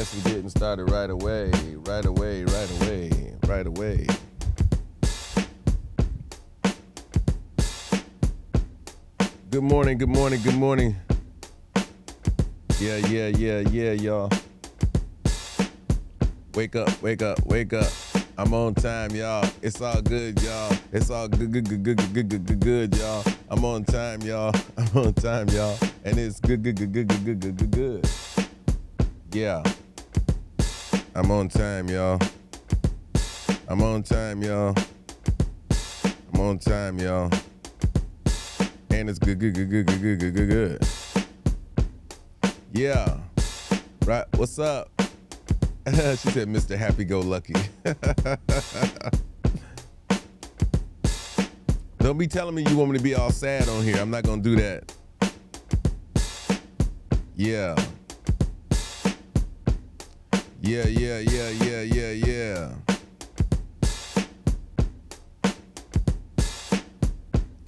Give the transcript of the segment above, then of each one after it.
guess we're getting started right away. Good morning. Yeah, y'all. Wake up. I'm on time, y'all. It's all good, y'all. It's all good, y'all. I'm on time, y'all. And it's good. Yeah. I'm on time, y'all. And it's good. Yeah. Right. What's up? She said, Mr. Happy-Go-Lucky. Don't be telling me you want me to be all sad on here. I'm not going to do that. Yeah.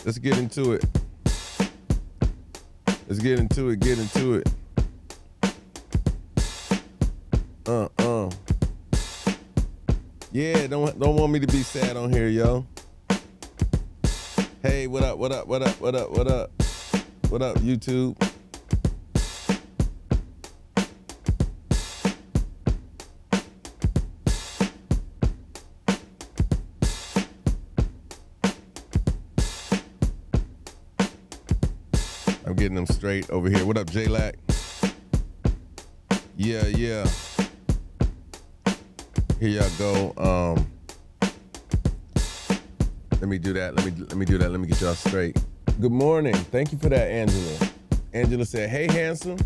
Let's get into it. Get into it. Yeah, don't want me to be sad on here, yo. Hey, what up, YouTube? I'm getting them straight over here. What up, J-Lac? Yeah. Here y'all go. Let me do that. Let me get y'all straight. Good morning. Thank you for that, Angela. Angela said, "Hey, handsome."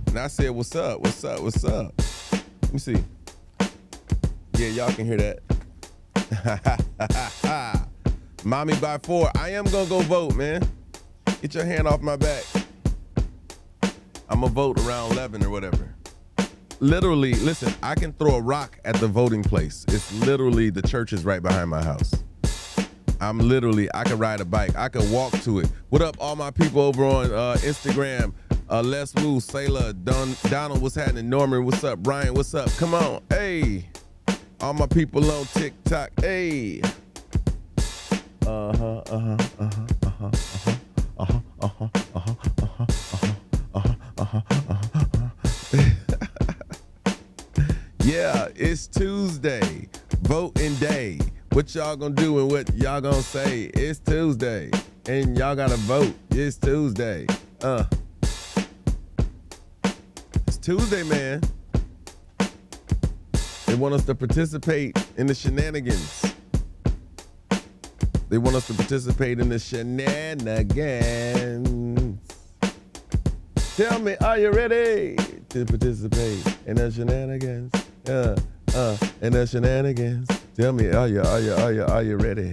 And I said, "What's up? Let me see. Yeah, y'all can hear that. Mommy by 4. I am gonna go vote, man. Get your hand off my back. I'm gonna vote around 11 or whatever. Literally, listen, I can throw a rock at the voting place. It's literally, the church is right behind my house. I can ride a bike. I can walk to it. What up, all my people over on Instagram? Les Woo, Sailor, Donald, what's happening? Norman, what's up? Brian, what's up? Come on, hey. All my people on TikTok, hey. Yeah, it's Tuesday, voting day. What y'all gonna do and what y'all gonna say? It's Tuesday, and y'all gotta vote. It's Tuesday. It's Tuesday, man. They want us to participate in the shenanigans. Tell me, are you ready to participate in the shenanigans? In the shenanigans. Tell me, are you ready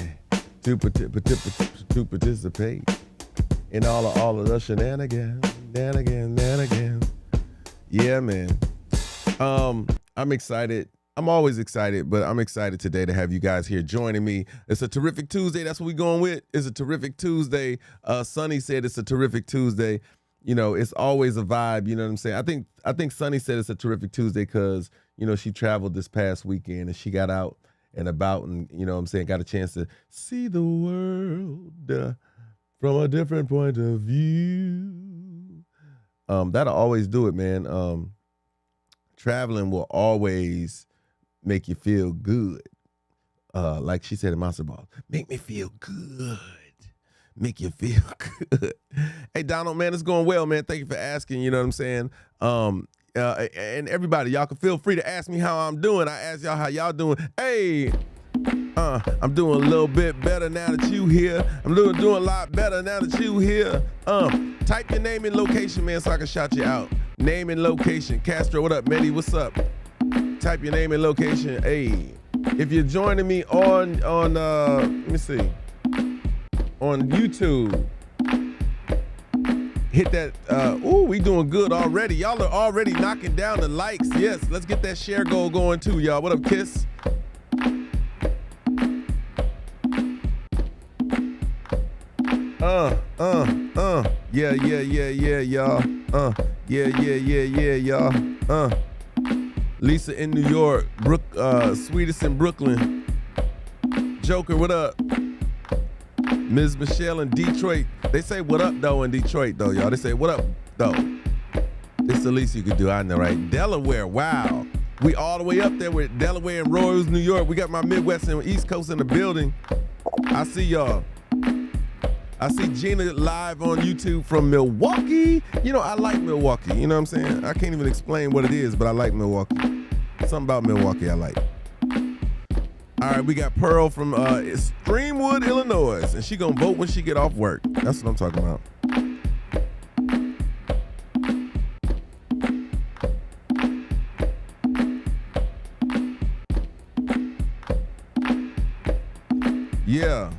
to participate in all of the shenanigans? Yeah, man. I'm excited. I'm always excited, but I'm excited today to have you guys here joining me. It's a terrific Tuesday. That's what we're going with. It's a terrific Tuesday. Sunny said it's a terrific Tuesday. You know, it's always a vibe. You know what I'm saying? I think Sunny said it's a terrific Tuesday because, you know, she traveled this past weekend and she got out and about and, you know what I'm saying, got a chance to see the world from a different point of view. That'll always do it, man. Traveling will always make you feel good. Like she said in Monster Ball, make me feel good. Make you feel good. Hey, Donald, man, it's going well, man. Thank you for asking. You know what I'm saying? And everybody, y'all can feel free to ask me how I'm doing. I ask y'all how y'all doing. Hey, I'm doing a little bit better now that you here. I'm doing a lot better now that you here. Type your name and location, man, so I can shout you out. Name and location. Castro, what up? Medi, what's up? Type your name and location. Hey, if you're joining me on let me see, on YouTube, hit that. We doing good already. Y'all are already knocking down the likes. Yes, let's get that share goal going too, y'all. What up, Kiss? Yeah, y'all. Lisa in New York. Sweetest in Brooklyn. Joker, what up? Ms. Michelle in Detroit. They say what up though in Detroit though, y'all. They say what up though. It's the least you could do. I know, right? Delaware, wow. We all the way up there with Delaware and Royals, New York. We got my Midwest and East Coast in the building. I see y'all. I see Gina live on YouTube from Milwaukee. You know, I like Milwaukee. You know what I'm saying? I can't even explain what it is, but I like Milwaukee. Something about Milwaukee I like. All right, we got Pearl from Streamwood, Illinois, and she gonna vote when she get off work. That's what I'm talking about. Yeah.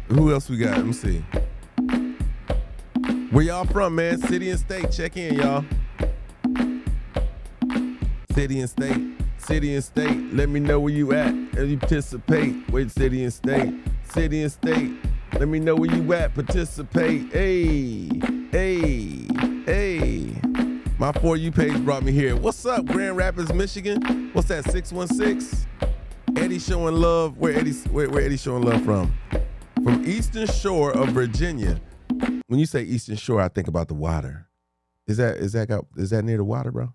Who else we got? Let me see. Where y'all from, man? City and state. Check in, y'all. City and state. City and state. Let me know where you at as you participate. Wait, city and state. City and state. Let me know where you at. Participate. Hey. Hey. Hey. My For You page brought me here. What's up, Grand Rapids, Michigan? What's that, 616? Eddie showing love. Where Eddie showing love from? From Eastern Shore of Virginia. When you say Eastern Shore, I think about the water. Is that near the water, bro?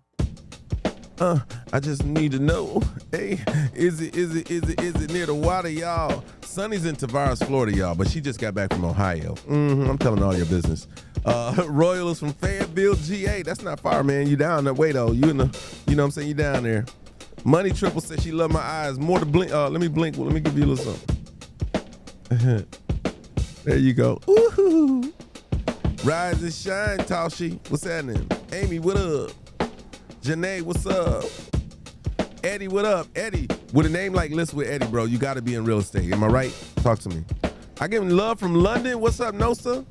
I just need to know. Hey, is it near the water, y'all? Sunny's in Tavares, Florida, y'all, but she just got back from Ohio. I'm telling all your business. Royal is from Fayetteville, GA. That's not far, man. You down that way though. You know what I'm saying? You down there. Money Triple said she loved my eyes. More to blink. Let me blink. Let me give you a little something. There you go. Ooh. Rise and shine, Tashi. What's happening? Amy, what up? Janae, what's up? Eddie, what up? Eddie, with a name like List with Eddie, bro, you got to be in real estate. Am I right? Talk to me. I give him love from London. What's up, Nosa?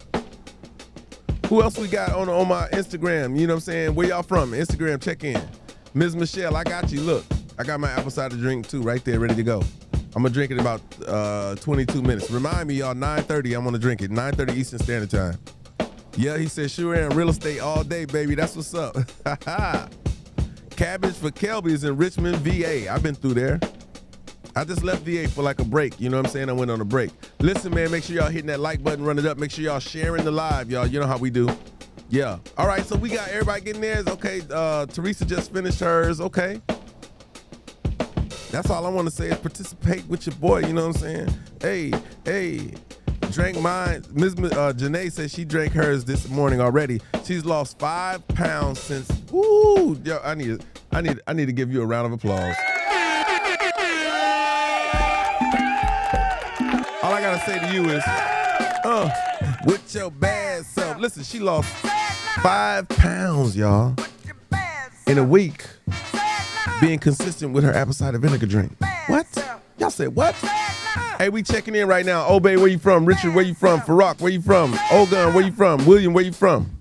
Who else we got on my Instagram? You know what I'm saying? Where y'all from? Instagram, check in. Ms. Michelle, I got you. Look, I got my apple cider drink too right there, ready to go. I'm going to drink it in about 22 minutes. Remind me, y'all, 9:30, I'm going to drink it. 9:30 Eastern Standard Time. Yeah, he said, sure, in real estate all day, baby. That's what's up. Cabbage for Kelby is in Richmond, VA. I've been through there. I just left VA for like a break. You know what I'm saying? I went on a break. Listen, man, make sure y'all hitting that like button, run it up. Make sure y'all sharing the live, y'all. You know how we do. Yeah. All right, so we got everybody getting theirs. Okay, Teresa just finished hers. Okay. That's all I want to say is participate with your boy. You know what I'm saying? Hey. Drank mine. Ms. Janae says she drank hers this morning already. She's lost 5 pounds since. Ooh, yo, I need to give you a round of applause. All I gotta say to you is, with your bad self. Listen, she lost 5 pounds, y'all, in a week, being consistent with her apple cider vinegar drink. What? Y'all said what? Hey, we checking in right now. Obey, where you from? Richard, where you from? Farouk, where you from? Ogun, where you from? William, where you from?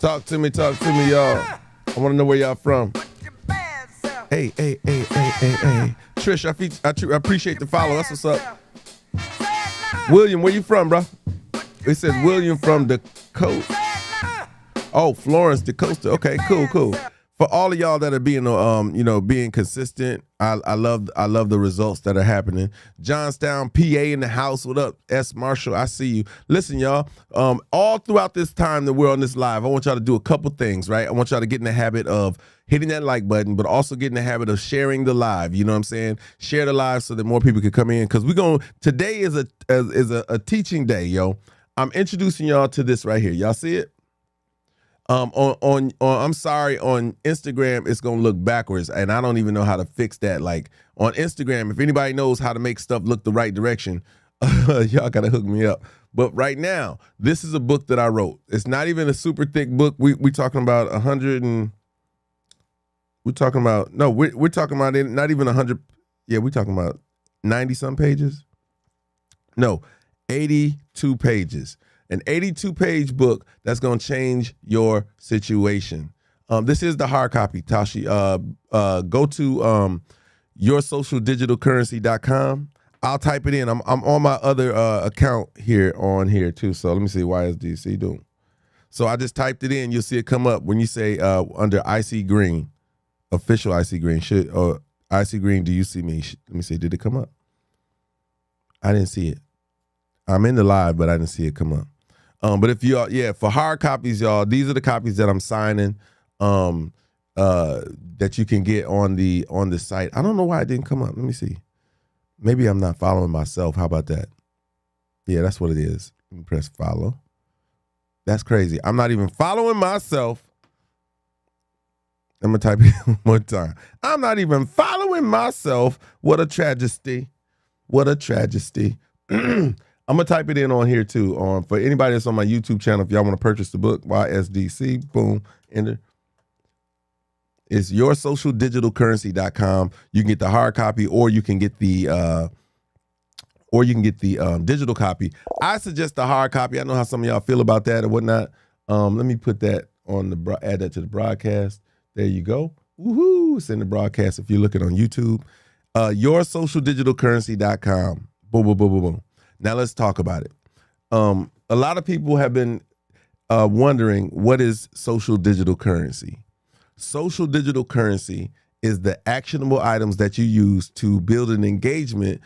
Talk to me, y'all. I want to know where y'all from. Hey. Trish, I appreciate the follow. That's what's up. William, where you from, bro? It says William from Dakota. Oh, Florence, Dakota. Okay, cool. For all of y'all that are being consistent, I love the results that are happening. Johnstown, PA in the house. What up, S. Marshall? I see you. Listen, y'all. All throughout this time that we're on this live, I want y'all to do a couple things, right? I want y'all to get in the habit of hitting that like button, but also get in the habit of sharing the live. You know what I'm saying? Share the live so that more people can come in. Because today is a teaching day, yo. I'm introducing y'all to this right here. Y'all see it? I'm sorry, on Instagram it's gonna look backwards, and I don't even know how to fix that. Like on Instagram, if anybody knows how to make stuff look the right direction, y'all gotta hook me up. But right now, this is a book that I wrote. It's not even a super thick book. We talking about 100 and we're talking about not even 100. Yeah, we're talking about 90 some pages. No, 82 pages. An 82-page book that's going to change your situation. This is the hard copy, Tashi. Go to yoursocialdigitalcurrency.com. I'll type it in. I'm on my other account here on here too. So let me see. YSDC doing. So I just typed it in. You'll see it come up when you say under Icy Green, official Icy Green. Icy Green, do you see me? Let me see. Did it come up? I didn't see it. I'm in the live, but I didn't see it come up. But if y'all, for hard copies, y'all, these are the copies that I'm signing that you can get on the site. I don't know why it didn't come up. Let me see. Maybe I'm not following myself. How about that? Yeah, that's what it is. Let me press follow. That's crazy. I'm not even following myself. I'm going to type it one more time. I'm not even following myself. What a tragedy. What a tragedy. I'm going to type it in on here too. For anybody that's on my YouTube channel, if y'all want to purchase the book, YSDC, boom, enter. It's yoursocialdigitalcurrency.com. You can get the hard copy or you can get the digital copy. I suggest the hard copy. I know how some of y'all feel about that or whatnot. Let me put that on add that to the broadcast. There you go. Woohoo! It's in the broadcast if you're looking on YouTube. Yoursocialdigitalcurrency.com. Boom, boom, boom, boom, boom. Now let's talk about it. A lot of people have been wondering, what is social digital currency? Social digital currency is the actionable items that you use to build an engagement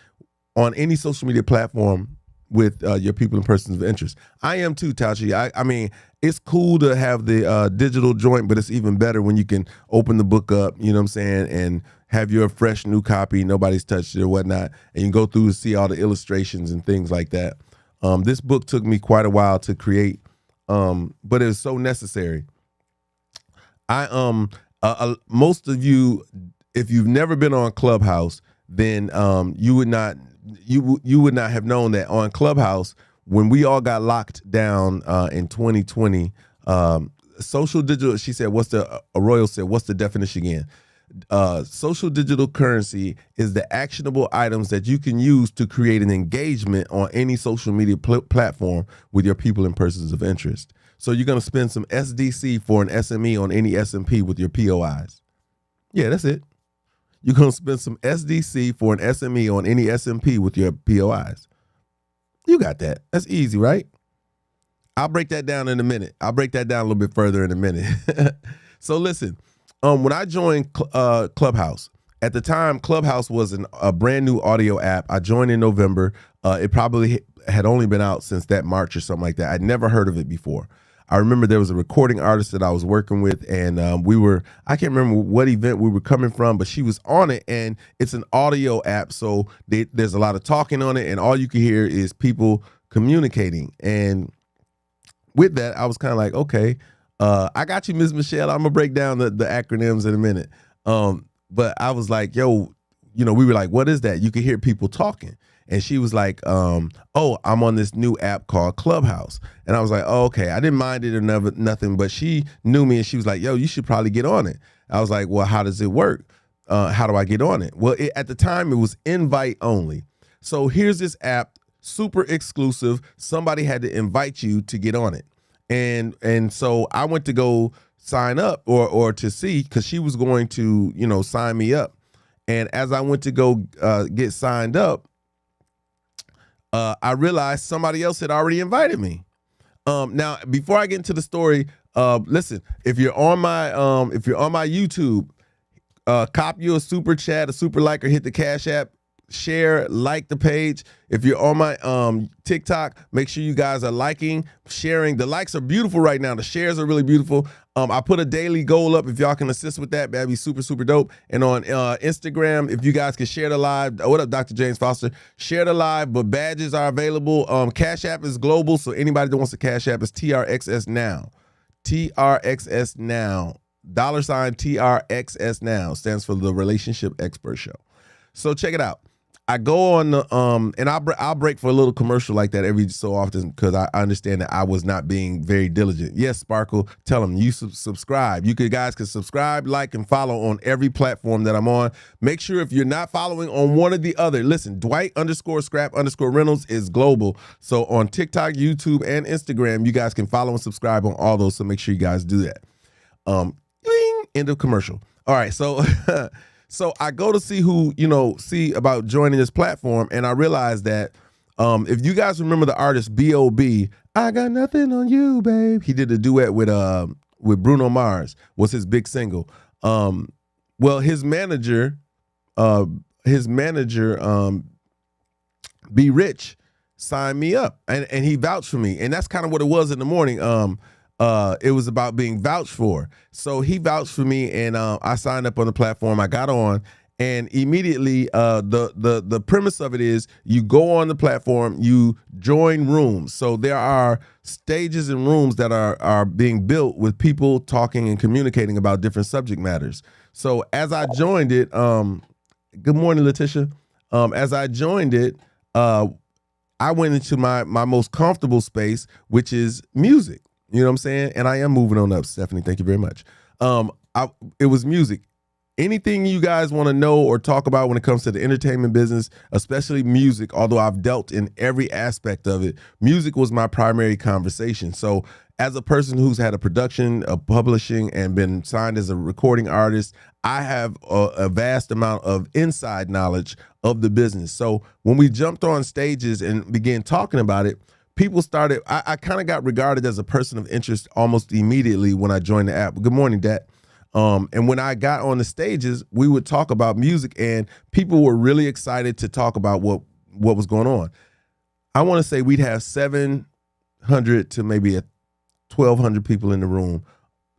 on any social media platform with your people and persons of interest. I am too, Tachi. I mean, it's cool to have the digital joint, but it's even better when you can open the book up, you know what I'm saying, and have your fresh new copy, nobody's touched it or whatnot, and you can go through and see all the illustrations and things like that. This book took me quite a while to create, but it was so necessary. Most of you, if you've never been on Clubhouse, then you would not have known that on Clubhouse, when we all got locked down in 2020, social digital, she said, Arroyo said, what's the definition again? Social digital currency is the actionable items that you can use to create an engagement on any social media platform with your people and persons of interest. So you're going to spend some SDC for an SME on any SMP with your POIs. Yeah, that's it. You're going to spend some SDC for an SME on any SMP with your POIs. You got that. That's easy, right? I'll break that down in a minute. I'll break that down a little bit further in a minute. So listen, when I joined Clubhouse, at the time, Clubhouse was a brand new audio app. I joined in November. It probably had only been out since that March or something like that. I'd never heard of it before. I remember there was a recording artist that I was working with, and I can't remember what event we were coming from, but she was on it, and it's an audio app, so there's a lot of talking on it, and all you can hear is people communicating. And with that, I was kind of like, okay, I got you, Ms. Michelle. I'm going to break down the acronyms in a minute. But I was like, yo, we were like, what is that? You could hear people talking. And she was like, oh, I'm on this new app called Clubhouse. And I was like, oh, okay. I didn't mind it or nothing, but she knew me and she was like, yo, you should probably get on it. I was like, well, how does it work? How do I get on it? Well, at the time, it was invite only. So here's this app, super exclusive. Somebody had to invite you to get on it. And so I went to go sign up or to see, because she was going to, sign me up. And as I went to go get signed up, I realized somebody else had already invited me. Now, before I get into the story, listen, if you're on my YouTube, copy you a super chat, a super like, or hit the Cash App, share, like the page. If you're on my TikTok, make sure you guys are liking, sharing. The likes are beautiful right now. The shares are really beautiful. I put a daily goal up. If y'all can assist with that, that'd be super, super dope. And on Instagram, if you guys can share the live. What up, Dr. James Foster? Share the live, but badges are available. Cash App is global, so anybody that wants to Cash App is TRXS Now. TRXS Now. $ TRXS Now stands for the Relationship Expert Show. So check it out. I go on the and I'll break for a little commercial like that every so often, because I understand that I was not being very diligent. Yes, Sparkle, tell them you subscribe. You guys can subscribe, like, and follow on every platform that I'm on. Make sure if you're not following on one or the other, listen, Dwight_Scrap_Reynolds is global. So on TikTok, YouTube, and Instagram, you guys can follow and subscribe on all those. So make sure you guys do that. End of commercial. All right, so So I go to see who, see about joining this platform, and I realized that if you guys remember the artist B.O.B., I got nothing on you, babe. He did a duet with Bruno Mars, was his big single. Well, his manager, Be Rich, signed me up, and he vouched for me, and that's kind of what it was in the morning. It was about being vouched for. So he vouched for me, and I signed up on the platform. I got on, and immediately the premise of it is you go on the platform, you join rooms. So there are stages and rooms that are being built with people talking and communicating about different subject matters. So as I joined it, good morning, Letitia. As I joined it, I went into my most comfortable space, which is music. You know what I'm saying? And I am moving on up, Stephanie. Thank you very much. It was music. Anything you guys want to know or talk about when it comes to the entertainment business, especially music, although I've dealt in every aspect of it, music was my primary conversation. So as a person who's had a production, a publishing, and been signed as a recording artist, I have a vast amount of inside knowledge of the business. So when we jumped on stages and began talking about it, people started, I kind of got regarded as a person of interest almost immediately when I joined the app. Good morning, Dad. And when I got on the stages, we would talk about music, and people were really excited to talk about what was going on. I want to say we'd have 700 to maybe 1,200 people in the room,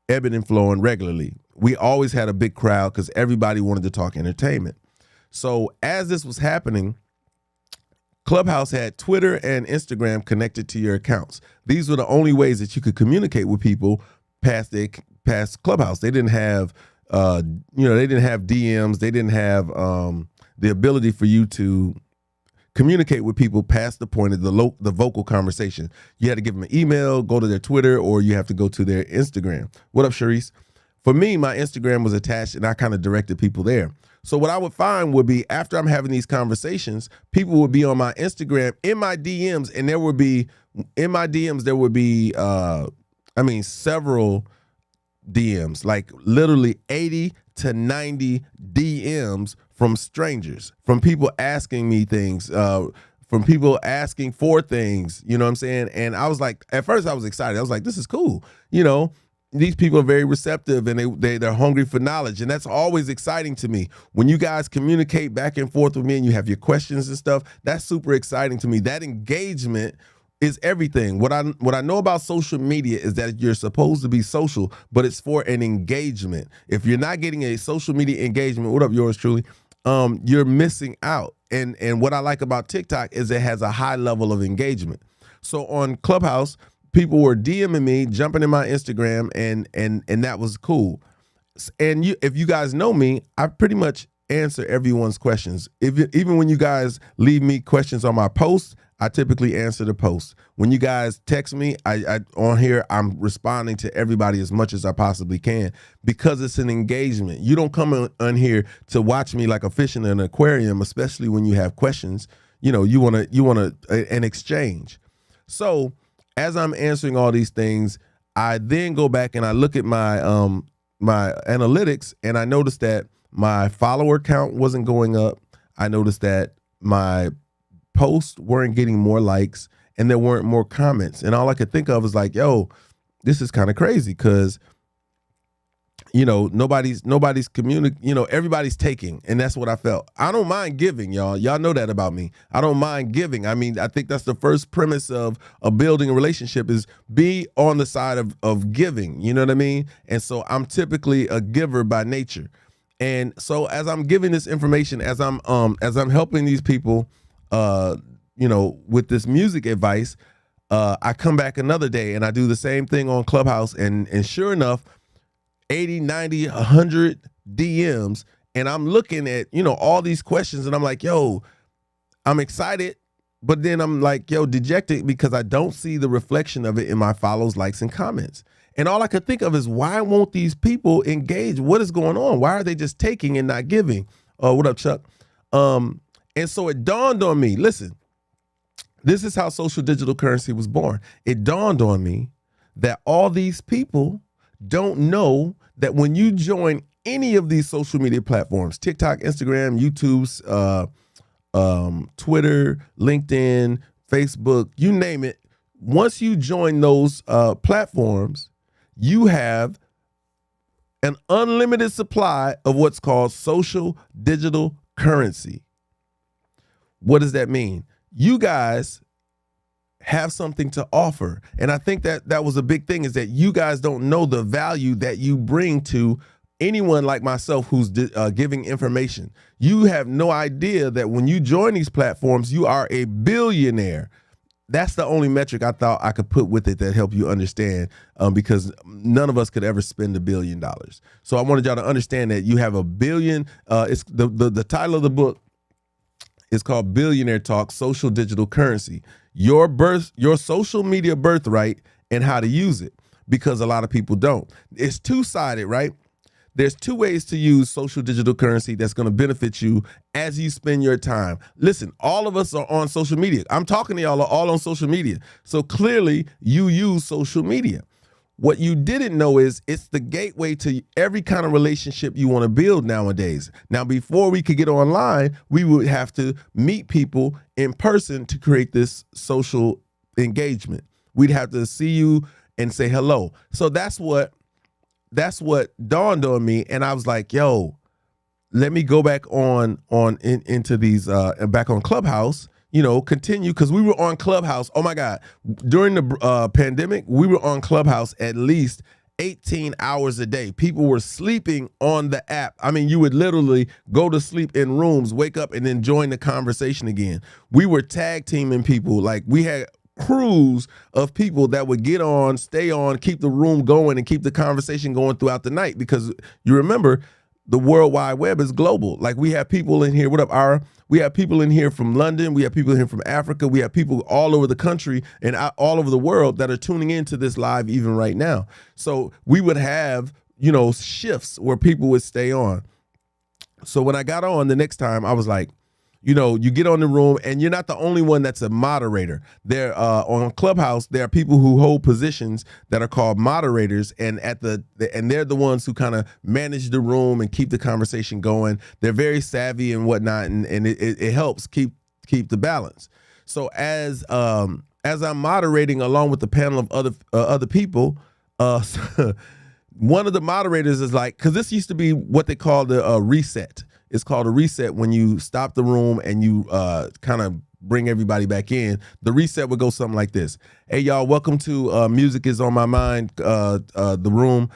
ebbing and flowing regularly. We always had a big crowd because everybody wanted to talk entertainment. So as this was happening, Clubhouse had Twitter and Instagram connected to your accounts. These were the only ways that you could communicate with people past Clubhouse. They didn't have, they didn't have DMs. They didn't have the ability for you to communicate with people past the point of the vocal conversation. You had to give them an email, go to their Twitter, or you have to go to their Instagram. What up, Sharice? For me, my Instagram was attached, and I kind of directed people there. So what I would find would be after I'm having these conversations, people would be on my Instagram in my DMs, and there would be several DMs, like literally 80 to 90 DMs from strangers, from people asking me things, from people asking for things, you know what I'm saying? And I was like, at first I was excited. I was like, this is cool. These people are very receptive, and they're hungry for knowledge. And that's always exciting to me. When you guys communicate back and forth with me and you have your questions and stuff, that's super exciting to me. That engagement is everything. What I know about social media is that you're supposed to be social, but it's for an engagement. If you're not getting a social media engagement, what up, yours truly, you're missing out. And what I like about TikTok is it has a high level of engagement. So on Clubhouse, people were DMing me, jumping in my Instagram, and that was cool. And if you guys know me, I pretty much answer everyone's questions. Even when you guys leave me questions on my posts, I typically answer the post. When you guys text me, I on here, I'm responding to everybody as much as I possibly can because it's an engagement. You don't come on here to watch me like a fish in an aquarium, especially when you have questions. You want an exchange. So as I'm answering all these things, I then go back and I look at my my analytics, and I noticed that my follower count wasn't going up. I noticed that my posts weren't getting more likes, and there weren't more comments. And all I could think of was like, yo, this is kind of crazy because, nobody's everybody's taking. And that's what I felt. I don't mind giving, y'all. Y'all know that about me. I don't mind giving. I mean, I think that's the first premise of building a relationship is be on the side of giving. You know what I mean? And so I'm typically a giver by nature. And so as I'm giving this information, as I'm helping these people, with this music advice, I come back another day and I do the same thing on Clubhouse, and sure enough, 80, 90, 100 DMs, and I'm looking at, all these questions, and I'm like, yo, I'm excited, but then I'm like, yo, dejected because I don't see the reflection of it in my follows, likes, and comments. And all I could think of is, why won't these people engage? What is going on? Why are they just taking and not giving? What up, Chuck? And so it dawned on me, listen, this is how social digital currency was born. It dawned on me that all these people don't know that when you join any of these social media platforms, TikTok, Instagram, YouTube, Twitter, LinkedIn, Facebook, you name it. Once you join those platforms, you have an unlimited supply of what's called social digital currency. What does that mean? You guys have something to offer. And I think that was a big thing, is that you guys don't know the value that you bring to anyone like myself who's giving information. You have no idea that when you join these platforms, you are a billionaire. That's the only metric I thought I could put with it that help you understand, because none of us could ever spend $1 billion. So I wanted y'all to understand that you have $1 billion. It's the title of the book is called Billionaire Talk: Social Digital Currency. Your social media birthright and how to use it, because a lot of people don't. It's two-sided, right? There's two ways to use social digital currency that's going to benefit you as you spend your time. Listen, all of us are on social media. I'm talking to y'all are all on social media. So clearly you use social media. What you didn't know is it's the gateway to every kind of relationship you want to build nowadays. Now, before we could get online, we would have to meet people in person to create this social engagement. We'd have to see you and say hello. So that's what dawned on me, and I was like, yo, let me go back into these back on Clubhouse, continue, because we were on Clubhouse. Oh my God, during the pandemic, we were on Clubhouse at least 18 hours a day. People were sleeping on the app. I mean, you would literally go to sleep in rooms, wake up, and then join the conversation again. We were tag teaming people. Like, we had crews of people that would get on, stay on, keep the room going, and keep the conversation going throughout the night, because you remember the World Wide Web is global. Like, we have people in here. What up, we have people in here from London. We have people in here from Africa. We have people all over the country and all over the world that are tuning into this live even right now. So we would have, shifts where people would stay on. So when I got on the next time, I was like, you get on the room, and you're not the only one that's a moderator. There on Clubhouse, there are people who hold positions that are called moderators, and they're the ones who kind of manage the room and keep the conversation going. They're very savvy and whatnot, and it helps keep the balance. So as I'm moderating along with the panel of other people, one of the moderators is like, because this used to be what they call the reset. It's called a reset when you stop the room and you kind of bring everybody back in. The reset would go something like this. Hey, y'all, welcome to Music is on My Mind, the room.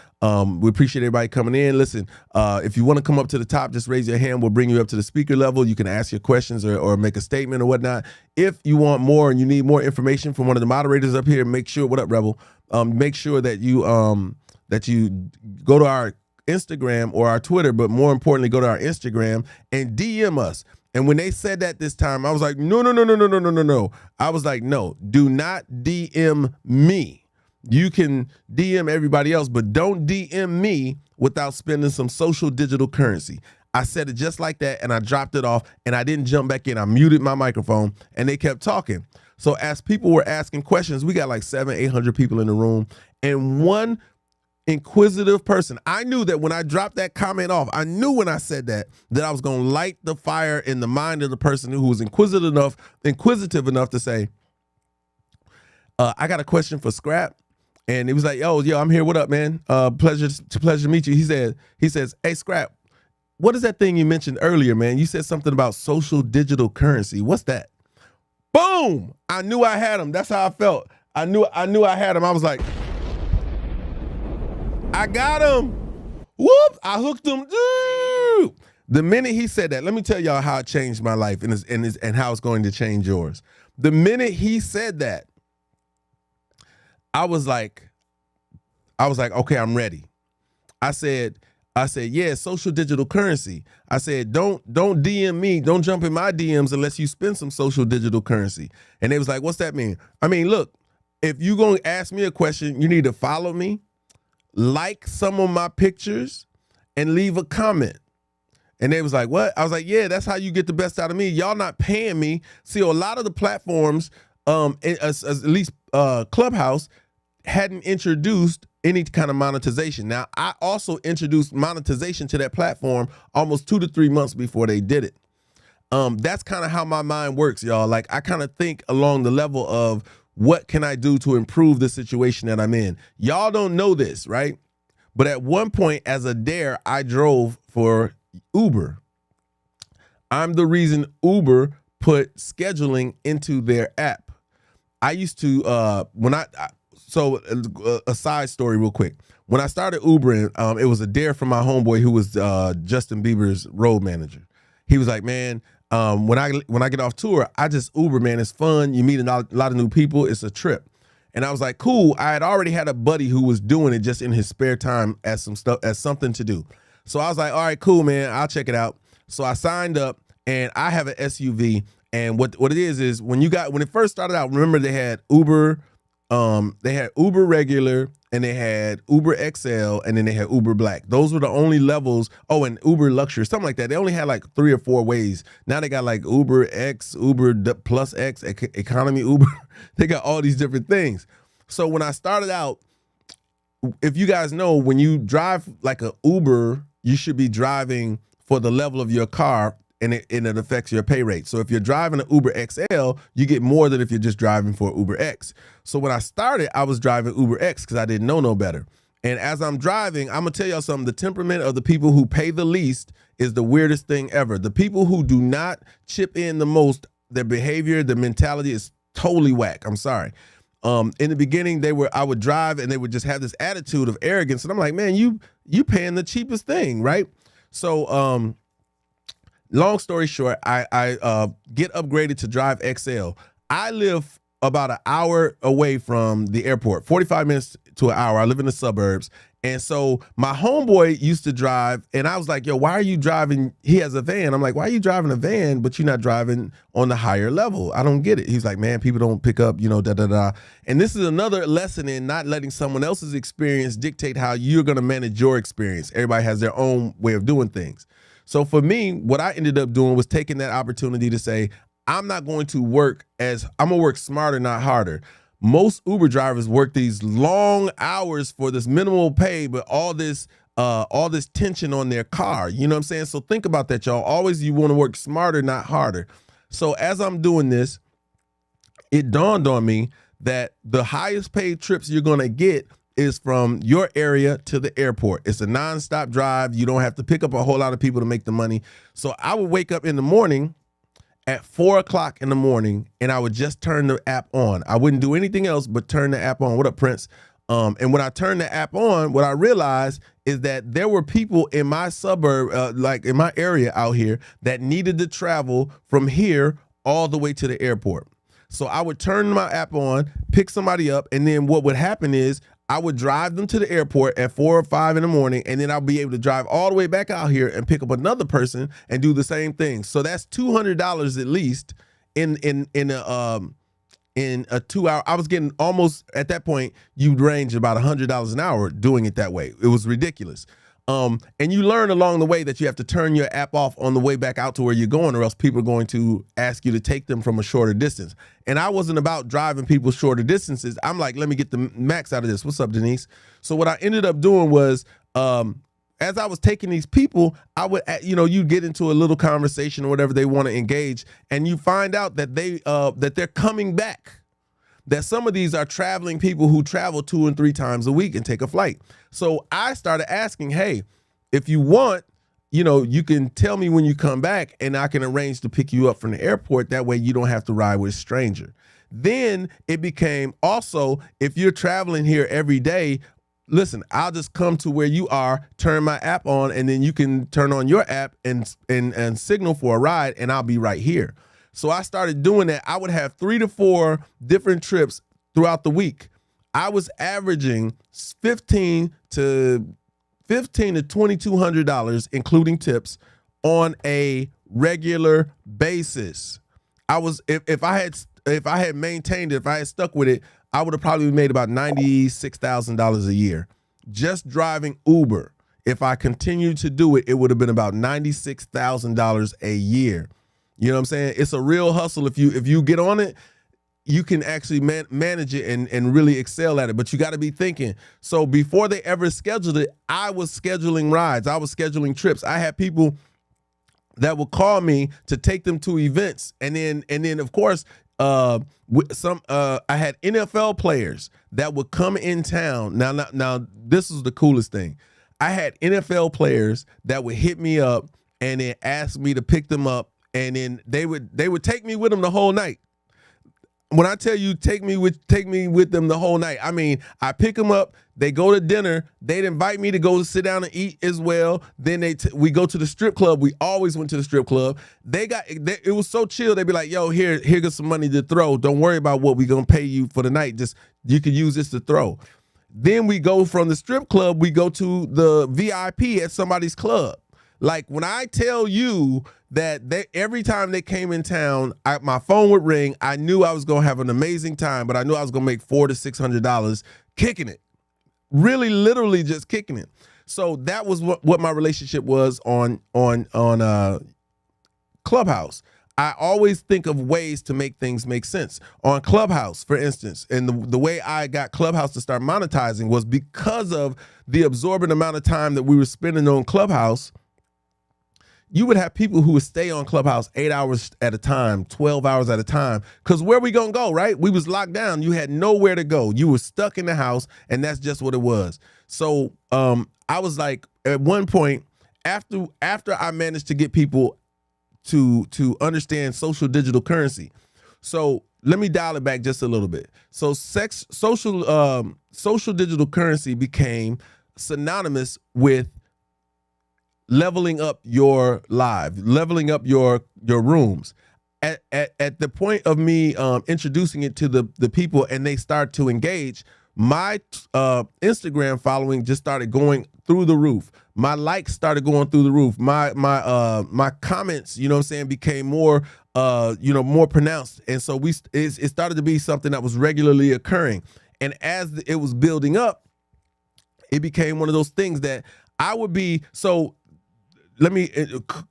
We appreciate everybody coming in. Listen, if you want to come up to the top, just raise your hand. We'll bring you up to the speaker level. You can ask your questions or make a statement or whatnot. If you want more and you need more information from one of the moderators up here, make sure, what up, Rebel? Make sure that you go to our Instagram or our Twitter, but more importantly, go to our Instagram and DM us. And when they said that this time, I was like, no. I was like, no, do not DM me. You can DM everybody else, but don't DM me without spending some social digital currency. I said it just like that, and I dropped it off, and I didn't jump back in. I muted my microphone, and they kept talking. So as people were asking questions, we got like 700-800 people in the room, and one inquisitive person. I knew that when I dropped that comment off, I knew when I said that I was going to light the fire in the mind of the person who was inquisitive enough to say, I got a question for Scrap. And it was like, yo, I'm here. What up, man? Pleasure to meet you. He says, hey, Scrap, what is that thing you mentioned earlier, man? You said something about social digital currency. What's that? Boom! I knew I had him. That's how I felt. I knew I had him. I was like, I got him. Whoop! I hooked him. The minute he said that, let me tell y'all how it changed my life and how it's going to change yours. The minute he said that, I was like, okay, I'm ready. I said, yeah, social digital currency. I said, don't DM me. Don't jump in my DMs unless you spend some social digital currency. And they was like, what's that mean? I mean, look, if you're going to ask me a question, you need to follow me, like some of my pictures, and leave a comment. And they was like, what? I was like, yeah, that's how you get the best out of me. Y'all not paying me. See, a lot of the platforms, at least Clubhouse, hadn't introduced any kind of monetization. Now, I also introduced monetization to that platform almost 2 to 3 months before they did it. That's kind of how my mind works, y'all. Like, I kind of think along the level of what can I do to improve the situation that I'm in. Y'all don't know this, right? But at one point as a dare, I drove for Uber. I'm the reason Uber put scheduling into their app. I used to, a side story real quick. When I started Ubering, it was a dare from my homeboy who was Justin Bieber's road manager. He was like, man, when I get off tour, I just Uber, man. It's fun. You meet a lot of new people. It's a trip. And I was like, cool. I had already had a buddy who was doing it just in his spare time as something to do. So I was like, all right, cool, man. I'll check it out. So I signed up, and I have an SUV. And what it is when it first started out, remember they had Uber regular, and they had Uber XL, and then they had Uber Black. Those were the only levels. Oh, and Uber Luxury, something like that. They only had like 3 or 4 ways. Now they got like Uber X, Uber Plus X, Economy Uber. They got all these different things. So when I started out, if you guys know, when you drive like a Uber, you should be driving for the level of your car, and it affects your pay rate. So if you're driving an Uber XL, you get more than if you're just driving for Uber X. So when I started, I was driving Uber X because I didn't know no better. And as I'm driving, I'm going to tell y'all something. The temperament of the people who pay the least is the weirdest thing ever. The people who do not chip in the most, their behavior, their mentality is totally whack. I'm sorry. In the beginning, I would drive, and they would just have this attitude of arrogance. And I'm like, man, you paying the cheapest thing, right? So, long story short, I get upgraded to drive XL. I live about an hour away from the airport, 45 minutes to an hour. I live in the suburbs. And so my homeboy used to drive, and I was like, yo, why are you driving? He has a van. I'm like, why are you driving a van, but you're not driving on the higher level? I don't get it. He's like, man, people don't pick up, da-da-da. And this is another lesson in not letting someone else's experience dictate how you're going to manage your experience. Everybody has their own way of doing things. So for me, what I ended up doing was taking that opportunity to say, I'm not going to I'm going to work smarter, not harder. Most Uber drivers work these long hours for this minimal pay, but all this tension on their car. You know what I'm saying? So think about that, y'all. Always you want to work smarter, not harder. So as I'm doing this, it dawned on me that the highest paid trips you're going to get is from your area to the airport. It's a nonstop drive. You don't have to pick up a whole lot of people to make the money. So I would wake up in the morning at 4 o'clock in the morning, and I would just turn the app on. I wouldn't do anything else but turn the app on. What up, Prince? And when I turned the app on, what I realized is that there were people in my suburb, like in my area out here, that needed to travel from here all the way to the airport. So I would turn my app on, pick somebody up, and then what would happen is I would drive them to the airport at 4 or 5 in the morning, and then I'll be able to drive all the way back out here and pick up another person and do the same thing. So that's $200 at least in a 2 hour. I was getting almost at that point, you'd range about $100 an hour doing it that way. It was ridiculous. And you learn along the way that you have to turn your app off on the way back out to where you're going, or else people are going to ask you to take them from a shorter distance. And I wasn't about driving people shorter distances. I'm like, let me get the max out of this. What's up, Denise? So what I ended up doing was, as I was taking these people, I would, you get into a little conversation or whatever they want to engage, and you find out that they're coming back. That some of these are traveling people who travel 2 and 3 times a week and take a flight. So I started asking, hey, if you want, you can tell me when you come back, and I can arrange to pick you up from the airport. That way you don't have to ride with a stranger. Then it became also, if you're traveling here every day, listen, I'll just come to where you are, turn my app on, and then you can turn on your app and signal for a ride, and I'll be right here. So I started doing that. I would have 3 to 4 different trips throughout the week. I was averaging $1,500 to $2,200, including tips, on a regular basis. If I had maintained it, if I had stuck with it, I would have probably made about $96,000 a year just driving Uber. If I continued to do it, it would have been about $96,000 a year. You know what I'm saying? It's a real hustle. If you get on it, you can actually manage it and really excel at it. But you got to be thinking. So before they ever scheduled it, I was scheduling rides. I was scheduling trips. I had people that would call me to take them to events. And then of course, I had NFL players that would come in town. Now this is the coolest thing. I had NFL players that would hit me up and then ask me to pick them up, and then they would take me with them the whole night. When I tell you take me with them the whole night, I mean, I pick them up, they go to dinner, they'd invite me to go sit down and eat as well. Then we go to the strip club. We always went to the strip club. It was so chill. They'd be like, yo, here goes some money to throw. Don't worry about what we gonna pay you for the night. Just, you can use this to throw. Then we go from the strip club, we go to the VIP at somebody's club. Like, when I tell you that every time they came in town, my phone would ring. I knew I was going to have an amazing time, but I knew I was going to make $400 to $600 kicking it. Really, literally just kicking it. So that was what my relationship was on Clubhouse. I always think of ways to make things make sense. On Clubhouse, for instance, and the way I got Clubhouse to start monetizing was because of the absorbent amount of time that we were spending on Clubhouse. You would have people who would stay on Clubhouse 8 hours at a time, 12 hours at a time. Because where we gonna go, right? We was locked down. You had nowhere to go. You were stuck in the house, and that's just what it was. So I was like, at one point, after I managed to get people to understand social digital currency. So let me dial it back just a little bit. So social digital currency became synonymous with leveling up your live, leveling up your rooms. At the point of me introducing it to the people and they start to engage, my Instagram following just started going through the roof. My likes started going through the roof. My comments, you know what I'm saying, became more more pronounced. And so it started to be something that was regularly occurring. And as it was building up, it became one of those things that I would be so.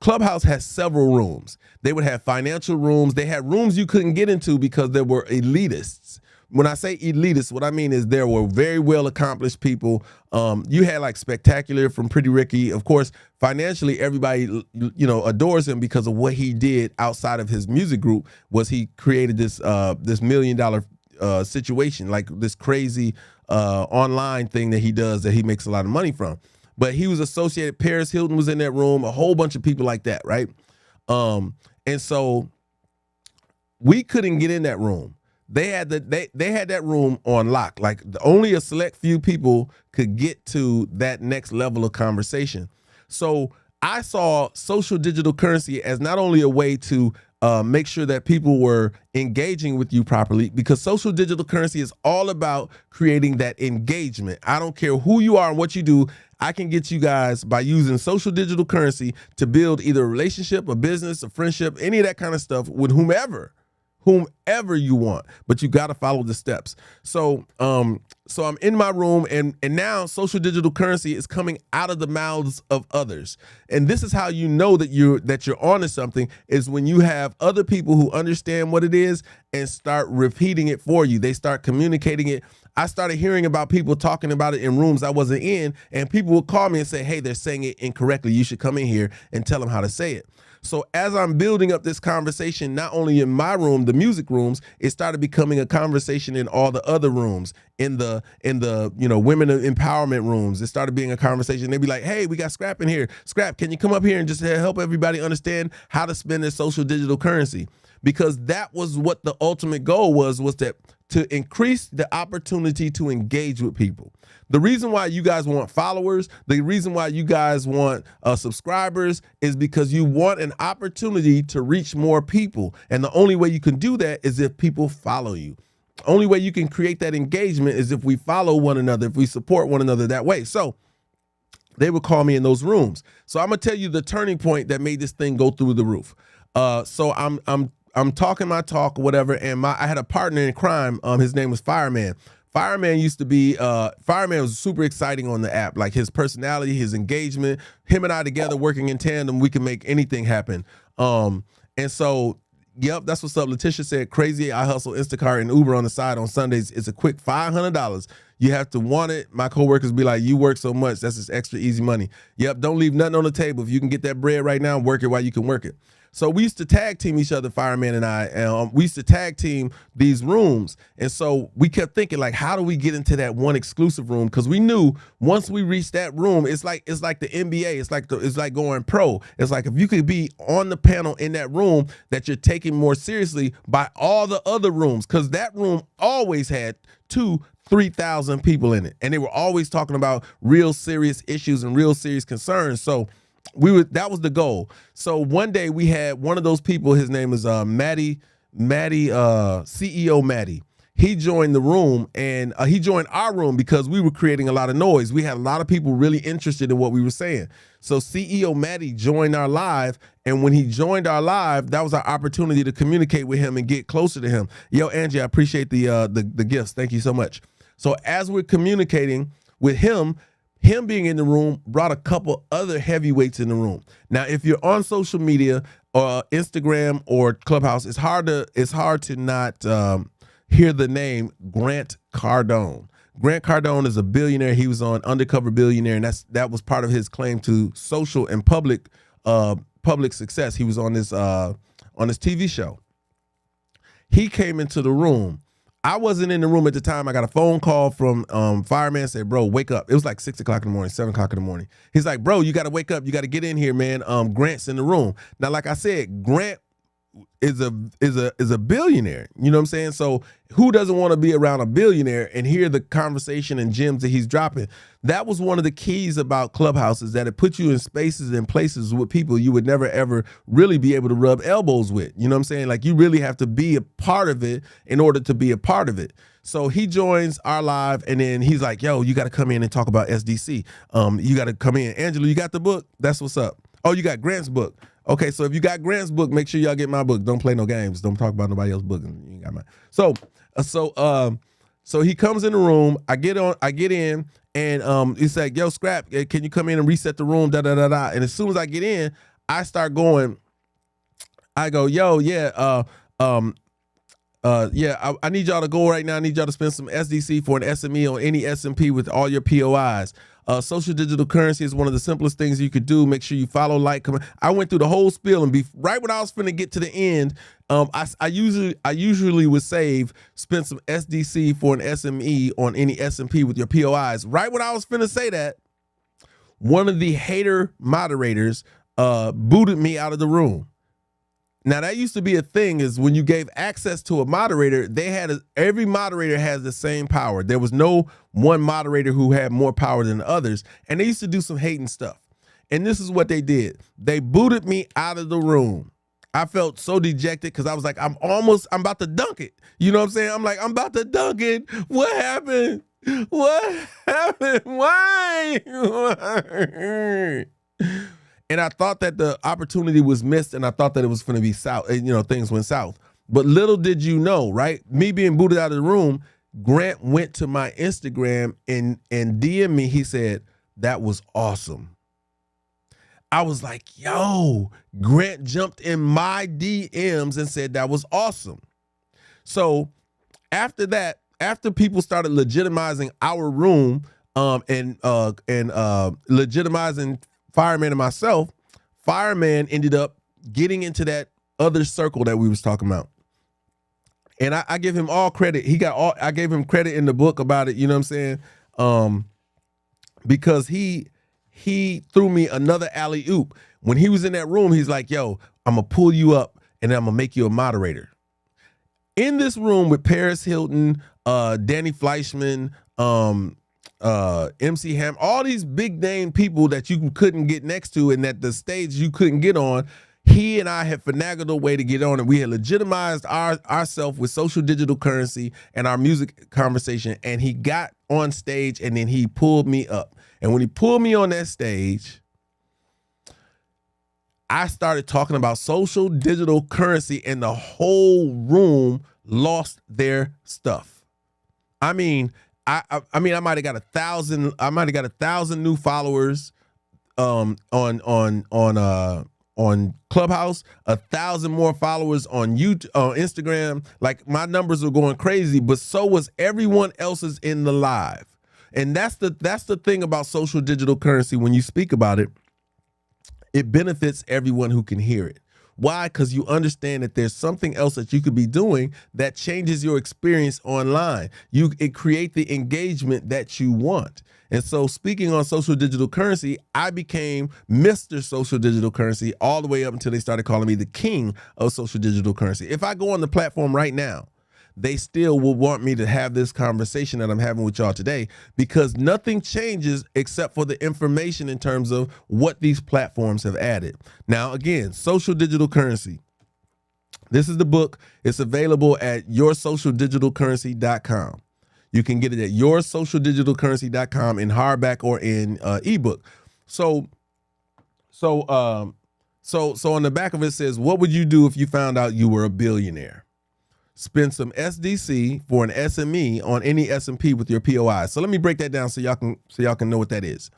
Clubhouse has several rooms. They would have financial rooms. They had rooms you couldn't get into because there were elitists. When I say elitists, what I mean is there were very well accomplished people. You had like Spectacular from Pretty Ricky. Of course, financially, everybody adores him because of what he did outside of his music group. Was he created this $1 million situation, like this crazy online thing that he does that he makes a lot of money from. But he was associated. Paris Hilton was in that room, a whole bunch of people like that, right? And so we couldn't get in that room. They had that room on lock. Like, only a select few people could get to that next level of conversation. So I saw social digital currency as not only a way to make sure that people were engaging with you properly, because social digital currency is all about creating that engagement. I don't care who you are and what you do. I can get you guys by using social digital currency to build either a relationship, a business, a friendship, any of that kind of stuff with whomever you want, but you got to follow the steps. So I'm in my room, and now social digital currency is coming out of the mouths of others. And this is how you know that you're onto something, is when you have other people who understand what it is and start repeating it for you. They start communicating it. I started hearing about people talking about it in rooms I wasn't in, and people would call me and say, hey, they're saying it incorrectly. You should come in here and tell them how to say it. So as I'm building up this conversation, not only in my room, the music rooms, it started becoming a conversation in all the other rooms, in the women empowerment rooms. It started being a conversation. They'd be like, hey, we got Scrap in here. Scrap, can you come up here and just help everybody understand how to spend their social digital currency? Because that was what the ultimate goal was that to increase the opportunity to engage with people. The reason why you guys want followers, the reason why you guys want subscribers is because you want an opportunity to reach more people. And the only way you can do that is if people follow you. The only way you can create that engagement is if we follow one another, if we support one another that way. So they would call me in those rooms. So I'm gonna tell you the turning point that made this thing go through the roof. So I'm talking my talk or whatever, and I had a partner in crime. His name was Fireman. Fireman used to be, Fireman was super exciting on the app. Like, his personality, his engagement, him and I together working in tandem, we can make anything happen. And so Yep, that's what's up. Letitia said, crazy. I hustle Instacart and Uber on the side on Sundays. It's a quick $500. You have to want it. My coworkers be like, you work so much. That's just extra easy money. Yep, don't leave nothing on the table. If you can get that bread right now, work it while you can work it. So we used to tag team each other, Fireman and I. And we used to tag team these rooms. And so we kept thinking, like, how do we get into that one exclusive room? Because we knew once we reached that room, it's like the NBA. It's like going pro. It's like if you could be on the panel in that room, that you're taken more seriously by all the other rooms. Because that room always had 2,000-3,000 people in it. And they were always talking about real serious issues and real serious concerns. So that was the goal. So one day we had one of those people, his name is Maddie, CEO Maddie. He joined the room, and he joined our room because we were creating a lot of noise. We had a lot of people really interested in what we were saying. So CEO Maddie joined our live, and when he joined our live, that was our opportunity to communicate with him and get closer to him. Yo, Angie, I appreciate the gifts. Thank you so much. So as we're communicating with him being in the room brought a couple other heavyweights in the room. Now, if you're on social media or Instagram or Clubhouse, it's hard to not hear the name Grant Cardone. Grant Cardone is a billionaire. He was on Undercover Billionaire, and that was part of his claim to social and public success. He was on this TV show. He came into the room. I wasn't in the room at the time. I got a phone call from Fireman, said, bro, wake up. It was like 6 o'clock in the morning, 7 o'clock in the morning. He's like, bro, you got to wake up. You got to get in here, man. Grant's in the room. Now, like I said, Grant is a billionaire. You know what I'm saying? So who doesn't want to be around a billionaire and hear the conversation and gems that he's dropping? That was one of the keys about Clubhouse, is that it puts you in spaces and places with people you would never, ever really be able to rub elbows with. You know what I'm saying? Like, you really have to be a part of it in order to be a part of it. So he joins our live, and then he's like, yo, you got to come in and talk about SDC. You got to come in. Angela, you got the book? That's what's up. Oh, you got Grant's book. Okay, so if you got Grant's book, make sure y'all get my book. Don't play no games. Don't talk about nobody else's book. You ain't got mine. So he comes in the room. I get in, and he's like, yo, Scrap, can you come in and reset the room? Da da da da. And as soon as I get in, I start going. I go, yo, yeah, I need y'all to go right now. I need y'all to spend some SDC for an SME on any S&P with all your POIs. Social digital currency is one of the simplest things you could do. Make sure you follow, like, comment. I went through the whole spiel, and right when I was finna get to the end, I usually would spend some SDC for an SME on any S&P with your POIs. Right when I was finna say that, one of the hater moderators booted me out of the room. Now, that used to be a thing, is when you gave access to a moderator, every moderator has the same power. There was no one moderator who had more power than others, and they used to do some hating stuff. And this is what they did. They booted me out of the room. I felt so dejected because I was like, I'm about to dunk it. You know what I'm saying? I'm like, I'm about to dunk it. What happened? What happened? Why? And I thought that the opportunity was missed, and I thought that it was going to be south. You know, things went south. But little did you know, right? Me being booted out of the room, Grant went to my Instagram and DM me. He said, that was awesome. I was like, yo, Grant jumped in my DMs and said that was awesome. So after that, after people started legitimizing our room and legitimizing Fireman and myself, Fireman ended up getting into that other circle that we was talking about. And I give him all credit. I gave him credit in the book about it, you know what I'm saying? Because he threw me another alley-oop. When he was in that room, he's like, yo, I'm gonna pull you up and I'm gonna make you a moderator. In this room with Paris Hilton, Danny Fleischman, MC Ham, all these big name people that you couldn't get next to and that the stage you couldn't get on, he and I had finagled a way to get on, and we had legitimized ourselves with social digital currency and our music conversation, and he got on stage, and then he pulled me up. And when he pulled me on that stage, I started talking about social digital currency, and the whole room lost their stuff. I mean, I might have got 1,000. I might have got 1,000 new followers on on Clubhouse, 1,000 more followers on YouTube, on Instagram. Like, my numbers are going crazy, but so was everyone else's in the live. And that's the thing about social digital currency. When you speak about it, it benefits everyone who can hear it. Why? Because you understand that there's something else that you could be doing that changes your experience online. It create the engagement that you want. And so, speaking on social digital currency, I became Mr. Social Digital Currency all the way up until they started calling me the king of social digital currency. If I go on the platform right now, they still will want me to have this conversation that I'm having with y'all today, because nothing changes except for the information in terms of what these platforms have added. Now, again, social digital currency. This is the book. It's available at yoursocialdigitalcurrency.com. You can get it at yoursocialdigitalcurrency.com in hardback or in ebook. So on the back of it says, what would you do if you found out you were a billionaire? Spend some SDC for an SME on any S&P with your POI. So let me break that down so y'all can know what that is.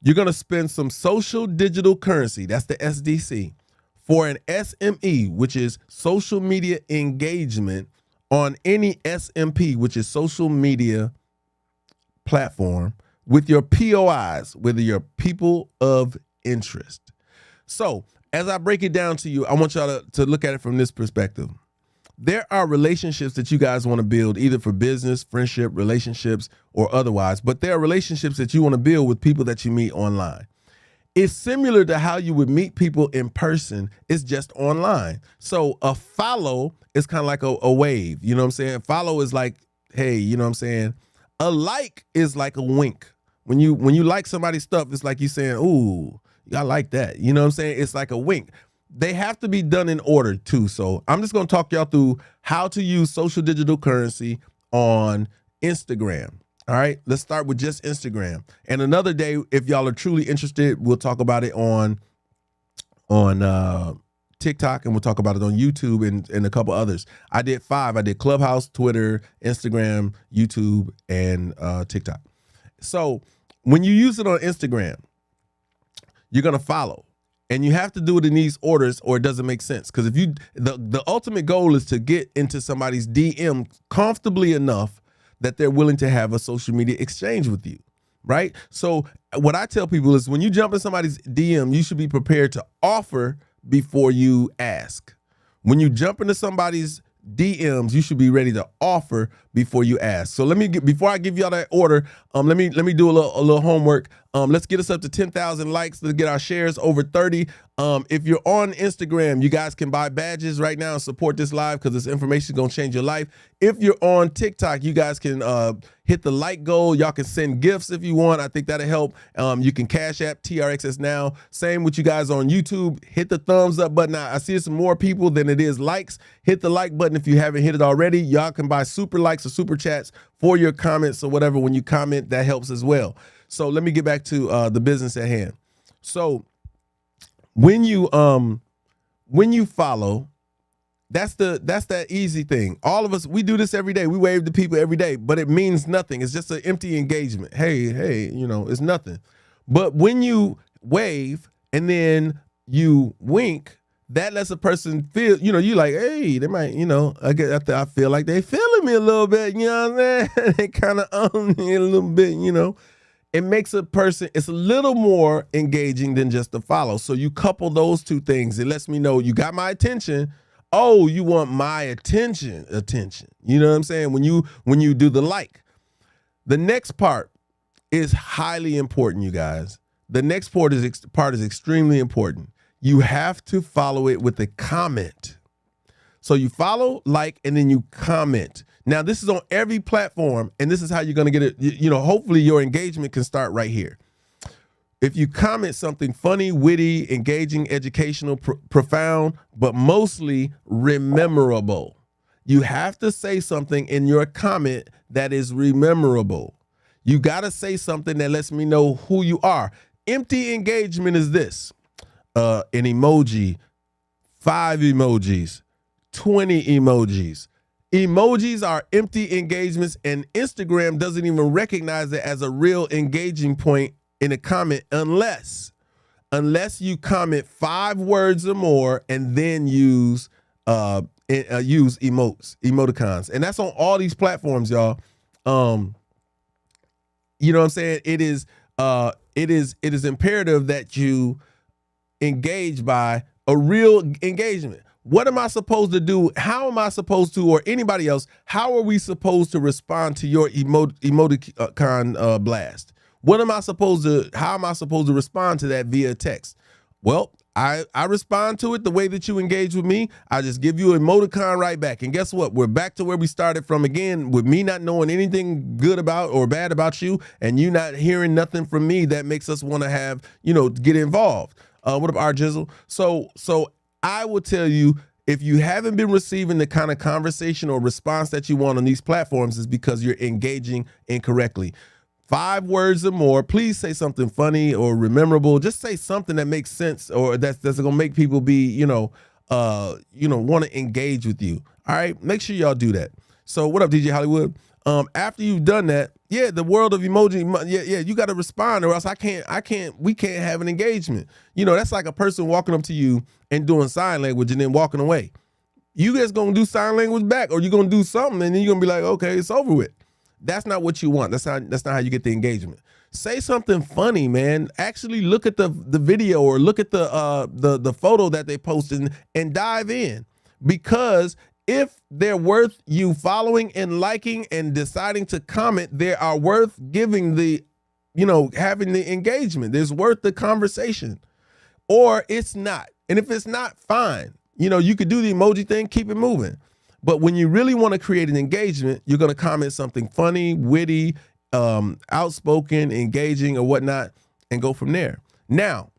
You're going to spend some social digital currency, that's the SDC, for an SME, which is social media engagement, on any SMP, which is social media platform, with your POIs, whether you're people of interest. So as I break it down to you, I want y'all to look at it from this perspective. There are relationships that you guys want to build, either for business, friendship, relationships, or otherwise. But there are relationships that you want to build with people that you meet online. It's similar to how you would meet people in person. It's just online. So a follow is kind of like a wave. You know what I'm saying? Follow is like, hey, you know what I'm saying? A like is like a wink. When you like somebody's stuff, it's like you saying, ooh, I like that. You know what I'm saying? It's like a wink. They have to be done in order too. So I'm just going to talk y'all through how to use social digital currency on Instagram. All right, let's start with just Instagram. And another day, if y'all are truly interested, we'll talk about it on TikTok, and we'll talk about it on YouTube and a couple others. I did 5. I did Clubhouse, Twitter, Instagram, YouTube, and TikTok. So when you use it on Instagram, you're going to follow. And you have to do it in these orders or it doesn't make sense. Because if the ultimate goal is to get into somebody's DM comfortably enough that they're willing to have a social media exchange with you, right? So what I tell people is, when you jump in somebody's DM, you should be prepared to offer before you ask. When you jump into somebody's DMs, you should be ready to offer before you ask. So before I give y'all that order, let me do a little homework. Let's get us up to 10,000 likes. Let's get our shares over 30. If you're on Instagram, you guys can buy badges right now and support this live, because this information is going to change your life. If you're on TikTok, you guys can hit the like goal. Y'all can send gifts if you want. I think that'll help. You can Cash App TRXS now. Same with you guys on YouTube. Hit the thumbs up button. I see some more people than it is likes. Hit the like button if you haven't hit it already. Y'all can buy super likes or super chats for your comments or whatever. When you comment, that helps as well. So let me get back to the business at hand. So when you follow, that's that easy thing. All of us, we do this every day. We wave to people every day, but it means nothing. It's just an empty engagement. Hey, you know, it's nothing. But when you wave and then you wink, that lets a person feel, you know, you like, hey, they might, you know, I feel like they feeling me a little bit, you know what I'm saying? They kind of own me a little bit, you know. It makes a person, it's a little more engaging than just a follow. So you couple those two things. It lets me know you got my attention. Oh, you want my attention. You know what I'm saying? When you do the like. The next part is highly important, you guys. The next part is extremely important. You have to follow it with a comment. So you follow, like, and then you comment. Now, this is on every platform, and this is how you're going to get it. You know, hopefully your engagement can start right here. If you comment something funny, witty, engaging, educational, profound, but mostly rememberable, you have to say something in your comment that is rememberable. You got to say something that lets me know who you are. Empty engagement is this. An emoji, 5 emojis, 20 emojis. Emojis are empty engagements, and Instagram doesn't even recognize it as a real engaging point in a comment unless unless you comment 5 words or more and then use emoticons. And that's on all these platforms, y'all. You know what I'm saying? It is imperative that you engage by a real engagement. What am I supposed to do? How am I supposed to, or anybody else, how are we supposed to respond to your emoticon blast? What am I supposed to, how am I supposed to respond to that via text? Well, I respond to it the way that you engage with me. I just give you an emoticon right back. And guess what? We're back to where we started from again, with me not knowing anything good about or bad about you, and you not hearing nothing from me that makes us want to have, get involved. What up, R Jizzle? So I will tell you, if you haven't been receiving the kind of conversation or response that you want on these platforms, is because you're engaging incorrectly. 5 words or more. Please say something funny or memorable. Just say something that makes sense, or that's gonna make people be, want to engage with you. All right, make sure y'all do that. So what up, DJ Hollywood? After you've done that, yeah, the world of emoji, yeah, you got to respond, or else we can't have an engagement. That's like a person walking up to you and doing sign language and then walking away. You guys gonna do sign language back, or you're gonna do something and then you're gonna be like, okay, it's over with. That's not what you want. That's not how you get the engagement. Say something funny, man. Actually look at the video, or look at the photo that they posted and dive in, because if they're worth you following and liking and deciding to comment, they are worth giving the, having the engagement. There's worth the conversation, or it's not. And if it's not, fine. You could do the emoji thing, keep it moving. But when you really want to create an engagement, you're going to comment something funny, witty, outspoken, engaging, or whatnot, and go from there. Now,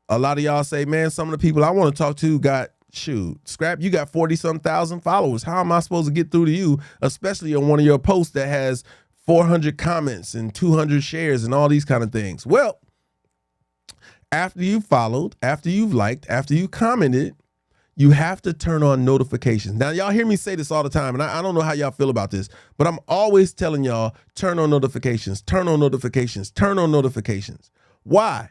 a lot of y'all say, man, some of the people I want to talk to got, Scrap, you got 40-some thousand followers. How am I supposed to get through to you, especially on one of your posts that has 400 comments and 200 shares and all these kind of things? Well, after you've followed, after you've liked, after you commented, you have to turn on notifications. Now, y'all hear me say this all the time, and I don't know how y'all feel about this, but I'm always telling y'all, turn on notifications, turn on notifications, turn on notifications. Why?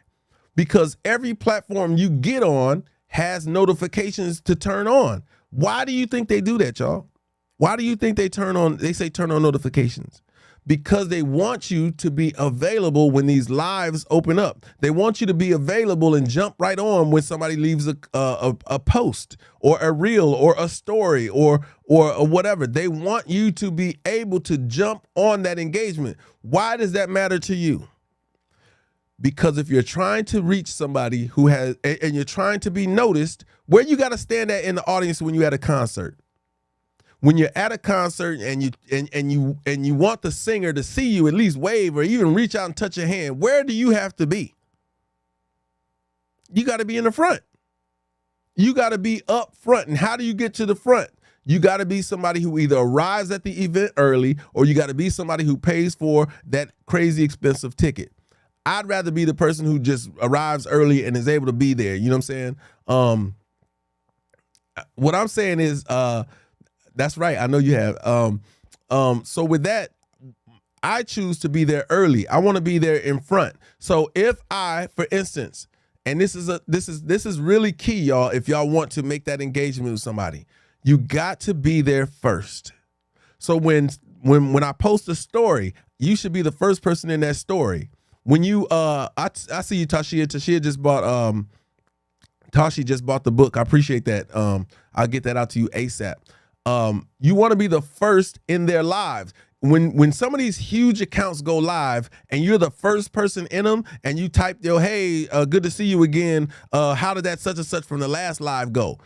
Because every platform you get on has notifications to turn on. Why do you think they do that, y'all? Why do you think they say turn on notifications? Because they want you to be available when these lives open up. They want you to be available and jump right on when somebody leaves a post or a reel or a story or whatever. They want you to be able to jump on that engagement. Why does that matter to you? Because if you're trying to reach somebody who has, and you're trying to be noticed, where you got to stand at in the audience when you're at a concert? When you're at a concert and you want the singer to see you, at least wave or even reach out and touch your hand, where do you have to be? You got to be in the front. You got to be up front. And how do you get to the front? You got to be somebody who either arrives at the event early, or you got to be somebody who pays for that crazy expensive ticket. I'd rather be the person who just arrives early and is able to be there. You know what I'm saying? What I'm saying is, that's right. I know you have. So with that, I choose to be there early. I want to be there in front. So if I, for instance, and this is really key, y'all, if y'all want to make that engagement with somebody, you got to be there first. So when I post a story, you should be the first person in that story. When you I see you, Tashia just bought Tashi just bought the book. I appreciate that. I'll get that out to you ASAP. You want to be the first in their lives. When some of these huge accounts go live and you're the first person in them, and you type, hey, good to see you again. How did that such and such from the last live go?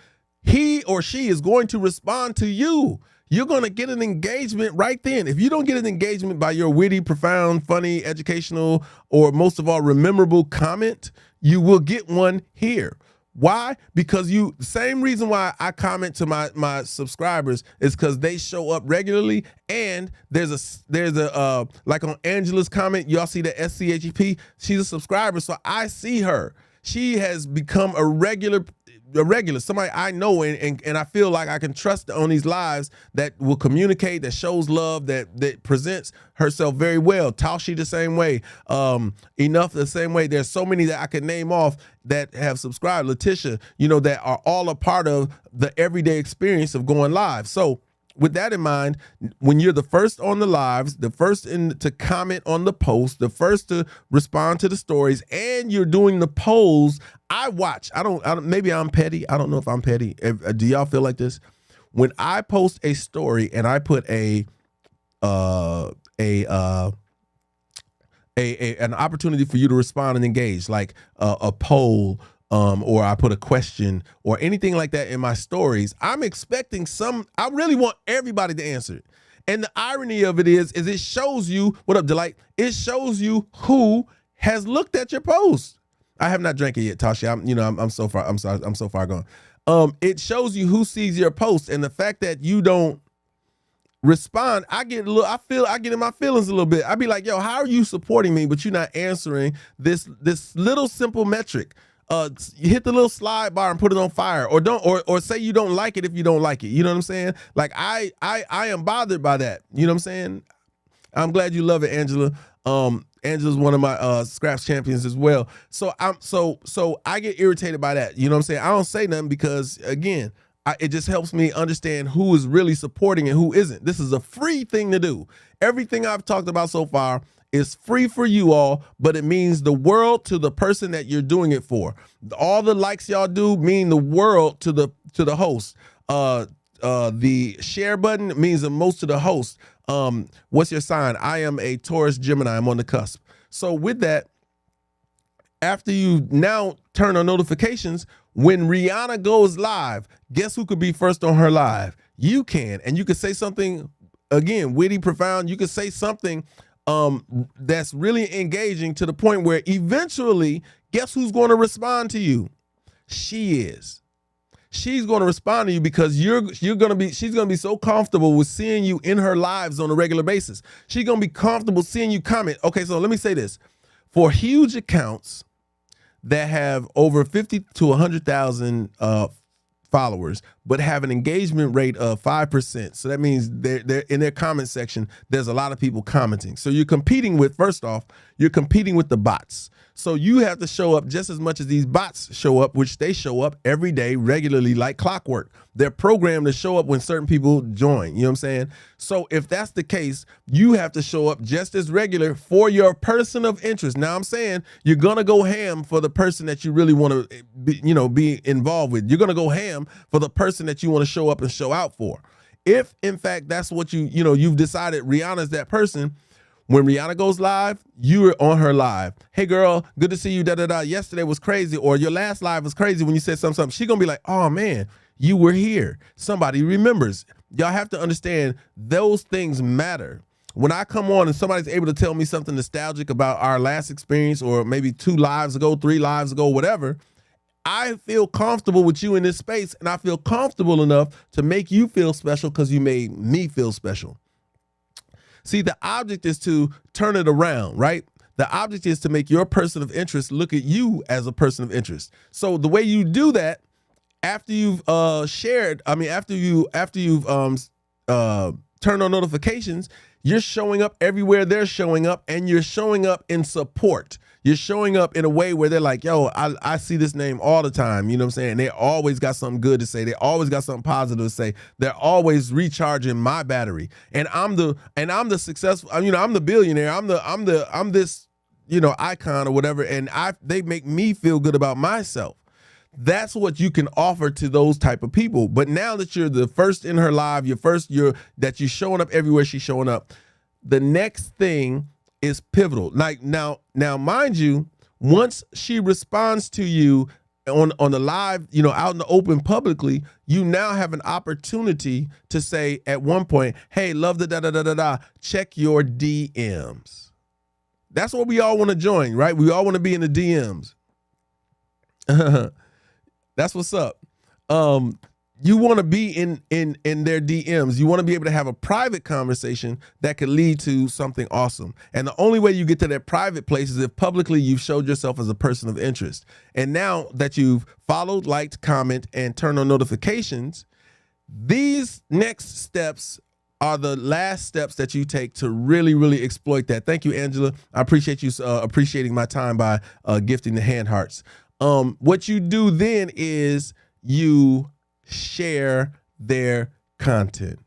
He or she is going to respond to you. You're going to get an engagement right then. If you don't get an engagement by your witty, profound, funny, educational, or most of all, memorable comment, you will get one here. Why? Because same reason why I comment to my subscribers is because they show up regularly, and there's a like on Angela's comment, y'all see the SCHEP, she's a subscriber, so I see her. She has become a regular a regular, somebody I know and I feel like I can trust on these lives, that will communicate, that shows love, that presents herself very well. Tashi the same way, Enough the same way. There's so many that I could name off that have subscribed. Letitia, that are all a part of the everyday experience of going live. So with that in mind, when you're the first on the lives, the first to comment on the post, the first to respond to the stories, and you're doing the polls, I watch. I don't. Maybe I'm petty. I don't know if I'm petty. Do y'all feel like this? When I post a story and I put an opportunity for you to respond and engage, like a poll, or I put a question or anything like that in my stories, I'm expecting I really want everybody to answer it. And the irony of it is it shows you, what up, Delight? It shows you who has looked at your post. I have not drank it yet, Tasha. I'm so far. I'm sorry. I'm so far gone. It shows you who sees your post, and the fact that you don't respond, I get in my feelings a little bit. I'd be like, yo, how are you supporting me, but you're not answering this little simple metric? You hit the little slide bar and put it on fire, or say you don't like it if you don't like it. You know what I'm saying? Like I am bothered by that. You know what I'm saying? I'm glad you love it, Angela. Angela's one of my scraps champions as well. So I get irritated by that. You know what I'm saying? I don't say nothing because, again, it just helps me understand who is really supporting and who isn't. This is a free thing to do. Everything I've talked about so far is free for you all, but it means the world to the person that you're doing it for. All the likes y'all do mean the world to the host. The share button means the most to the host. What's your sign? I am a Taurus Gemini. I'm on the cusp. So with that, after you now turn on notifications, when Rihanna goes live, guess who could be first on her live? You can. And you could say something, again, witty, profound. You could say something that's really engaging to the point where eventually, guess who's going to respond to you? She is. She's going to respond to you because she's going to be so comfortable with seeing you in her lives on a regular basis. She's going to be comfortable seeing you comment. Okay, so let me say this. For huge accounts that have over 50 to 100,000 followers, but have an engagement rate of 5%. So that means they're in their comment section, there's a lot of people commenting. So you're competing with, first off, you're competing with the bots. So you have to show up just as much as these bots show up, which they show up every day regularly like clockwork. They're programmed to show up when certain people join. You know what I'm saying? So if that's the case, you have to show up just as regular for your person of interest. Now I'm saying you're going to go ham for the person that you really want to be involved with. You're going to go ham for the person that you want to show up and show out for. If in fact that's what you've decided Rihanna's that person, when Rihanna goes live, you're on her live. Hey girl, good to see you, yesterday was crazy, or your last live was crazy when you said something. She's gonna be like, oh man, you were here. Somebody remembers. Y'all have to understand those things matter. When I come on and somebody's able to tell me something nostalgic about our last experience, or maybe 2 lives ago, 3 lives ago, whatever, I feel comfortable with you in this space, and I feel comfortable enough to make you feel special because you made me feel special. See, the object is to turn it around, right? The object is to make your person of interest look at you as a person of interest. So the way you do that, after you've after you've turned on notifications, you're showing up everywhere they're showing up, and you're showing up in support. You're showing up in a way where they're like, yo, I see this name all the time. You know what I'm saying? They always got something good to say. They always got something positive to say. They're always recharging my battery. And I'm the successful, I'm the billionaire. I'm this, icon or whatever. And they make me feel good about myself. That's what you can offer to those type of people. But now that you're the first in her live, that you're showing up everywhere she's showing up, the next thing is pivotal. Like now, mind you, once she responds to you on the live, out in the open publicly, you now have an opportunity to say at one point, hey, love the check your DMs. That's what we all want to join, right? We all want to be in the DMs. That's what's up. you want to be in their DMs. You want to be able to have a private conversation that could lead to something awesome. And the only way you get to that private place is if publicly you've showed yourself as a person of interest. And now that you've followed, liked, comment, and turned on notifications, these next steps are the last steps that you take to really, really exploit that. Thank you, Angela. I appreciate you appreciating my time by gifting the hand hearts. What you do then is you share their content.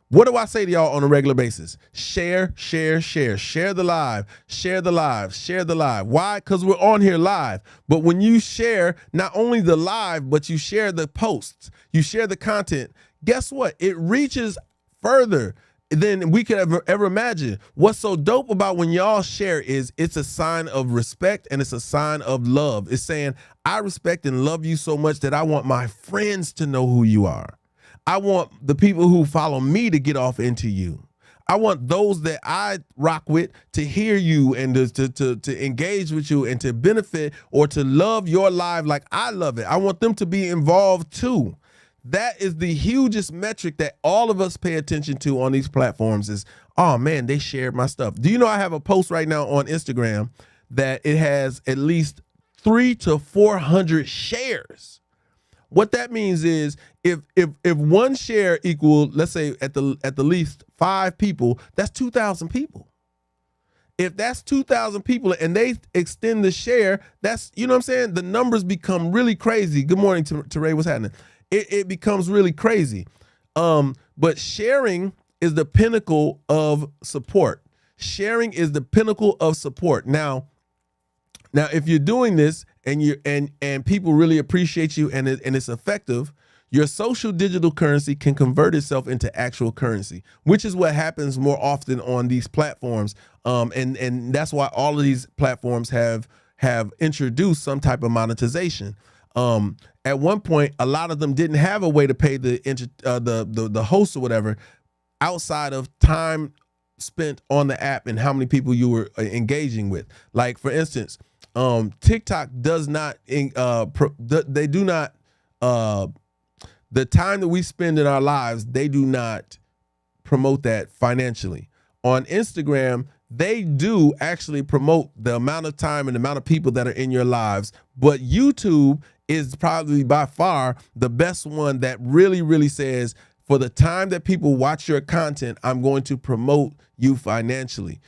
What do I say to y'all on a regular basis? Share, share, share. Share the live. Share the live. Share the live. Why? Because we're on here live. But when you share not only the live, but you share the posts, you share the content, guess what? It reaches further than we could ever imagine. What's so dope about when y'all share is it's a sign of respect and it's a sign of love. It's saying, I respect and love you so much that I want my friends to know who you are. I want the people who follow me to get off into you. I want those that I rock with to hear you and to engage with you and to benefit or to love your life like I love it. I want them to be involved too. That is the hugest metric that all of us pay attention to on these platforms is, oh man, they shared my stuff. Do you know I have a post right now on Instagram that it has at least 300 to 400 shares? What that means is if one share equal, let's say at the least 5 people, that's 2,000 people. If that's 2,000 people and they extend the share, that's, you know what I'm saying? The numbers become really crazy. Good morning, Teray. What's happening? It becomes really crazy. But sharing is the pinnacle of support. Sharing is the pinnacle of support. Now if you're doing this and people really appreciate you and it's effective, your social digital currency can convert itself into actual currency, which is what happens more often on these platforms. And that's why all of these platforms have introduced some type of monetization. At one point, a lot of them didn't have a way to pay the host or whatever outside of time spent on the app and how many people you were engaging with. Like for instance, TikTok does not, they do not, the time that we spend in our lives, they do not promote that financially. On Instagram, they do actually promote the amount of time and the amount of people that are in your lives, but YouTube is probably by far the best one that really, really says, for the time that people watch your content, I'm going to promote you financially.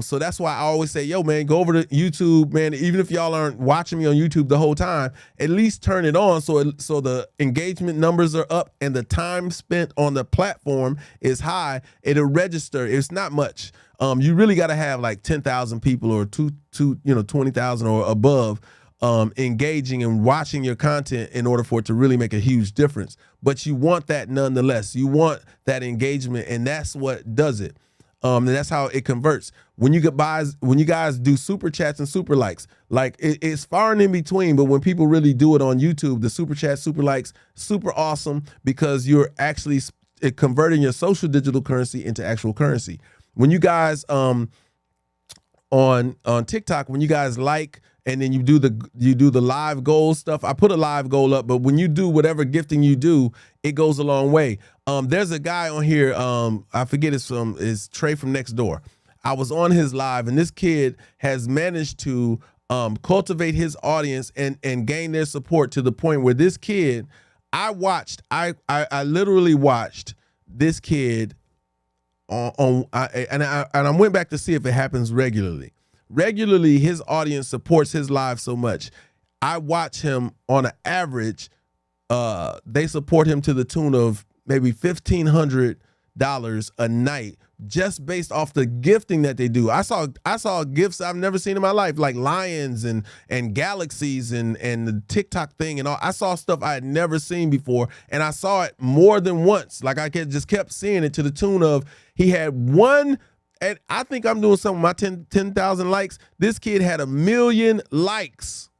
So that's why I always say, yo, man, go over to YouTube, man. Even if y'all aren't watching me on YouTube the whole time, at least turn it on so the engagement numbers are up and the time spent on the platform is high. It'll register. It's not much. You really got to have like 10,000 people or 20,000 or above engaging and watching your content in order for it to really make a huge difference. But you want that nonetheless. You want that engagement, and that's what does it. And that's how it converts. When you guys do super chats and super likes, like it's far and in between, but when people really do it on YouTube, the super chats, super likes, super awesome because you're actually converting your social digital currency into actual currency. When you guys on TikTok, when you guys like and then you do the live goal stuff, I put a live goal up, but when you do whatever gifting you do, it goes a long way. There's a guy on here, I forget it's Trey from next door. I was on his live, and this kid has managed to cultivate his audience and gain their support to the point where this kid, I literally watched this kid and I went back to see if it happens regularly. Regularly, his audience supports his live so much. I watch him on an average. They support him to the tune of maybe $1,500 a night, just based off the gifting that they do. I saw gifts I've never seen in my life, like lions and galaxies and the TikTok thing and all. I saw stuff I had never seen before, and I saw it more than once. Like I just kept seeing it to the tune of he had one. And I think I'm doing something with my 10,000 likes. This kid had 1 million likes.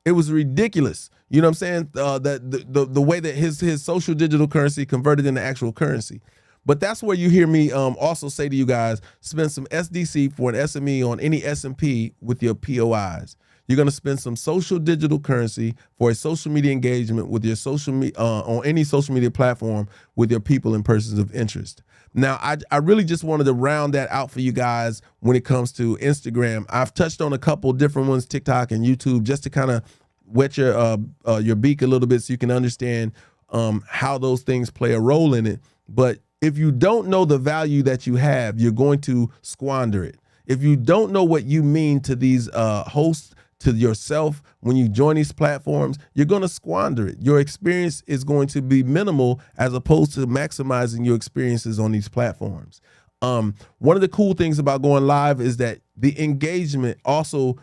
It was ridiculous. You know what I'm saying? The way that his social digital currency converted into actual currency. But that's where you hear me also say to you guys, spend some SDC for an SME on any S&P with your POIs. You're going to spend some social digital currency for a social media engagement with your social media on any social media platform with your people and persons of interest. Now, I really just wanted to round that out for you guys when it comes to Instagram. I've touched on a couple different ones, TikTok and YouTube, just to kind of wet your beak a little bit so you can understand how those things play a role in it. But if you don't know the value that you have, you're going to squander it. If you don't know what you mean to these hosts, to yourself, when you join these platforms, you're going to squander it. Your experience is going to be minimal as opposed to maximizing your experiences on these platforms. One of the cool things about going live is that the engagement also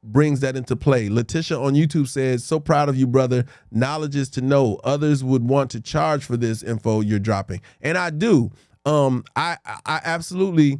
brings that into play. Letitia on YouTube says, so proud of you, brother. Knowledge is to know. Others would want to charge for this info you're dropping. And I do. I absolutely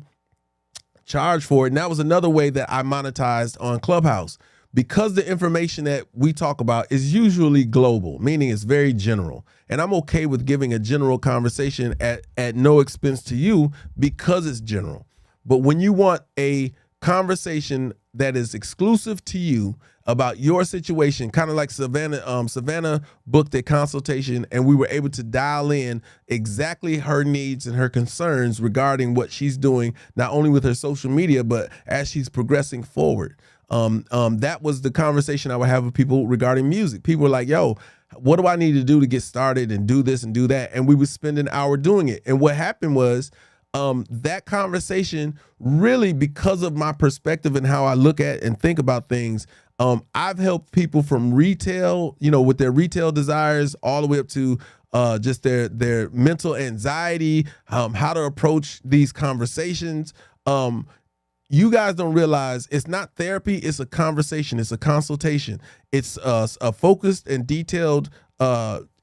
charge for it. And that was another way that I monetized on Clubhouse, because the information that we talk about is usually global, meaning it's very general. And I'm okay with giving a general conversation at no expense to you because it's general. But when you want a conversation that is exclusive to you about your situation, kind of like Savannah booked a consultation and we were able to dial in exactly her needs and her concerns regarding what she's doing, not only with her social media, but as she's progressing forward. That was the conversation I would have with people regarding music. People were like, yo, what do I need to do to get started and do this and do that? And we would spend an hour doing it. And what happened was, that conversation really, because of my perspective and how I look at and think about things, I've helped people from retail, with their retail desires, all the way up to just their mental anxiety, how to approach these conversations. You guys don't realize it's not therapy, it's a conversation, it's a consultation. It's a focused and detailed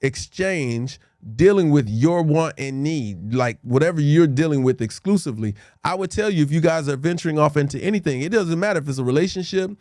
exchange dealing with your want and need, like whatever you're dealing with exclusively. I would tell you, if you guys are venturing off into anything, it doesn't matter if it's a relationship,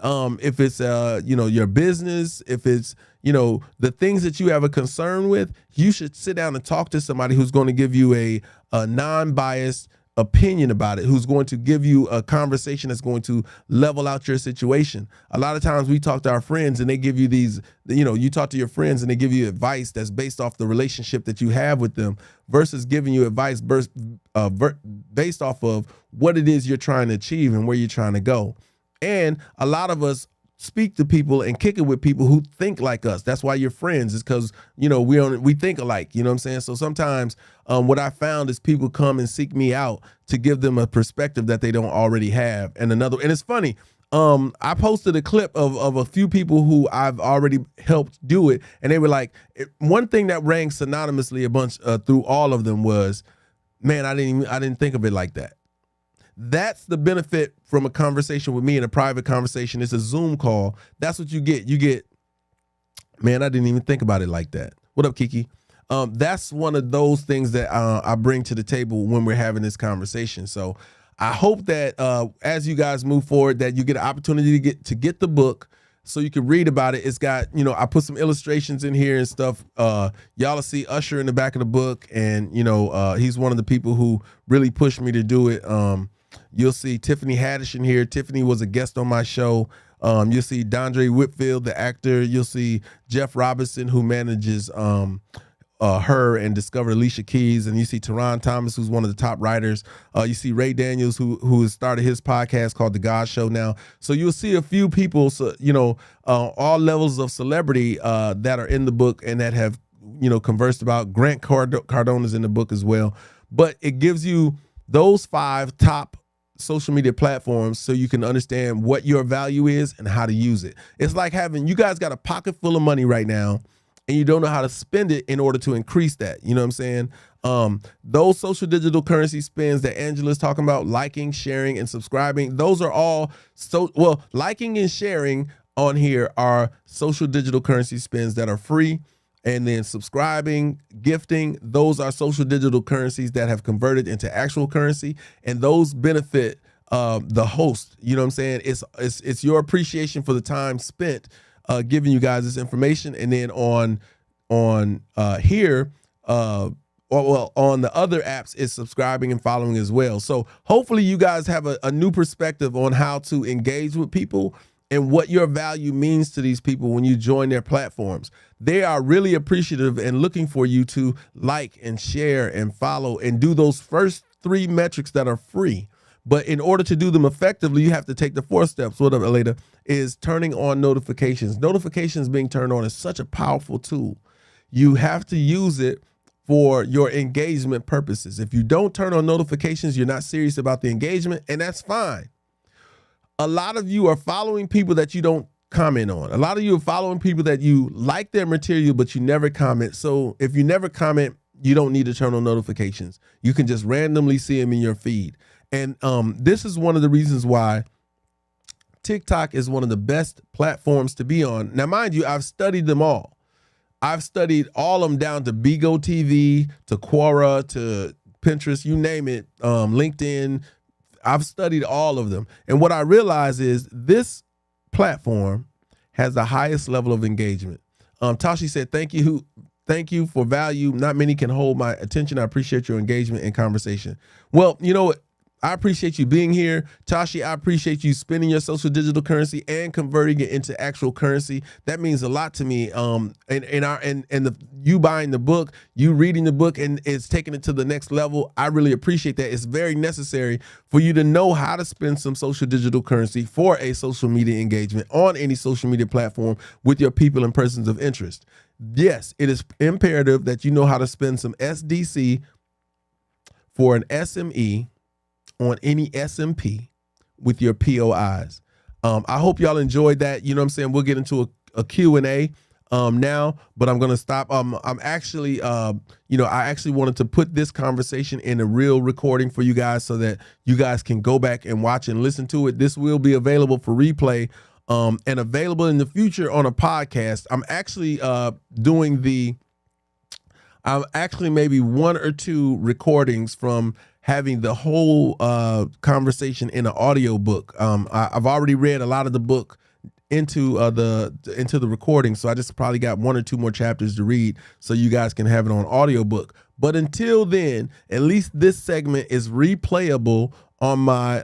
if it's your business, if it's the things that you have a concern with, you should sit down and talk to somebody who's going to give you a non-biased opinion about it, who's going to give you a conversation that's going to level out your situation. A lot of times we talk to our friends and they give you these, you talk to your friends and they give you advice that's based off the relationship that you have with them versus giving you advice based off of what it is you're trying to achieve and where you're trying to go. And a lot of us speak to people and kick it with people who think like us. That's why you're friends, is because, we think alike, you know what I'm saying? So sometimes what I found is people come and seek me out to give them a perspective that they don't already have. And it's funny. I posted a clip of a few people who I've already helped do it. And they were like, one thing that rang synonymously a bunch through all of them was, man, I didn't think of it like that. That's the benefit from a conversation with me in a private conversation. It's a Zoom call. That's what you get. You get, man, I didn't even think about it like that. What up, Kiki? That's one of those things that I bring to the table when we're having this conversation. So I hope that as you guys move forward, that you get an opportunity to get the book so you can read about it. It's got, I put some illustrations in here and stuff. Y'all will see Usher in the back of the book. And, he's one of the people who really pushed me to do it. You'll see Tiffany Haddish in here. Tiffany was a guest on my show. You'll see Dondre Whitfield, the actor. You'll see Jeff Robinson, who manages her and discovered Alicia Keys. And you see Teron Thomas, who's one of the top writers. You see Ray Daniels, who has started his podcast called The God Show now. So you'll see a few people, all levels of celebrity that are in the book and that have, conversed about. Grant Cardona's in the book as well. But it gives you those 5 top social media platforms so you can understand what your value is and how to use it. It's like you guys got a pocket full of money right now and you don't know how to spend it in order to increase that. You know what I'm saying? Those social digital currency spends that Angela's talking about, liking, sharing, and subscribing, those are all liking and sharing on here are social digital currency spends that are free. And then subscribing, gifting, those are social digital currencies that have converted into actual currency. And those benefit the host. You know what I'm saying? It's your appreciation for the time spent giving you guys this information. And then on here, on the other apps, it's subscribing and following as well. So hopefully you guys have a new perspective on how to engage with people and what your value means to these people when you join their platforms. They are really appreciative and looking for you to like and share and follow and do those first 3 metrics that are free. But in order to do them effectively, you have to take the 4 steps. What up, Aleda? Is turning on notifications. Notifications being turned on is such a powerful tool. You have to use it for your engagement purposes. If you don't turn on notifications, you're not serious about the engagement, and that's fine. A lot of you are following people that you don't comment on. A lot of you are following people that you like their material, but you never comment. So if you never comment, you don't need to turn on notifications. You can just randomly see them in your feed. And this is one of the reasons why TikTok is one of the best platforms to be on. Now, mind you, I've studied them all. I've studied all of them down to Bigo TV, to Quora, to Pinterest, you name it, LinkedIn. I've studied all of them. And what I realize is this platform has the highest level of engagement. Tashi said, thank you. Thank you for value. Not many can hold my attention. I appreciate your engagement and conversation. Well, you know what? I appreciate you being here. Tashi, I appreciate you spending your social digital currency and converting it into actual currency. That means a lot to me. You buying the book, you reading the book, and it's taking it to the next level. I really appreciate that. It's very necessary for you to know how to spend some social digital currency for a social media engagement on any social media platform with your people and persons of interest. Yes, it is imperative that you know how to spend some SDC for an SME on any SMP with your POIs. I hope y'all enjoyed that. You know what I'm saying? We'll get into a Q&A now, but I'm going to stop. I'm actually, I actually wanted to put this conversation in a real recording for you guys so that you guys can go back and watch and listen to it. This will be available for replay and available in the future on a podcast. I'm actually maybe 1 or 2 recordings from having the whole conversation in an audio book. I've already read a lot of the book into the recording, so I just probably got 1 or 2 more chapters to read so you guys can have it on audio book. But until then, at least this segment is replayable on my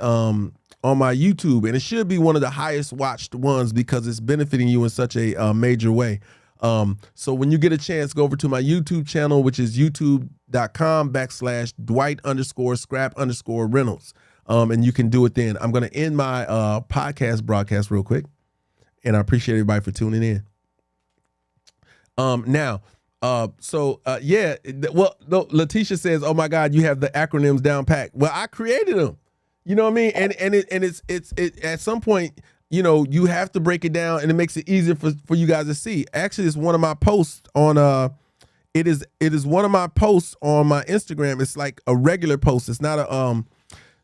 YouTube, and it should be one of the highest watched ones because it's benefiting you in such a major way. So when you get a chance, go over to my YouTube channel, which is youtube.com/Dwight_Scrap_Reynolds. And you can do it then. I'm going to end my podcast broadcast real quick. And I appreciate everybody for tuning in. Letitia says, oh my God, you have the acronyms down packed. Well, I created them. You know what I mean? And it's at some point, you know, you have to break it down, and it makes it easier for you guys to see. Actually, it's one of my posts on it is one of my posts on my Instagram. It's like a regular post. It's not a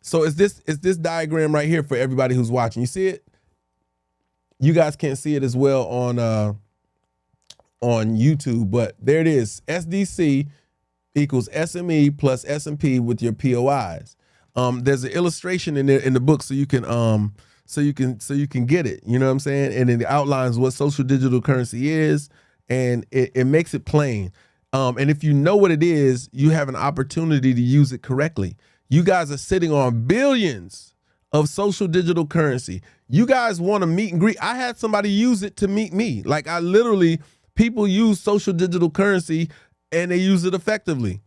so it's this diagram right here for everybody who's watching. You see it? You guys can't see it as well on YouTube, but there it is. SDC equals SME plus SMP with your POIs. There's an illustration in there in the book so you can get it, you know what I'm saying? And it outlines what social digital currency is, and it makes it plain. And if you know what it is, you have an opportunity to use it correctly. You guys are sitting on billions of social digital currency. You guys want to meet and greet. I had somebody use it to meet me. Like people use social digital currency and they use it effectively.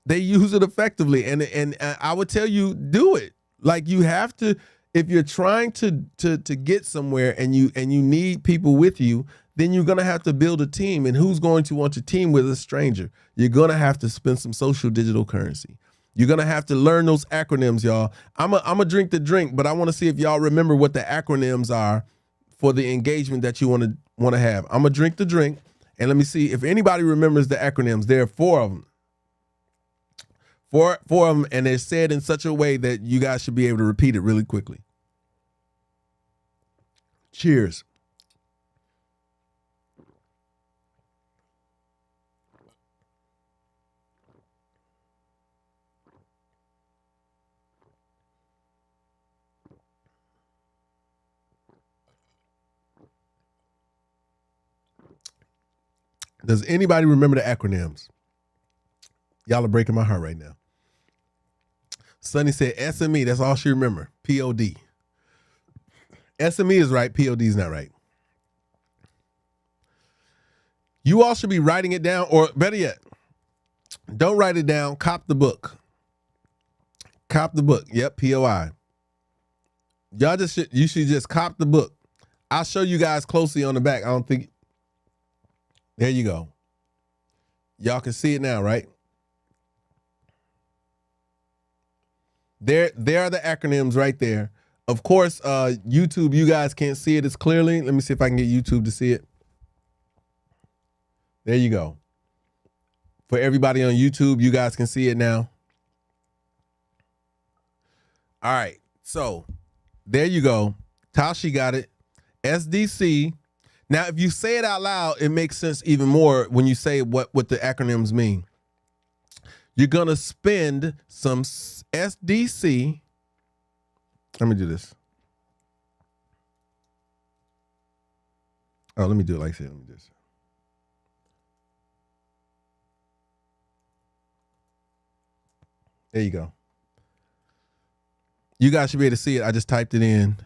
They use it effectively. And I would tell you, do it. Like you have to. If you're trying to get somewhere and you need people with you, then you're going to have to build a team. And who's going to want to team with a stranger? You're going to have to spend some social digital currency. You're going to have to learn those acronyms, y'all. I'm a drink the drink, but I want to see if y'all remember what the acronyms are for the engagement that you want to have. I'm a drink the drink, and let me see if anybody remembers the acronyms. There are 4 of them. Four of them, and they're said in such a way that you guys should be able to repeat it really quickly. Cheers. Does anybody remember the acronyms? Y'all are breaking my heart right now. Sunny said SME. That's all she remember. POD. SME is right. POD is not right. You all should be writing it down, or better yet, don't write it down. Cop the book. Cop the book. Yep, POI. Y'all you should just cop the book. I'll show you guys closely on the back. I don't think. There you go. Y'all can see it now, right? There are the acronyms right there. Of course, YouTube, you guys can't see it as clearly. Let me see if I can get YouTube to see it. There you go. For everybody on YouTube, you guys can see it now. All right. So there you go. Tashi got it. SDC. Now, if you say it out loud, it makes sense even more when you say what the acronyms mean. You're going to spend some SDC. Let me do this. Oh, let me do it like this. Let me do this. There you go. You guys should be able to see it. I just typed it in.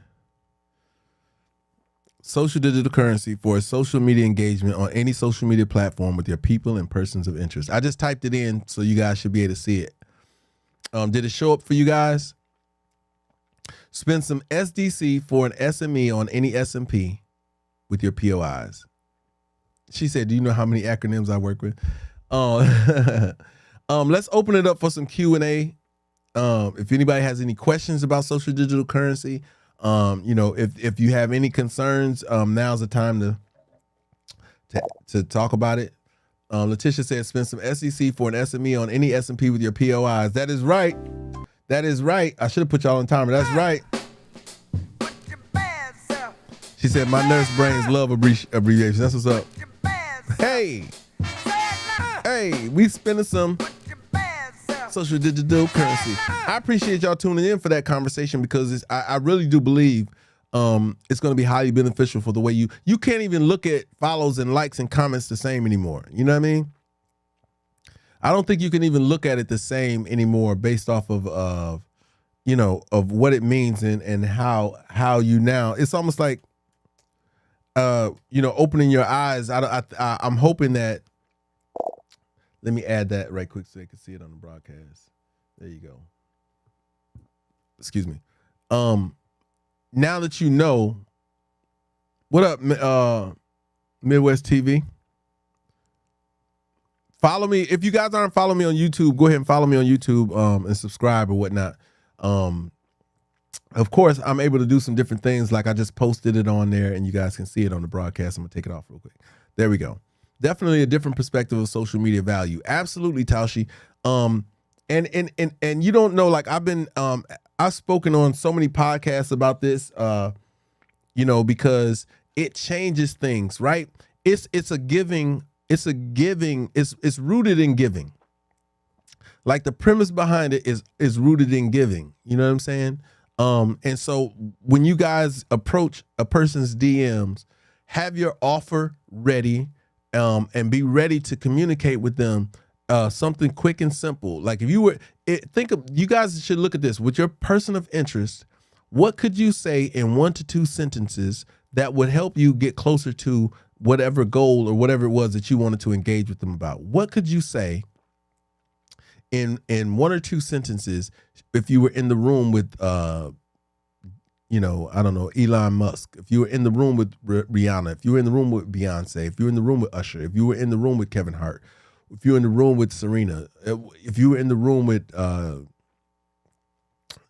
Social digital currency for social media engagement on any social media platform with your people and persons of interest. I just typed it in, so you guys should be able to see it. Did it show up for you guys? Spend some SDC for an SME on any SMP with your POIs. She said, do you know how many acronyms I work with? Let's open it up for some Q&A. If anybody has any questions about social digital currency, if you have any concerns, now's the time to talk about it. Letitia said, spend some SEC for an SME on any SMP with your POIs. That is right. That is right. I should have put y'all on timer. That's right. She said, my nurse brains love abbreviations. That's what's up. Hey, we spending some social digital currency. I appreciate y'all tuning in for that conversation, because I really do believe it's going to be highly beneficial for the way you can't even look at follows and likes and comments the same anymore. You know what I mean? I don't think you can even look at it the same anymore based off of what it means and how you now. It's almost like opening your eyes. I'm hoping that. Let me add that right quick so they can see it on the broadcast. There you go. Excuse me. Now that you know, what up, Midwest TV? Follow me. If you guys aren't following me on YouTube, go ahead and follow me on YouTube and subscribe or whatnot. Of course, I'm able to do some different things. Like I just posted it on there and you guys can see it on the broadcast. I'm going to take it off real quick. There we go. Definitely a different perspective of social media value. Absolutely, Tashi. And you don't know, like I've spoken on so many podcasts about this, because it changes things, right? It's rooted in giving. Like the premise behind it is rooted in giving. You know what I'm saying? And so when you guys approach a person's DMs, have your offer ready. And be ready to communicate with them something quick and simple. Like if you you guys should look at this with your person of interest. What could you say in 1 to 2 sentences that would help you get closer to whatever goal or whatever it was that you wanted to engage with them about? What could you say in 1 or 2 sentences if you were in the room with I don't know, Elon Musk, if you were in the room with Rihanna, if you were in the room with Beyonce, if you were in the room with Usher, if you were in the room with Kevin Hart, if you were in the room with Serena, if you were in the room with,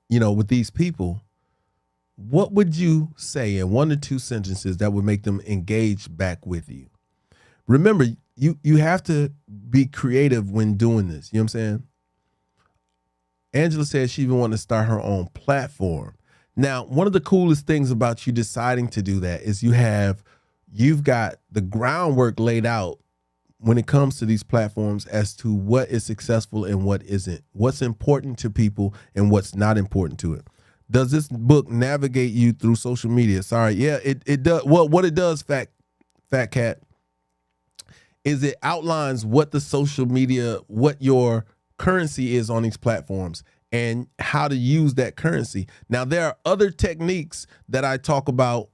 with these people, what would you say in 1 or 2 sentences that would make them engage back with you? Remember, you have to be creative when doing this. You know what I'm saying? Angela said she even wanted to start her own platform. Now, one of the coolest things about you deciding to do that is you've got the groundwork laid out when it comes to these platforms as to what is successful and what isn't, what's important to people and what's not important to it. Does this book navigate you through social media? Sorry. Yeah, it does. Well, what it does, Fat Cat, is it outlines what the social media, what your currency is on these platforms. and how to use that currency. Now, there are other techniques that I talk about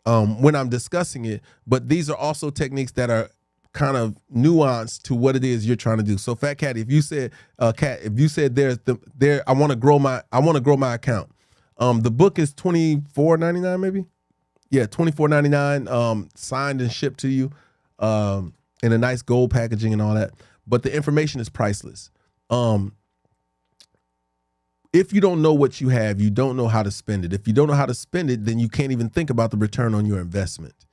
when I'm discussing it, but these are also techniques that are kind of nuanced to what it is you're trying to do. So, Fat Cat, if you said, I want to grow my account. The book is $24.99, maybe. Yeah, $24.99, signed and shipped to you, in a nice gold packaging and all that. But the information is priceless. If you don't know what you have, you don't know how to spend it. If you don't know how to spend it, then you can't even think about the return on your investment.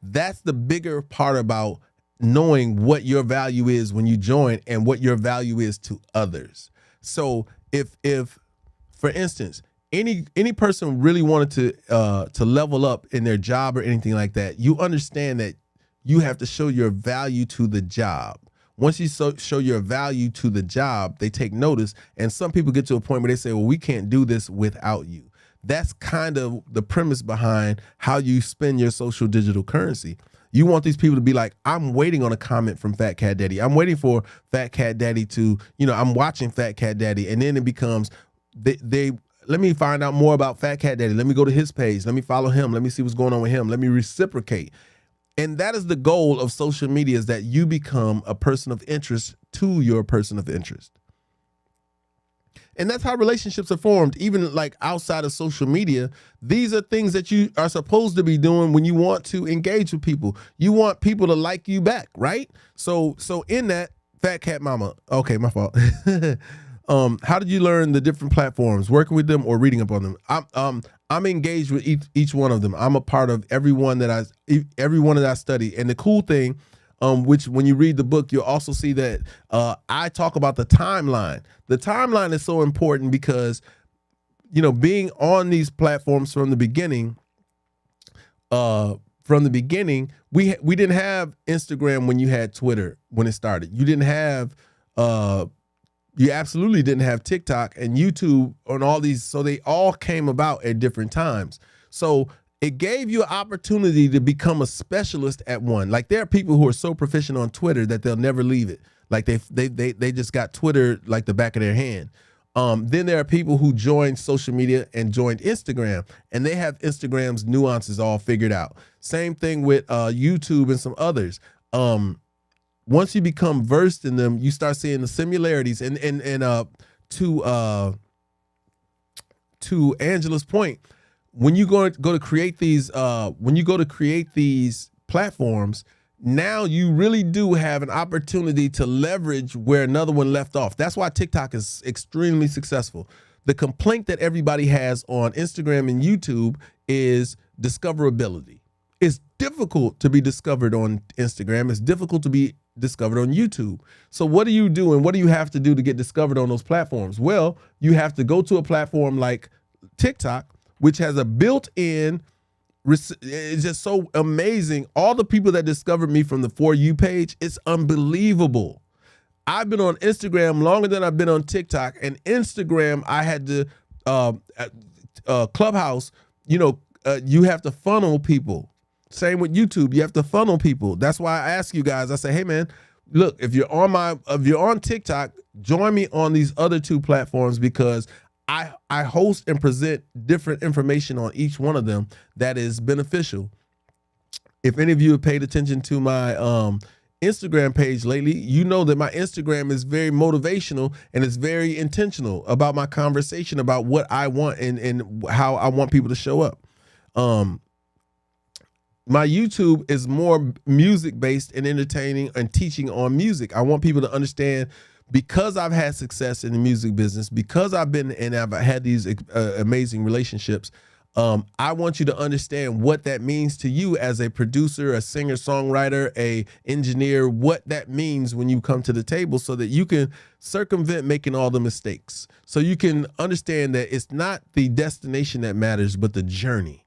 That's the bigger part about knowing what your value is when you join and what your value is to others. So if for instance, any person really wanted to level up in their job or anything like that, you understand that you have to show your value to the job. Once you show your value to the job, they take notice. And some people get to a point where they say, well, we can't do this without you. That's kind of the premise behind how you spend your social digital currency. You want these people to be like, I'm waiting on a comment from Fat Cat Daddy. I'm waiting for Fat Cat Daddy to, I'm watching Fat Cat Daddy. And then it becomes, they let me find out more about Fat Cat Daddy. Let me go to his page. Let me follow him. Let me see what's going on with him. Let me reciprocate. And that is the goal of social media, is that you become a person of interest to your person of interest. And that's how relationships are formed, even like outside of social media. These are things that you are supposed to be doing when you want to engage with people. You want people to like you back, right? So in that, Fat Cat Mama, okay, my fault. How did you learn the different platforms, working with them or reading up on them? I'm engaged with each one of them. I'm a part of every one that I study. And the cool thing, which when you read the book, you'll also see that I talk about the timeline. The timeline is so important because, being on these platforms from the beginning, we didn't have Instagram when you had Twitter when it started. You didn't have you absolutely didn't have TikTok and YouTube on all these. So they all came about at different times. So it gave you an opportunity to become a specialist at one. Like, there are people who are so proficient on Twitter that they'll never leave it. Like they just got Twitter like the back of their hand. Then there are people who joined social media and joined Instagram, and they have Instagram's nuances all figured out. Same thing with YouTube and some others. Once you become versed in them, you start seeing the similarities. And to Angela's point, when you go to create these platforms, now you really do have an opportunity to leverage where another one left off. That's why TikTok is extremely successful. The complaint that everybody has on Instagram and YouTube is discoverability. It's difficult to be discovered on Instagram. It's difficult to be discovered on YouTube. So what do you do, and what do you have to do to get discovered on those platforms? Well, you have to go to a platform like TikTok, which has a built-in, it's just so amazing. All the people that discovered me from the For You page, it's unbelievable. I've been on Instagram longer than I've been on TikTok, and Instagram, I had to, Clubhouse, you have to funnel people. Same with YouTube, you have to funnel people. That's why I ask you guys, I say, hey man, look, if you're on TikTok, join me on these other two platforms, because I host and present different information on each one of them that is beneficial. If any of you have paid attention to my Instagram page lately, you know that my Instagram is very motivational and it's very intentional about my conversation about what I want and how I want people to show up. My YouTube is more music based and entertaining and teaching on music. I want people to understand, because I've had success in the music business, because I've had these amazing relationships, I want you to understand what that means to you as a producer, a singer, songwriter, a engineer, what that means when you come to the table, so that you can circumvent making all the mistakes. So you can understand that it's not the destination that matters, but the journey.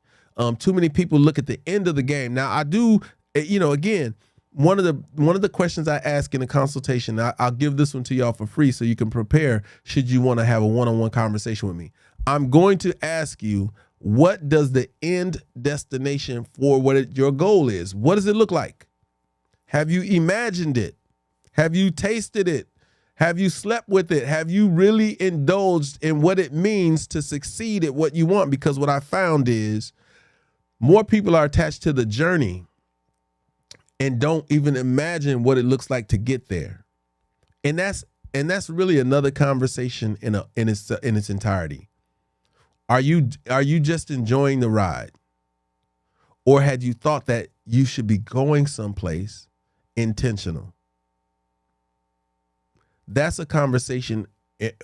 Too many people look at the end of the game. Now I do, again, one of the questions I ask in a consultation, I'll give this one to y'all for free so you can prepare should you want to have a one-on-one conversation with me. I'm going to ask you, what does the end destination for your goal is? What does it look like? Have you imagined it? Have you tasted it? Have you slept with it? Have you really indulged in what it means to succeed at what you want? Because what I found is more people are attached to the journey and don't even imagine what it looks like to get there. And that's really another conversation in its entirety. Are you just enjoying the ride? Or had you thought that you should be going someplace intentional? That's a conversation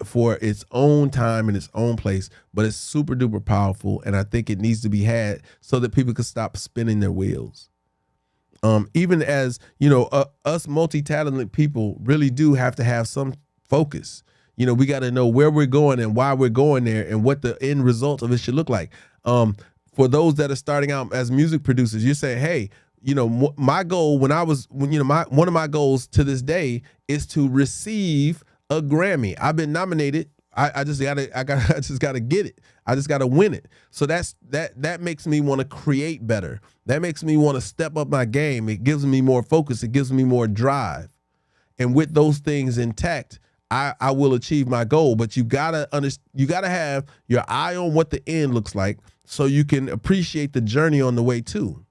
for its own time and its own place, but it's super duper powerful, and I think it needs to be had so that people can stop spinning their wheels. Even as, us multi-talented people really do have to have some focus. We got to know where we're going and why we're going there and what the end result of it should look like. For those that are starting out as music producers, you say, hey, my goal one of my goals to this day is to receive a Grammy. I've been nominated. I just gotta get it. I just gotta win it. So that makes me want to create better. That makes me want to step up my game. It gives me more focus. It gives me more drive. And with those things intact, I will achieve my goal. But you gotta have your eye on what the end looks like so you can appreciate the journey on the way too.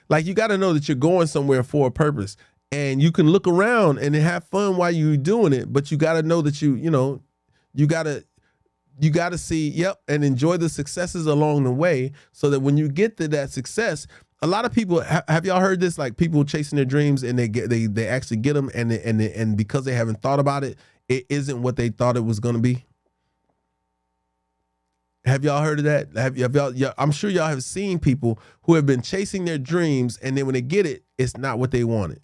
Like, you got to know that you're going somewhere for a purpose, and you can look around and have fun while you're doing it. But you got to know that you got to see, yep, and enjoy the successes along the way, so that when you get to that success, a lot of people have y'all heard this? Like, people chasing their dreams and they actually get them, and because they haven't thought about it, it isn't what they thought it was going to be. Have y'all heard of that? Have y'all? I'm sure y'all have seen people who have been chasing their dreams, and then when they get it, it's not what they wanted.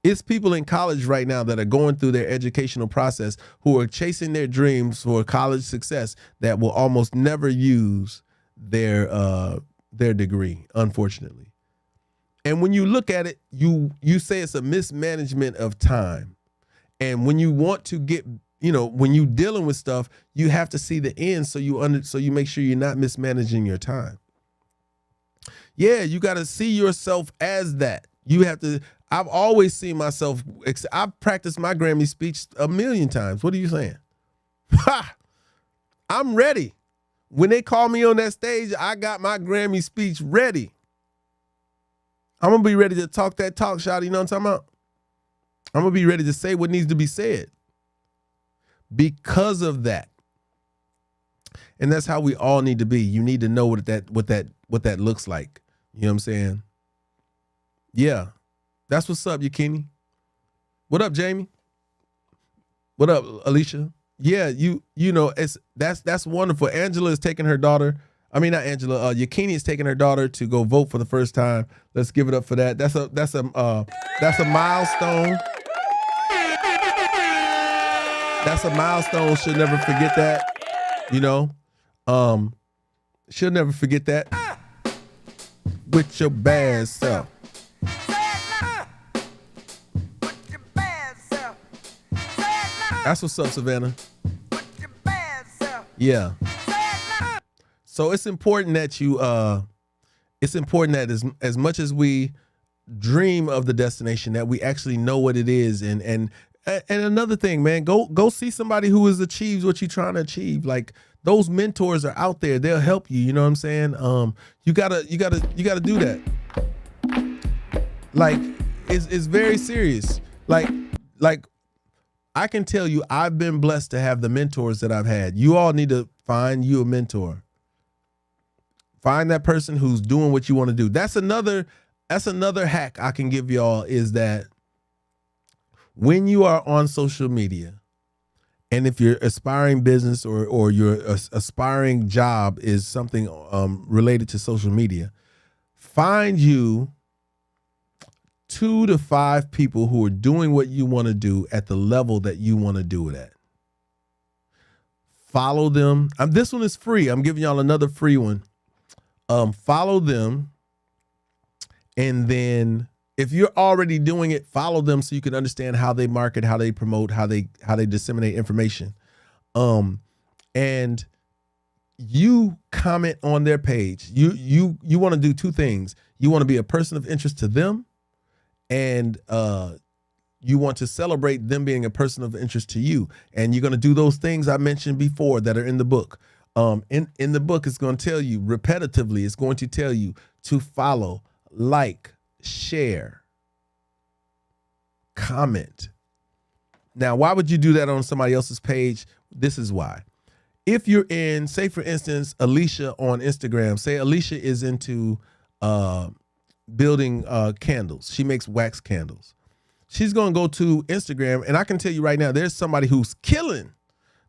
It's people in college right now that are going through their educational process who are chasing their dreams for college success that will almost never use their degree, unfortunately. And when you look at it, you say it's a mismanagement of time. And when you want to get, when you're dealing with stuff, you have to see the end so you make sure you're not mismanaging your time. Yeah, you got to see yourself as that. You have to. I've always seen myself. I've practiced my Grammy speech 1,000,000 times. What are you saying? I'm ready. When they call me on that stage, I got my Grammy speech ready. I'm going to be ready to talk that talk, shawty. You know what I'm talking about? I'm going to be ready to say what needs to be said because of that. And that's how we all need to be. You need to know what that looks like. You know what I'm saying? Yeah. That's what's up, Yakini. What up, Jamie? What up, Alicia? Yeah, that's wonderful. Angela is taking her daughter. I mean, not Angela. Yakini is taking her daughter to go vote for the first time. Let's give it up for that. That's a milestone. That's a milestone. She'll never forget that. She'll never forget that. With your bad self. That's what's up, Savannah. Yeah. So it's important that as much as we dream of the destination, that we actually know what it is. And another thing, man, go see somebody who has achieved what you're trying to achieve. Like, those mentors are out there. They'll help you. You know what I'm saying? You gotta do that. Like, it's very serious. Like I can tell you, I've been blessed to have the mentors that I've had. You all need to find you a mentor. Find that person who's doing what you want to do. That's another hack I can give y'all, is that when you are on social media, and if your aspiring business or your aspiring job is something related to social media, find you 2 to 5 people who are doing what you want to do at the level that you want to do it at. Follow them. This one is free. I'm giving y'all another free one. Follow them. And then if you're already doing it, follow them so you can understand how they market, how they promote, how they disseminate information. And you comment on their page. You want to do 2 things. You want to be a person of interest to them, and you want to celebrate them being a person of interest to you. And you're going to do those things I mentioned before that are in the book. In the book, it's going to tell you repetitively, it's going to tell you to follow, like, share, comment. Now, why would you do that on somebody else's page? This is why. If you're in, say, for instance, Alicia on Instagram, say Alicia is into building candles. She makes wax candles. She's going to go to Instagram, and I can tell you right now, there's somebody who's killing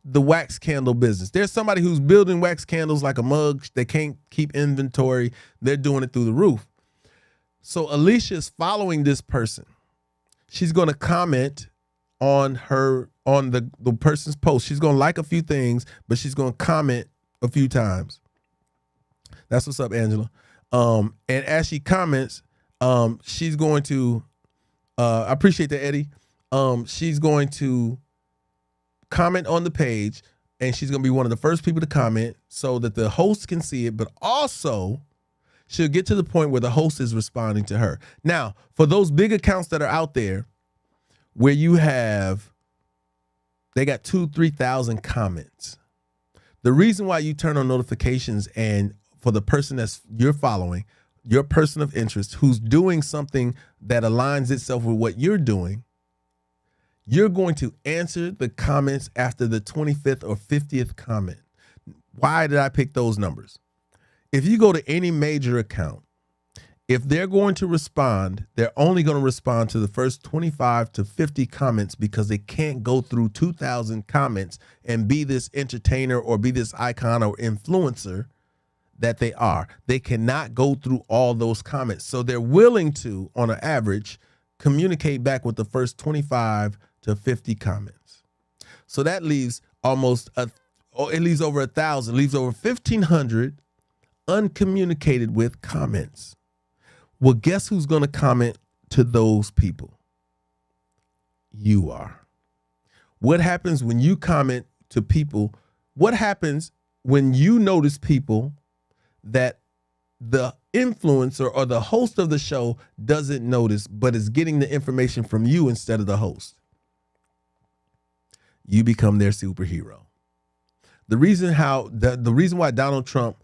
the wax candle business. There's somebody who's building wax candles like a mug. They can't keep inventory. They're doing it through the roof. So Alicia is following this person. She's going to comment on the person's post. She's going to like a few things, but she's going to comment a few times. That's what's up, Angela. And as she comments, she's going to, I appreciate that, Eddie. She's going to comment on the page, and she's going to be one of the first people to comment so that the host can see it, but also she'll get to the point where the host is responding to her. Now, for those big accounts that are out there where they got 2,000-3,000 comments, the reason why you turn on notifications, and for the person you're following, your person of interest who's doing something that aligns itself with what you're doing, you're going to answer the comments after the 25th or 50th comment. Why did I pick those numbers? If you go to any major account, if they're going to respond, they're only going to respond to the first 25 to 50 comments, because they can't go through 2,000 comments and be this entertainer or be this icon or influencer that they are. They cannot go through all those comments. So they're willing to, on an average, communicate back with the first 25 to 50 comments. So that leaves it leaves over 1,000, leaves over 1,500 uncommunicated with comments. Well, guess who's going to comment to those people? You are. What happens when you comment to people? What happens when you notice people that the influencer or the host of the show doesn't notice, but is getting the information from you instead of the host? You become their superhero. The reason why Donald Trump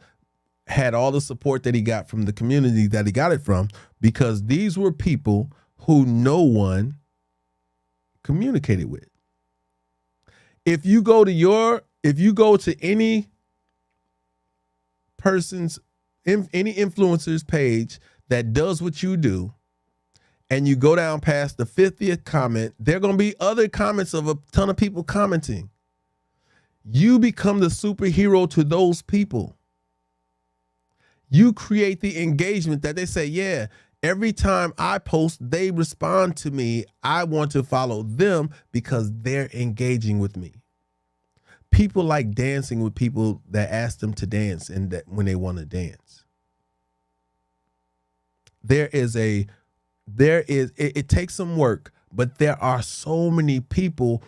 had all the support that he got from the community that he got it from, because these were people who no one communicated with. If you go to any influencer's page that does what you do, and you go down past the 50th comment, there are going to be other comments of a ton of people commenting. You become the superhero to those people. You create the engagement that they say, yeah, every time I post, they respond to me. I want to follow them because they're engaging with me. People like dancing with people that ask them to dance and that when they want to dance. It takes some work, but there are so many people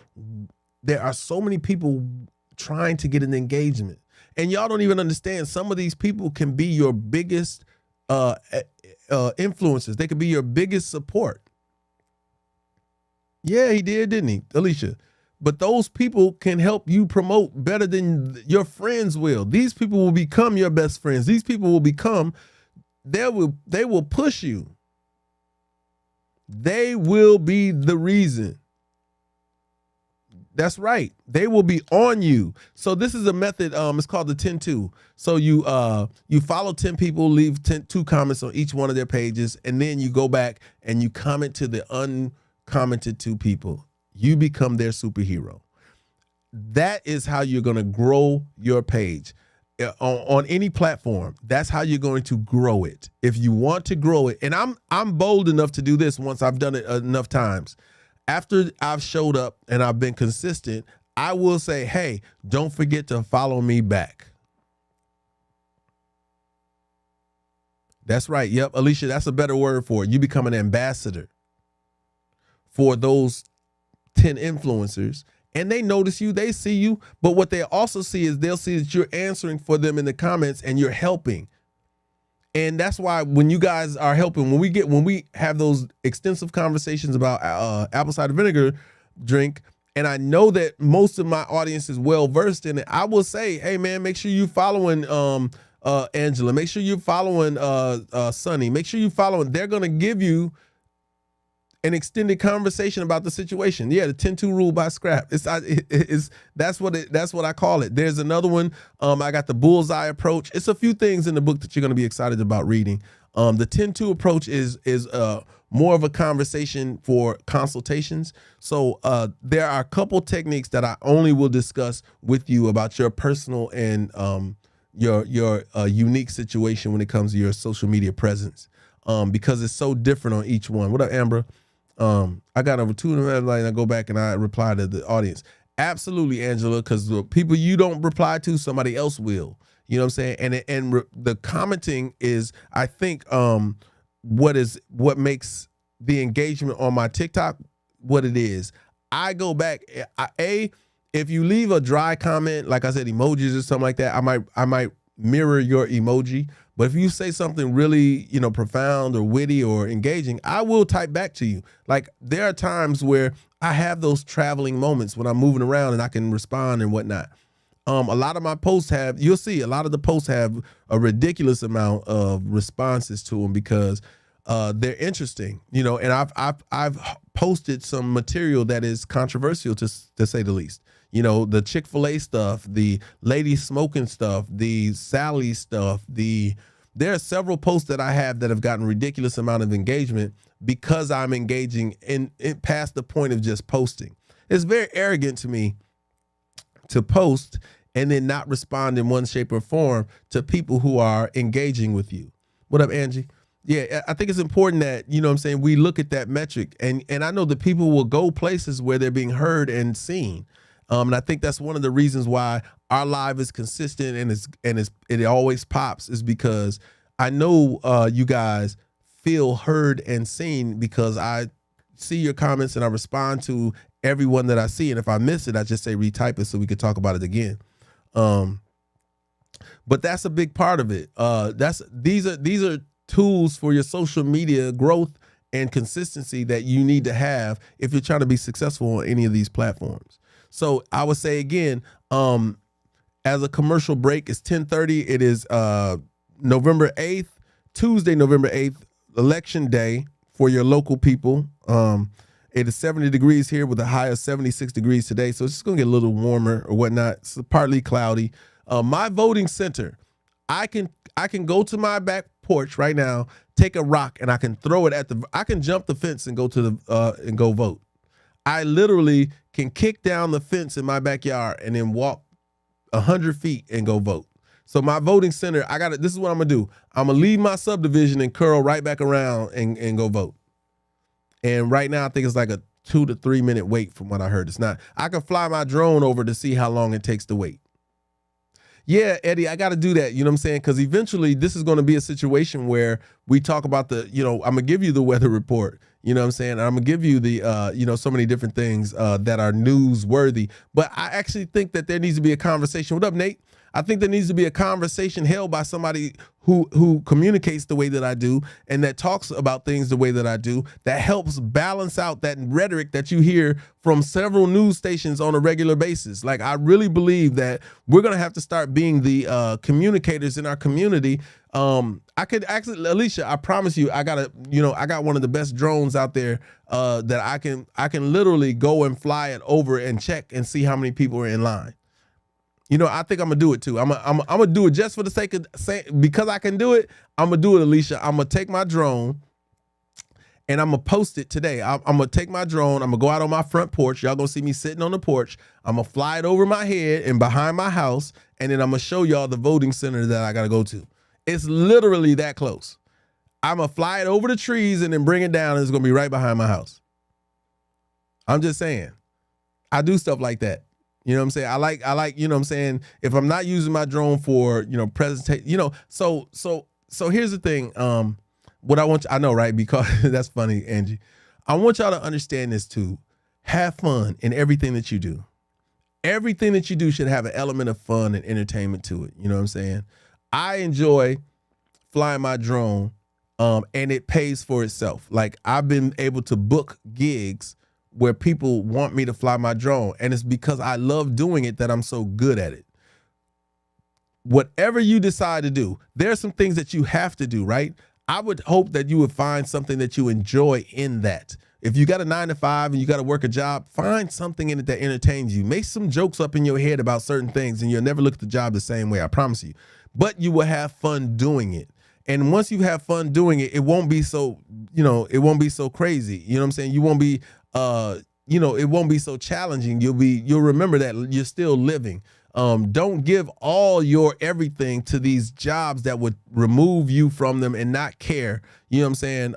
trying to get an engagement. And y'all don't even understand, some of these people can be your biggest influencers. They could be your biggest support. Yeah, he did, didn't he, Alicia? But those people can help you promote better than your friends will. These people will become your best friends. These people will they will push you. They will be the reason. That's right. They will be on you. So this is a method. It's called the 10-2. So you follow 10 people, leave 2 comments on each one of their pages, and then you go back and you comment to the uncommented 2 people. You become their superhero. That is how you're going to grow your page on any platform. That's how you're going to grow it. If you want to grow it, and I'm bold enough to do this once I've done it enough times. After I've showed up and I've been consistent, I will say, hey, don't forget to follow me back. That's right. Yep, Alicia, that's a better word for it. You become an ambassador for those 10 influencers, and they notice you, they see you, but what they also see is they'll see that you're answering for them in the comments and you're helping. And that's why when you guys are helping, when we have those extensive conversations about apple cider vinegar drink, and I know that most of my audience is well versed in it, I will say, hey man, make sure you following Angela, make sure you're following Sunny, make sure you following. They're gonna give you an extended conversation about the situation. Yeah, the 10-2 rule by Scrap. That's what I call it. There's another one. I got the bullseye approach. It's a few things in the book that you're going to be excited about reading. The 10-2 approach is more of a conversation for consultations. So there are a couple techniques that I only will discuss with you about your personal and your unique situation when it comes to your social media presence, because it's so different on each one. What up, Amber? I got over 200, and I go back and I reply to the audience. Absolutely, Angela, because the people you don't reply to, somebody else will. You know what I'm saying? And the commenting is, I think, what makes the engagement on my TikTok what it is. I go back. If you leave a dry comment, like I said, emojis or something like that, I might mirror your emoji. But if you say something really, profound or witty or engaging, I will type back to you. Like, there are times where I have those traveling moments when I'm moving around and I can respond and whatnot. A lot of my posts you'll see a lot of the posts have a ridiculous amount of responses to them because they're interesting, and I've posted some material that is controversial to say the least. The Chick-fil-A stuff, the lady smoking stuff, the Sally stuff, there are several posts that I have that have gotten ridiculous amount of engagement because I'm engaging in past the point of just posting. It's very arrogant to me to post and then not respond in one shape or form to people who are engaging with you. What up, Angie? Yeah, I think it's important that, we look at that metric. And I know that people will go places where they're being heard and seen. And I think that's one of the reasons why our live is consistent and it always pops, is because I know you guys feel heard and seen because I see your comments and I respond to everyone that I see. And if I miss it, I just say retype it so we could talk about it again. But that's a big part of it. These are tools for your social media growth and consistency that you need to have if you're trying to be successful on any of these platforms. So I would say again, as a commercial break, it's 10:30. It is November 8th, Tuesday, November 8th, election day for your local people. It is 70 degrees here with a high of 76 degrees today. So it's just going to get a little warmer or whatnot. It's partly cloudy. My voting center, I can go to my back porch right now, take a rock, and I can throw it I can jump the fence and go to and go vote. I literally can kick down the fence in my backyard and then walk 100 feet and go vote. So my voting center, this is what I'm gonna do. I'm gonna leave my subdivision and curl right back around and go vote. And right now I think it's like a 2 to 3 minute wait from what I heard. It's not. I can fly my drone over to see how long it takes to wait. Yeah, Eddie, I got to do that. You know what I'm saying? Because eventually this is going to be a situation where we talk about I'm going to give you the weather report. You know what I'm saying? And I'm going to give you the, so many different things that are newsworthy. But I actually think that there needs to be a conversation. What up, Nate? I think there needs to be a conversation held by somebody who communicates the way that I do and that talks about things the way that I do, that helps balance out that rhetoric that you hear from several news stations on a regular basis. Like, I really believe that we're going to have to start being the communicators in our community. I could actually, Alicia, I promise you, I got one of the best drones out there that I can literally go and fly it over and check and see how many people are in line. I think I'm gonna do it too. I'm gonna do it just for the sake of because I can do it. I'm gonna do it, Alicia. I'm gonna take my drone and I'm gonna post it today. I'm gonna take my drone. I'm gonna go out on my front porch. Y'all gonna see me sitting on the porch. I'm gonna fly it over my head and behind my house, and then I'm gonna show y'all the voting center that I gotta go to. It's literally that close. I'm gonna fly it over the trees and then bring it down, and it's gonna be right behind my house. I'm just saying, I do stuff like that. You know what I'm saying? I like, you know what I'm saying? If I'm not using my drone for, presentation, so here's the thing. What I know, right? Because that's funny, Angie. I want y'all to understand this too. Have fun in everything that you do. Everything that you do should have an element of fun and entertainment to it. You know what I'm saying? I enjoy flying my drone, and it pays for itself. Like, I've been able to book gigs where people want me to fly my drone, and it's because I love doing it that I'm so good at it. Whatever you decide to do, there are some things that you have to do, right? I would hope that you would find something that you enjoy in that. If you got a 9 to 5 and you got to work a job, find something in it that entertains you. Make some jokes up in your head about certain things, and you'll never look at the job the same way, I promise you. But you will have fun doing it. And once you have fun doing it, it won't be so, it won't be so crazy. You know what I'm saying? You won't be, it won't be so challenging. You'll remember that you're still living. Don't give all your everything to these jobs that would remove you from them and not care, you know what I'm saying?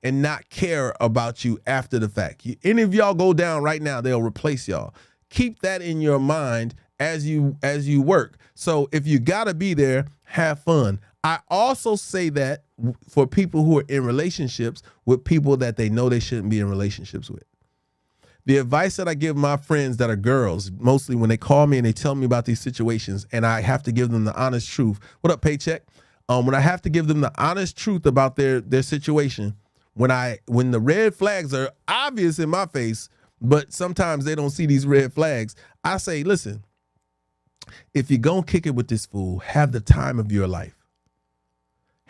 And not care about you after the fact. Any of y'all go down right now, they'll replace y'all. Keep that in your mind as you work. So if you gotta be there, have fun. I also say that for people who are in relationships with people that they know they shouldn't be in relationships with. The advice that I give my friends that are girls, mostly when they call me and they tell me about these situations, and I have to give them the honest truth. What up, Paycheck? When I have to give them the honest truth about their situation, when the red flags are obvious in my face, but sometimes they don't see these red flags, I say, listen, if you're going to kick it with this fool, have the time of your life.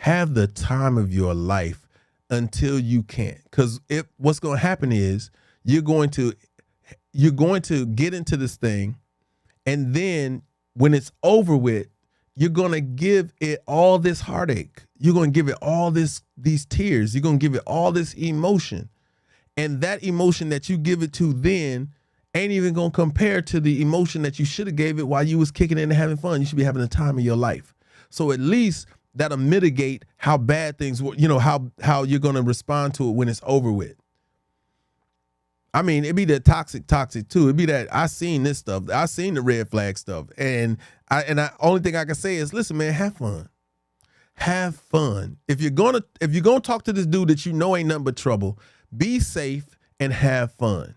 Have the time of your life until you can't. Because what's going to happen is, you're going to get into this thing, and then when it's over with, you're going to give it all this heartache. You're going to give it all these tears. You're going to give it all this emotion. And that emotion that you give it to then ain't even going to compare to the emotion that you should have gave it while you was kicking it and having fun. You should be having the time of your life. So at least that'll mitigate how bad things were, how you're going to respond to it when it's over with. I mean, it'd be that toxic too. It'd be that I seen this stuff. I seen the red flag stuff. And I only thing I can say is, listen, man, have fun. Have fun. If you're gonna talk to this dude that you know ain't nothing but trouble, be safe and have fun.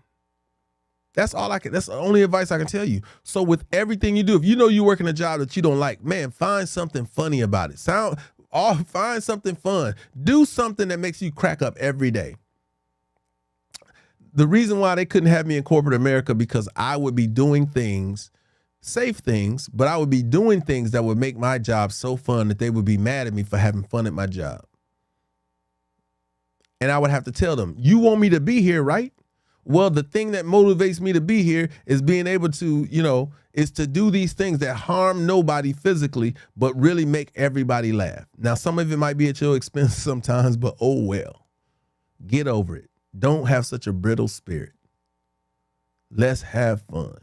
That's the only advice I can tell you. So with everything you do, if you know you're working a job that you don't like, man, find something funny about it. Find something fun. Do something that makes you crack up every day. The reason why they couldn't have me in corporate America, because I would be doing things, safe things, but I would be doing things that would make my job so fun that they would be mad at me for having fun at my job. And I would have to tell them, you want me to be here, right? Well, the thing that motivates me to be here is being able to, is to do these things that harm nobody physically, but really make everybody laugh. Now, some of it might be at your expense sometimes, but oh well. Get over it. Don't have such a brittle spirit. Let's have fun.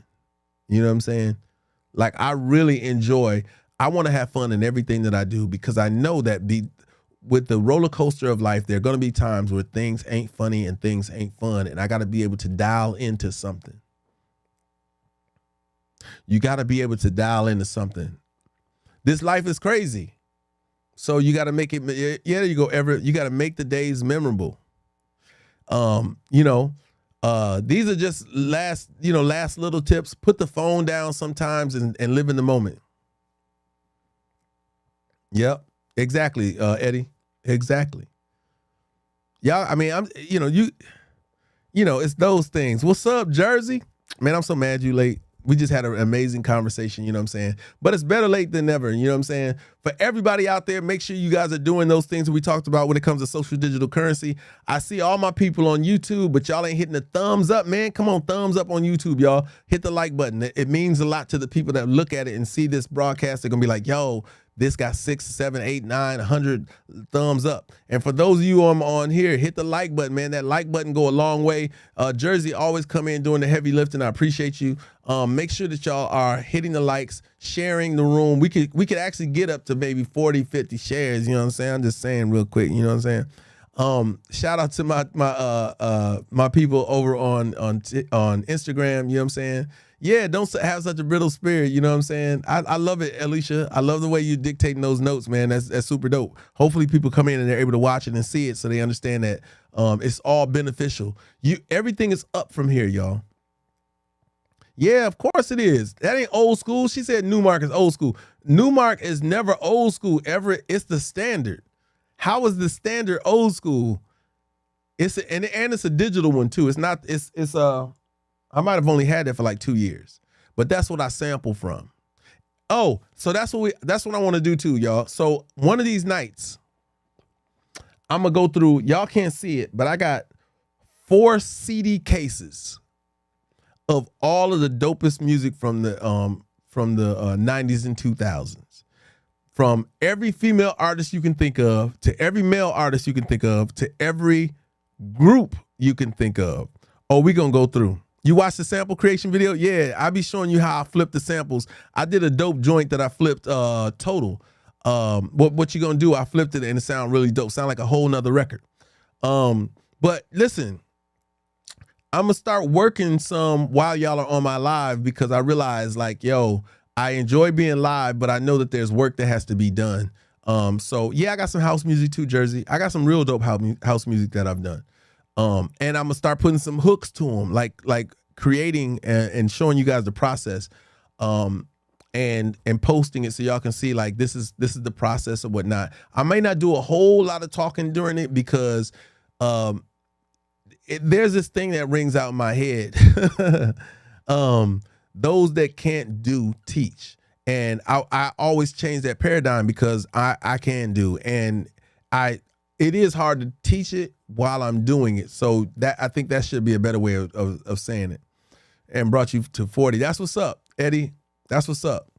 You know what I'm saying? Like, I really I want to have fun in everything that I do, because I know that with the roller coaster of life, there are going to be times where things ain't funny and things ain't fun. And I got to be able to dial into something. You got to be able to dial into something. This life is crazy. So you got to make it. Yeah, there you go, Everett. You got to make the days memorable. These are just last little tips. Put the phone down sometimes and live in the moment. Yep, exactly, Eddie. Exactly. Yeah, I mean, it's those things. What's up, Jersey? Man, I'm so mad you late. We just had an amazing conversation, you know what I'm saying? But it's better late than never, you know what I'm saying? For everybody out there, make sure you guys are doing those things that we talked about when it comes to social digital currency. I see all my people on YouTube, but y'all ain't hitting the thumbs up, man. Come on, thumbs up on YouTube, y'all. Hit the like button. It means a lot to the people that look at it and see this broadcast. They're going to be like, yo, this got 6, 7, 8, 9, 100 thumbs up. And for those of you on here, hit the like button, man. That like button go a long way. Jersey always come in doing the heavy lifting. I appreciate you. Make sure that y'all are hitting the likes, sharing the room. We could actually get up to maybe 40, 50 shares. You know what I'm saying? I'm just saying real quick. You know what I'm saying? Shout out to my people over on Instagram. You know what I'm saying? Yeah, don't have such a brittle spirit. You know what I'm saying? I love it, Alicia. I love the way you dictating those notes, man. That's super dope. Hopefully people come in and they're able to watch it and see it so they understand that it's all beneficial. Everything is up from here, y'all. Yeah, of course it is. That ain't old school. She said Newmark is old school. Newmark is never old school ever. It's the standard. How is the standard old school? And it's a digital one too. It's not. It's I might have only had that for like 2 years, but that's what I sample from. Oh, so that's what I want to do too, y'all. So one of these nights, I'm gonna go through. Y'all can't see it, but I got 4 CD cases of all of the dopest music from the 90s and 2000s, from every female artist you can think of to every male artist you can think of to every group you can think of. Oh, we gonna go through. You watch the sample creation video? Yeah, I'll be showing you how I flipped the samples. I did a dope joint that I flipped total. What you gonna do? I flipped it and it sound really dope. Sound like a whole nother record. But listen, I'm gonna start working some while y'all are on my live, because I realize, like, yo, I enjoy being live, but I know that there's work that has to be done. So yeah, I got some house music too, Jersey. I got some real dope house music that I've done. And I'm gonna start putting some hooks to them, like creating and showing you guys the process, and posting it so y'all can see, like, this is the process or whatnot. I may not do a whole lot of talking during it because there's this thing that rings out in my head. Those that can't do teach, and I always change that paradigm because I can do, and it is hard to teach it while I'm doing it. So that, I think that should be a better way of saying it. And brought you to 40. That's what's up, Eddie. That's what's up.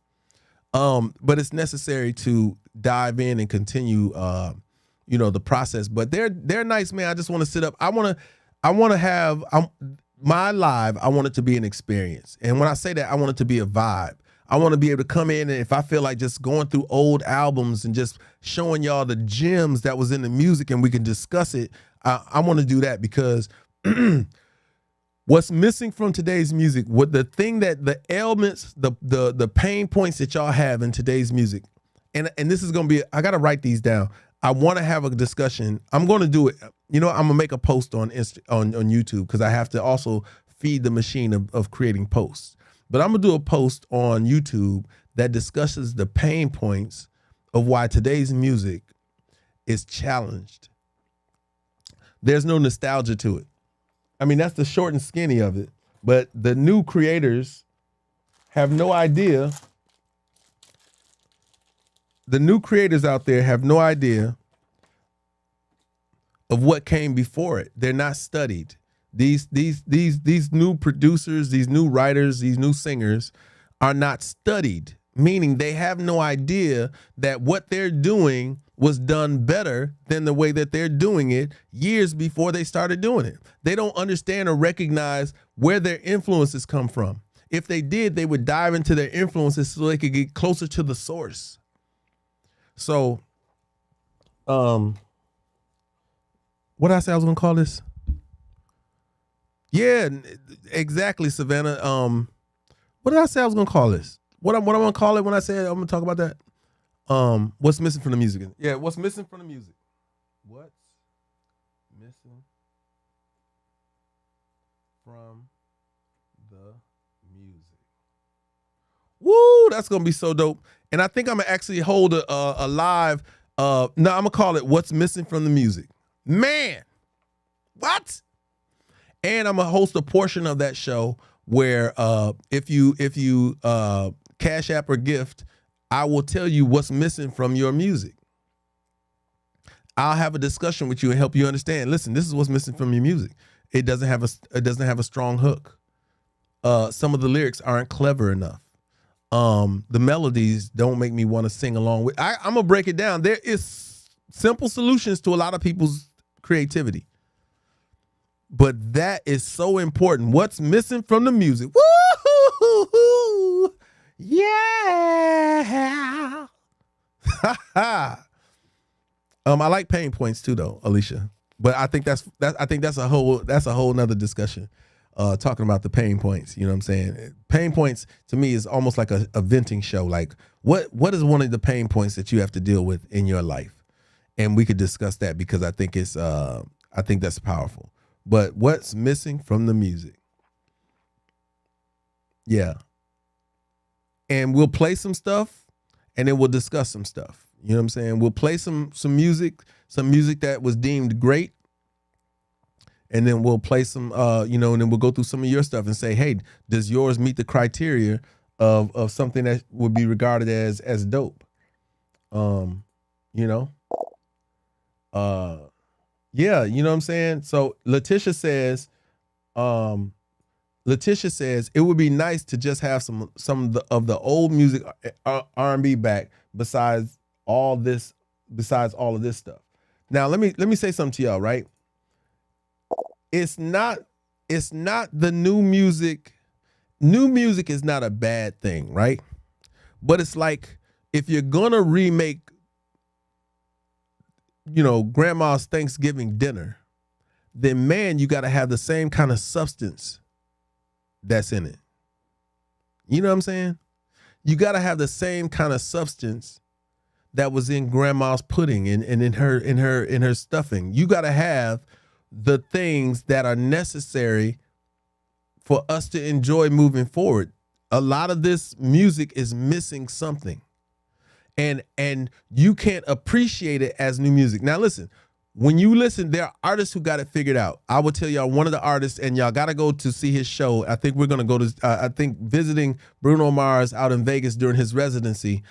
But it's necessary to dive in and continue, the process. But they're nice, man. I just want to sit up. I want to have my live. I want it to be an experience. And when I say that, I want it to be a vibe. I want to be able to come in, and if I feel like just going through old albums and just showing y'all the gems that was in the music and we can discuss it, I want to do that, because what's missing from today's music, what the thing that the ailments, the pain points that y'all have in today's music, and this is going to be, I got to write these down. I want to have a discussion. I'm going to do it. I'm going to make a post on YouTube, because I have to also feed the machine of creating posts. But I'm going to do a post on YouTube that discusses the pain points of why today's music is challenged. There's no nostalgia to it. I mean, that's the short and skinny of it. But the new creators have no idea. The new creators out there have no idea of what came before it. They're not studied. These new producers, these new writers, these new singers are not studied, meaning they have no idea that what they're doing was done better than the way that they're doing it years before they started doing it. They don't understand or recognize where their influences come from. If they did, they would dive into their influences so they could get closer to the source. So, what did I say I was gonna call this? Yeah, exactly, Savannah. What did I say I was gonna call this? What I'm gonna call it when I say I'm gonna talk about that? What's missing from the music? Yeah, what's missing from the music? What's missing from the music? Woo, that's gonna be so dope. And I think I'm gonna actually hold a live. No, I'm gonna call it "What's Missing from the Music." Man, what? And I'm gonna host a portion of that show where if you Cash App or gift, I will tell you what's missing from your music. I'll have a discussion with you and help you understand. Listen, this is what's missing from your music. It doesn't have a strong hook. Some of the lyrics aren't clever enough. The melodies don't make me want to sing along with. I'm gonna break it down. There is simple solutions to a lot of people's creativity. But that is so important. What's missing from the music? Woo! Yeah. I like pain points too, though, Alicia. But I think that's a whole nother discussion. Talking about the pain points, you know what I'm saying? Pain points to me is almost like a venting show. Like what is one of the pain points that you have to deal with in your life? And we could discuss that, because I think that's powerful. But what's missing from the music? Yeah. And we'll play some stuff and then we'll discuss some stuff. You know what I'm saying? We'll play some music that was deemed great. And then we'll play some, and then we'll go through some of your stuff and say, hey, does yours meet the criteria of something that would be regarded as dope? Yeah, you know what I'm saying? So Letitia says it would be nice to just have some of the old music, R&B back besides all of this stuff. Now let me say something to y'all, right? It's not the new music. New music is not a bad thing, right? But it's like if you're gonna remake, grandma's Thanksgiving dinner, then man, you got to have the same kind of substance that's in it. You know what I'm saying? You got to have the same kind of substance that was in grandma's pudding and in her stuffing. You got to have the things that are necessary for us to enjoy moving forward. A lot of this music is missing something. And you can't appreciate it as new music. Now listen, when you listen, there are artists who got it figured out. I will tell y'all one of the artists, and y'all got to go to see his show. I think we're going to go to, visiting Bruno Mars out in Vegas during his residency.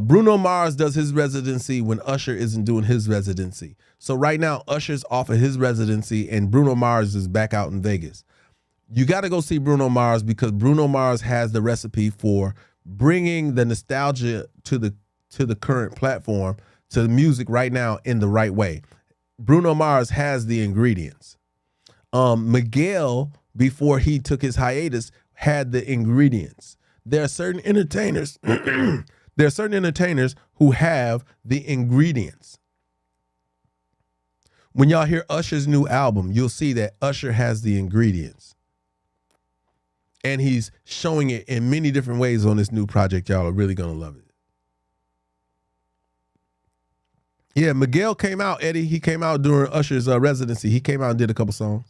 Bruno Mars does his residency when Usher isn't doing his residency. So right now, Usher's off of his residency and Bruno Mars is back out in Vegas. You got to go see Bruno Mars because Bruno Mars has the recipe for bringing the nostalgia to the current platform, to the music right now in the right way. Bruno Mars has the ingredients. Miguel, before he took his hiatus, had the ingredients. There are certain entertainers who have the ingredients. When y'all hear Usher's new album, you'll see that Usher has the ingredients. And he's showing it in many different ways on this new project. Y'all are really going to love it. Yeah, Miguel came out, Eddie. He came out during Usher's residency. He came out and did a couple songs.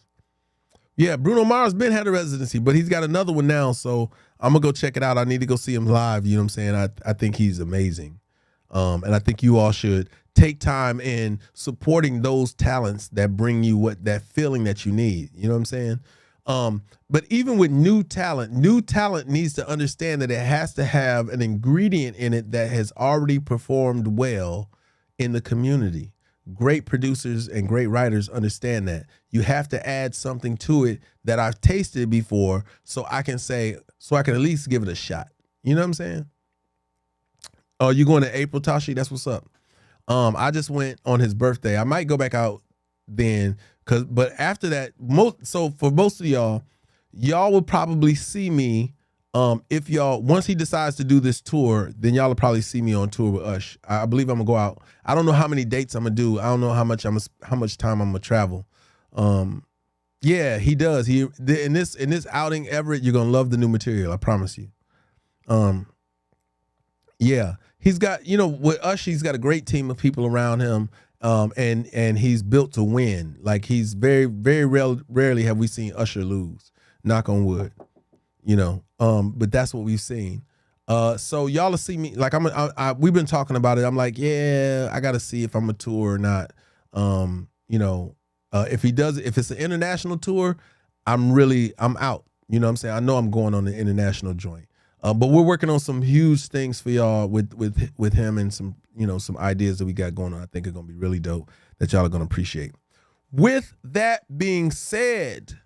Yeah, Bruno Mars been had a residency, but he's got another one now, so I'm going to go check it out. I need to go see him live, you know what I'm saying? I think he's amazing. And I think you all should take time in supporting those talents that bring you that feeling that you need, you know what I'm saying? But even with new talent needs to understand that it has to have an ingredient in it that has already performed well in the community. Great producers and great writers understand that. You have to add something to it that I've tasted before so I can at least give it a shot. You know what I'm saying? Oh, you going to April, Tashi? That's what's up. I just went on his birthday. I might go back out then, but after that, so for most of y'all will probably see me. If y'all, once he decides to do this tour, then y'all will probably see me on tour with Ush. I believe I'm gonna go out. I don't know how many dates I'm gonna do. I don't know how much time I'm gonna travel. Yeah, he does. In this outing, Everett, you're gonna love the new material. I promise you. Yeah, he's got, with Ush, he's got a great team of people around him. And he's built to win. Like he's very, very rarely have we seen Usher lose. Knock on wood. But that's what we've seen. So y'all will see me, like we've been talking about it. I'm like, yeah, I got to see if I'm a tour or not. If it's an international tour, I'm out. You know what I'm saying? I know I'm going on the international joint. But we're working on some huge things for y'all with him and some ideas that we got going on. I think are going to be really dope that y'all are going to appreciate. With that being said,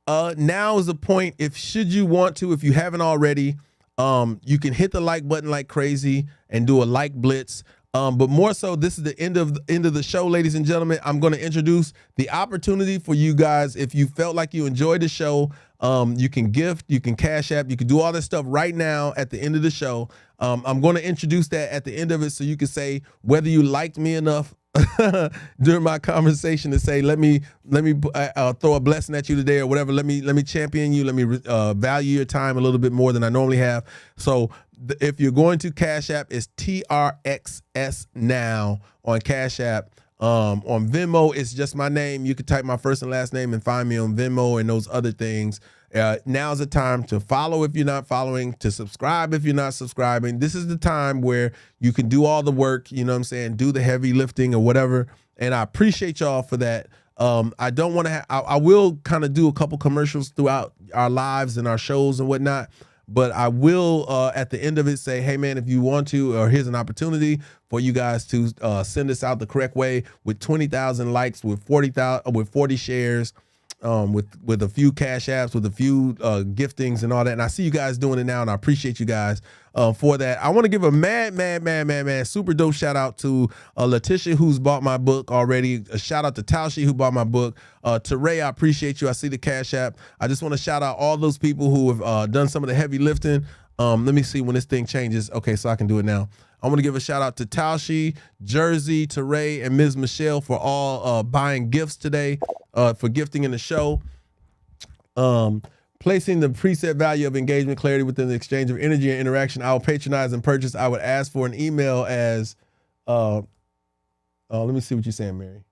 now is the point. If you haven't already, you can hit the like button like crazy and do a like blitz. But more so, this is the end of the show, ladies and gentlemen. I'm going to introduce the opportunity for you guys. If you felt like you enjoyed the show, you can gift, you can cash app, you can do all this stuff right now at the end of the show. I'm going to introduce that at the end of it so you can say whether you liked me enough during my conversation to say, let me throw a blessing at you today or whatever. Let me champion you. Let me value your time a little bit more than I normally have. So if you're going to Cash App, it's TRXS now on Cash App. On Venmo, it's just my name. You can type my first and last name and find me on Venmo and those other things. Now's the time to follow if you're not following, to subscribe if you're not subscribing. This is the time where you can do all the work, you know what I'm saying, do the heavy lifting or whatever. And I appreciate y'all for that. I don't want to I will kind of do a couple commercials throughout our lives and our shows and whatnot. But I will, at the end of it, say, hey, man, if you want to, or here's an opportunity for you guys to send us out the correct way with 20,000 likes, with 40 shares, with a few cash apps, with a few giftings and all that. And I see you guys doing it now, and I appreciate you guys for that. I want to give a mad, super dope shout out to Letitia, who's bought my book already. A shout out to Taushi, who bought my book. To Ray, I appreciate you. I see the cash app. I just want to shout out all those people who have done some of the heavy lifting. Let me see when this thing changes. Okay, so I can do it now. I want to give a shout out to Taushi, Jersey, Teray, and Ms. Michelle for all buying gifts today, for gifting in the show. Placing the preset value of engagement clarity within the exchange of energy and interaction. I will patronize and purchase. I would ask for an email as, let me see what you're saying, Mary.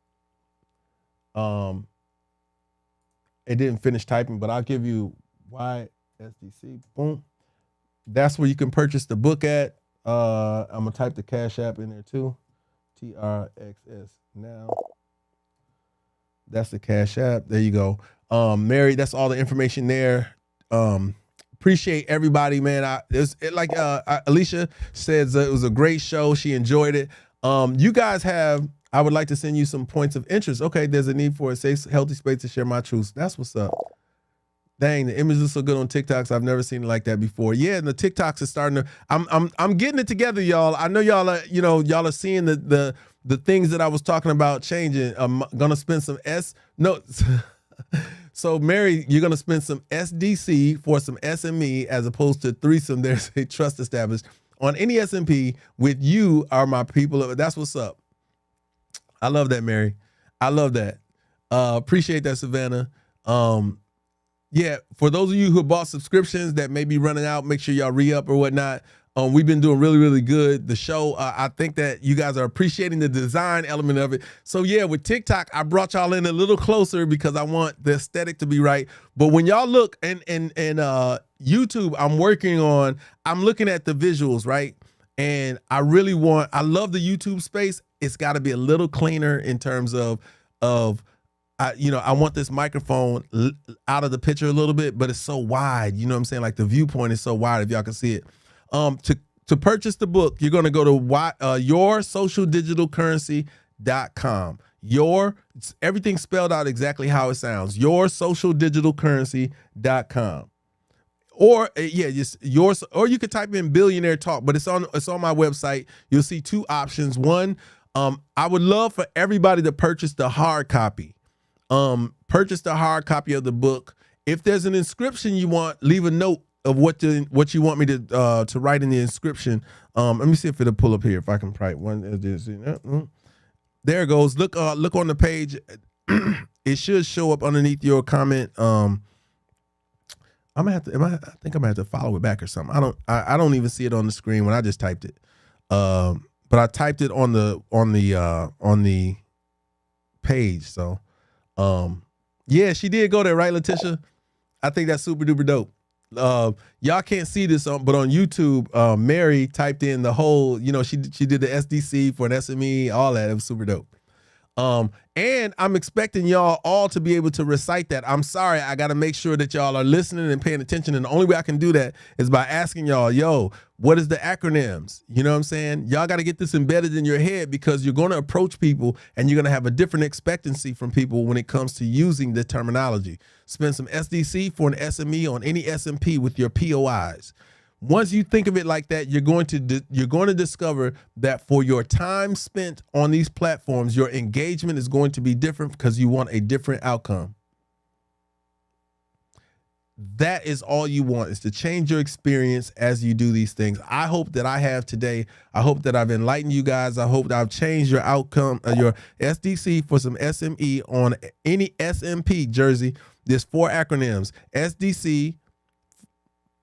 It didn't finish typing, but I'll give you YSDC. Boom. That's where you can purchase the book at. I'm gonna type the Cash App in there too. TRXS now. That's the Cash App. There you go. Mary, that's all the information there. Appreciate everybody, man. Alicia says it was a great show. She enjoyed it. You guys I would like to send you some points of interest. Okay, there's a need for a safe, healthy space to share my truths. That's what's up. Dang, the image looks so good on TikToks. I've never seen it like that before. Yeah, and the TikToks are starting to. I'm getting it together, y'all. I know y'all are. Y'all are seeing the things that I was talking about changing. I'm gonna spend some So Mary, you're gonna spend some SDC for some SME as opposed to threesome. There's a trust established on any SMP with you are my people. That's what's up. I love that, Mary. I love that. Appreciate that, Savannah. Yeah, for those of you who bought subscriptions that may be running out, make sure y'all re-up or whatnot. We've been doing really, really good. The show, I think that you guys are appreciating the design element of it. So yeah, with TikTok, I brought y'all in a little closer because I want the aesthetic to be right. But when y'all look and YouTube, I'm looking at the visuals, right? And I love the YouTube space. It's got to be a little cleaner in terms of I want this microphone out of the picture a little bit, but it's so wide. You know what I'm saying? Like the viewpoint is so wide if y'all can see it. To purchase the book, you're going to go to yoursocialdigitalcurrency.com. Everything spelled out exactly how it sounds. Yoursocialdigitalcurrency.com. Or just yours, or you could type in Billionaire Talk, but it's on my website. You'll see two options. One, I would love for everybody to purchase the hard copy. Purchase the hard copy of the book. If there's an inscription you want, leave a note of what you want me to write in the inscription. Let me see if it'll pull up here. If I can write one. There it goes. Look on the page. It should show up underneath your comment. I think I'm gonna have to follow it back or something. I don't even see it on the screen when I just typed it. But I typed it on the page. So yeah, she did go there, right, Letitia? I think that's super duper dope. Y'all can't see this but on YouTube, Mary typed in the whole, she did the SDC for an SME, all that. It was super dope. And I'm expecting y'all all to be able to recite that. I'm sorry, I got to make sure that y'all are listening and paying attention. And the only way I can do that is by asking y'all, yo, what is the acronyms? You know what I'm saying? Y'all got to get this embedded in your head because you're going to approach people and you're going to have a different expectancy from people when it comes to using the terminology. Spend some SDC for an SME on any SMP with your POIs. Once you think of it like that, you're going to discover that for your time spent on these platforms, your engagement is going to be different because you want a different outcome. That is all you want, is to change your experience as you do these things. I hope that I have today. I hope that I've enlightened you guys. I hope that I've changed your outcome, your SDC for some SME on any SMP, Jersey. There's 4 acronyms. SDC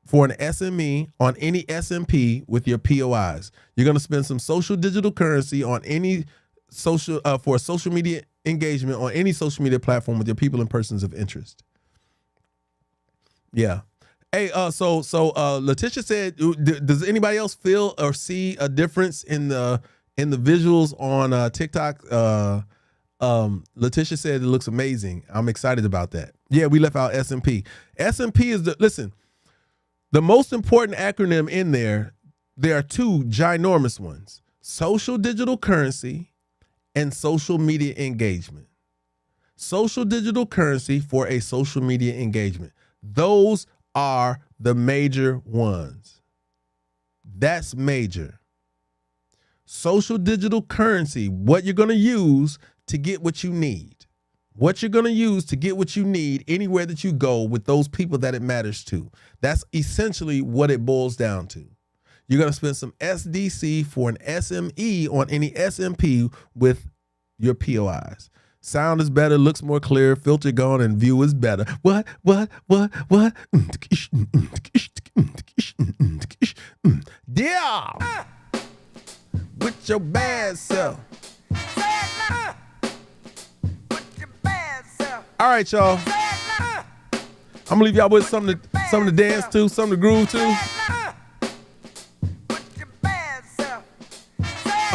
for an SME on any SMP with your POIs. You're going to spend some social digital currency on any social media engagement on any social media platform with your people and persons of interest. Yeah. Hey, so Letitia said, does anybody else feel or see a difference in the visuals on TikTok? Letitia said it looks amazing. I'm excited about that. Yeah, we left out SMP. SMP is the most important acronym in there. There are two ginormous ones: social digital currency and social media engagement. Social digital currency for a social media engagement. Those are the major ones. That's major. Social digital currency, what you're going to use to get what you need. What you're going to use to get what you need anywhere that you go with those people that it matters to. That's essentially what it boils down to. You're going to spend some SDC for an SME on any SMP with your POIs. Sound is better, looks more clear, filter gone, and view is better. What? Yeah! With your bad self. All right, y'all. I'm gonna leave y'all with something to dance to, something to groove to.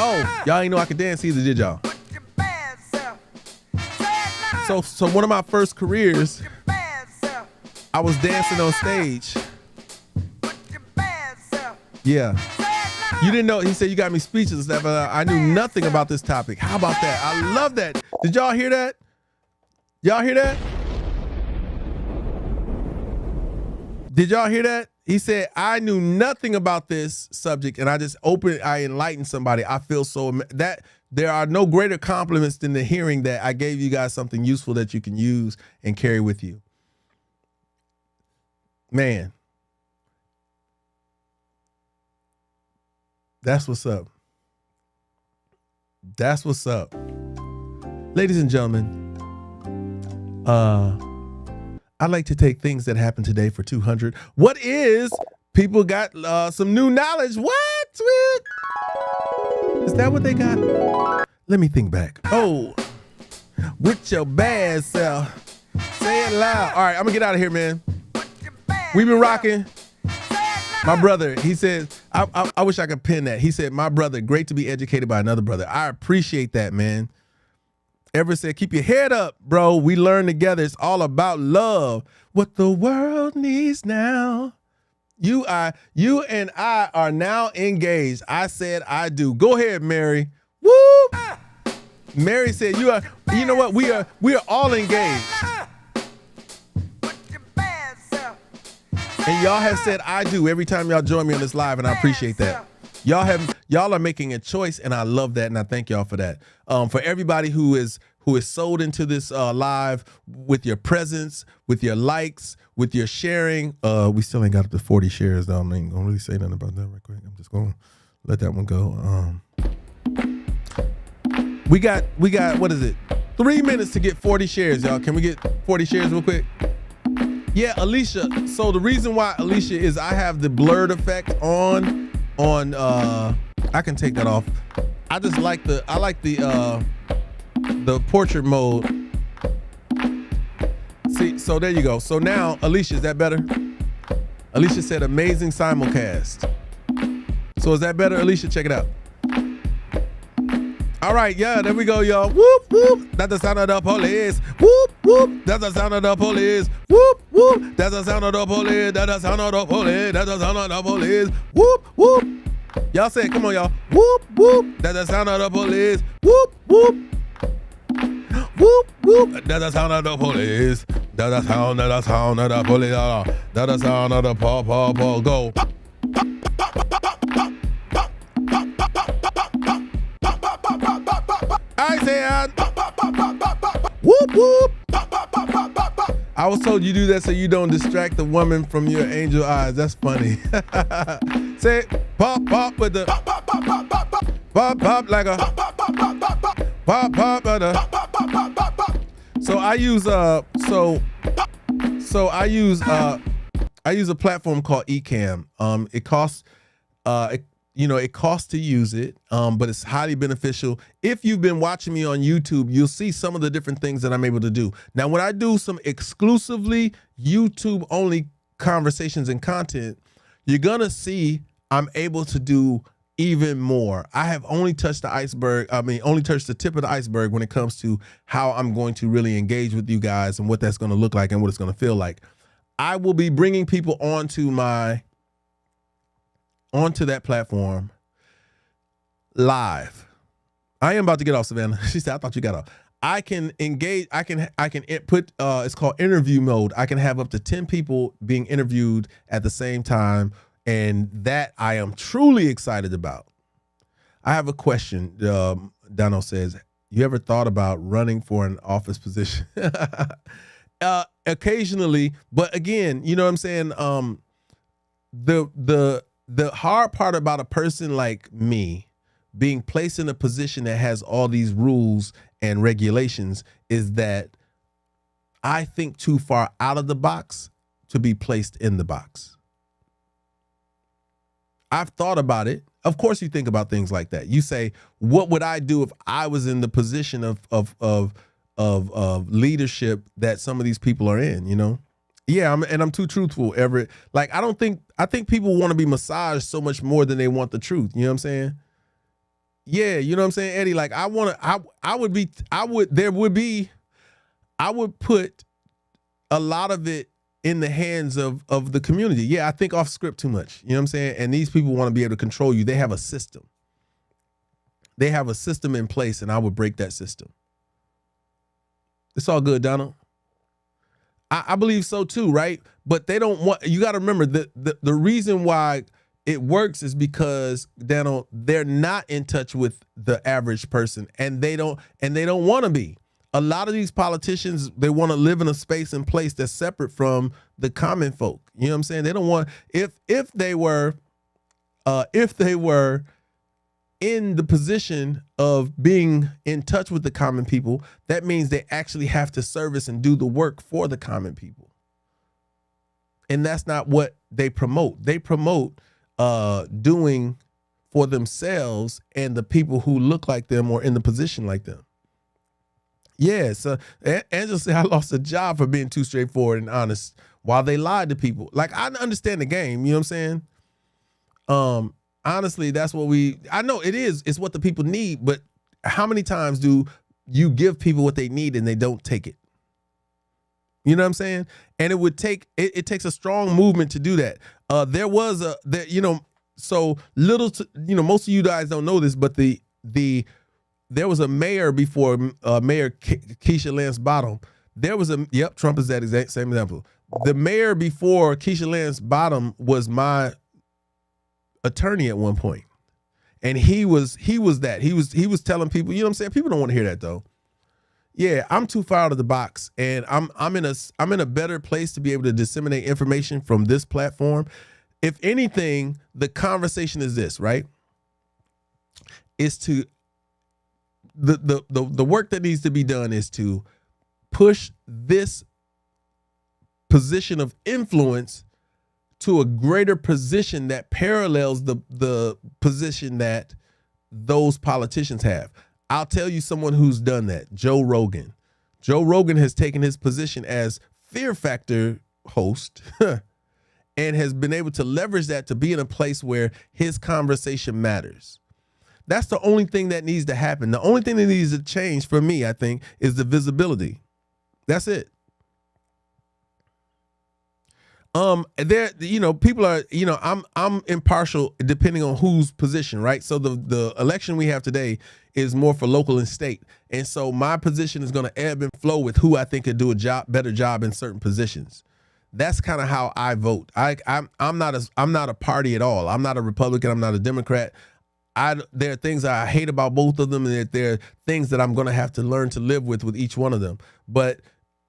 Oh, y'all ain't know I could dance either, did y'all? So one of my first careers, I was dancing on stage. Yeah. You didn't know, he said you got me speechless. But I knew nothing about this topic. How about that? I love that. Did y'all hear that? Y'all hear that? Did y'all hear that? He said, I knew nothing about this subject and I enlightened somebody. I feel so that there are no greater compliments than the hearing that I gave you guys something useful that you can use and carry with you. Man. That's what's up. That's what's up. Ladies and gentlemen, I'd like to take things that happened today for 200. What is, people got some new knowledge. What? Is that what they got? Let me think back. Oh, with your bad self. Say it loud. All right, I'm gonna get out of here, man. We've been rocking. My brother, he said, I wish I could pin that. He said, my brother, great to be educated by another brother. I appreciate that, man. Ever said, keep your head up, bro. We learn together. It's all about love. What the world needs now. You and I are now engaged. I said I do. Go ahead, Mary. Woo! Mary said, you know what? We are all engaged. And y'all have said I do every time y'all join me on this live, and I appreciate that. Y'all are making a choice, and I love that, and I thank y'all for that. For everybody who is sold into this live with your presence, with your likes, with your sharing. We still ain't got up to 40 shares, though. I ain't gonna really say nothing about that right quick. I'm just gonna let that one go. We got what is it? 3 minutes to get 40 shares, y'all. Can we get 40 shares real quick? Yeah, Alicia. So the reason why, Alicia, is I have the blurred effect on I can take that off. I like the portrait mode. See, so there you go. So now, Alicia, is that better? Alicia said amazing simulcast. So is that better, Alicia? Check it out. All right, yeah, there we go, y'all. Whoop, whoop. That's the sound of the police. Whoop, whoop. That's the sound of the police. Whoop, whoop. That's the sound of the police. That's the sound of the police. That's the sound of the police. Whoop, whoop. Y'all say it. Come on, y'all. Whoop, whoop. That's the sound of the police. Whoop, whoop. Whoop, whoop. That's the sound of the police. That's the sound of the police. That's the sound of the paw. Go. I said, whoop, whoop. I was told you do that so you don't distract the woman from your angel eyes. That's funny. Say, pop with the pop like a pop with a. So I use I use a platform called Ecamm. It costs it costs to use it, but it's highly beneficial. If you've been watching me on YouTube, you'll see some of the different things that I'm able to do. Now, when I do some exclusively YouTube only conversations and content, you're gonna see I'm able to do even more. I have only touched the iceberg. Only touched the tip of the iceberg when it comes to how I'm going to really engage with you guys and what that's going to look like and what it's going to feel like. I will be bringing people onto that platform live. I am about to get off, Savannah. She said, I thought you got off. I can engage. I can put, it's called interview mode. I can have up to 10 people being interviewed at the same time. And that I am truly excited about. I have a question. Dano says, you ever thought about running for an office position? Occasionally, but again, you know what I'm saying? The hard part about a person like me being placed in a position that has all these rules and regulations is that I think too far out of the box to be placed in the box. I've thought about it. Of course, you think about things like that. You say, "What would I do if I was in the position of leadership that some of these people are in?" You know, yeah. I'm too truthful. I think people want to be massaged so much more than they want the truth. You know what I'm saying? Yeah, you know what I'm saying, Eddie. Like I would put a lot of it in the hands of the community. Yeah, I think off script too much. You know what I'm saying? And these people want to be able to control you. They have a system. They have a system in place, and I would break that system. It's all good, Donald. I believe so too, right? But they don't want, you got to remember that the reason why it works is because, Donald, they're not in touch with the average person, and they don't want to be. A lot of these politicians, they want to live in a space and place that's separate from the common folk. You know what I'm saying? They don't want, if they were in the position of being in touch with the common people, that means they actually have to service and do the work for the common people. And that's not what they promote. They promote doing for themselves and the people who look like them or in the position like them. Yeah, so Angela said, I lost a job for being too straightforward and honest while they lied to people. Like, I understand the game, you know what I'm saying? Honestly, that's what I know it is. It's what the people need, but how many times do you give people what they need and they don't take it? You know what I'm saying? And it takes a strong movement to do that. Most of you guys don't know this, but there was a mayor before Mayor Keisha Lance Bottom. Trump is that exact same example. The mayor before Keisha Lance Bottom was my attorney at one point. And he was telling people, you know what I'm saying? People don't want to hear that though. Yeah, I'm too far out of the box, and I'm in a better place to be able to disseminate information from this platform. If anything, the conversation is this, right? Is to the work that needs to be done is to push this position of influence to a greater position that parallels the position that those politicians have. I'll tell you someone who's done that, Joe Rogan. Joe Rogan has taken his position as Fear Factor host and has been able to leverage that to be in a place where his conversation matters. That's the only thing that needs to happen. The only thing that needs to change for me, I think, is the visibility. That's it. People are, I'm impartial depending on whose position, right? So the election we have today is more for local and state. And so my position is going to ebb and flow with who I think could do a better job in certain positions. That's kind of how I vote. I'm not a party at all. I'm not a Republican. I'm not a Democrat. There are things I hate about both of them, and there are things that I'm going to have to learn to live with each one of them. But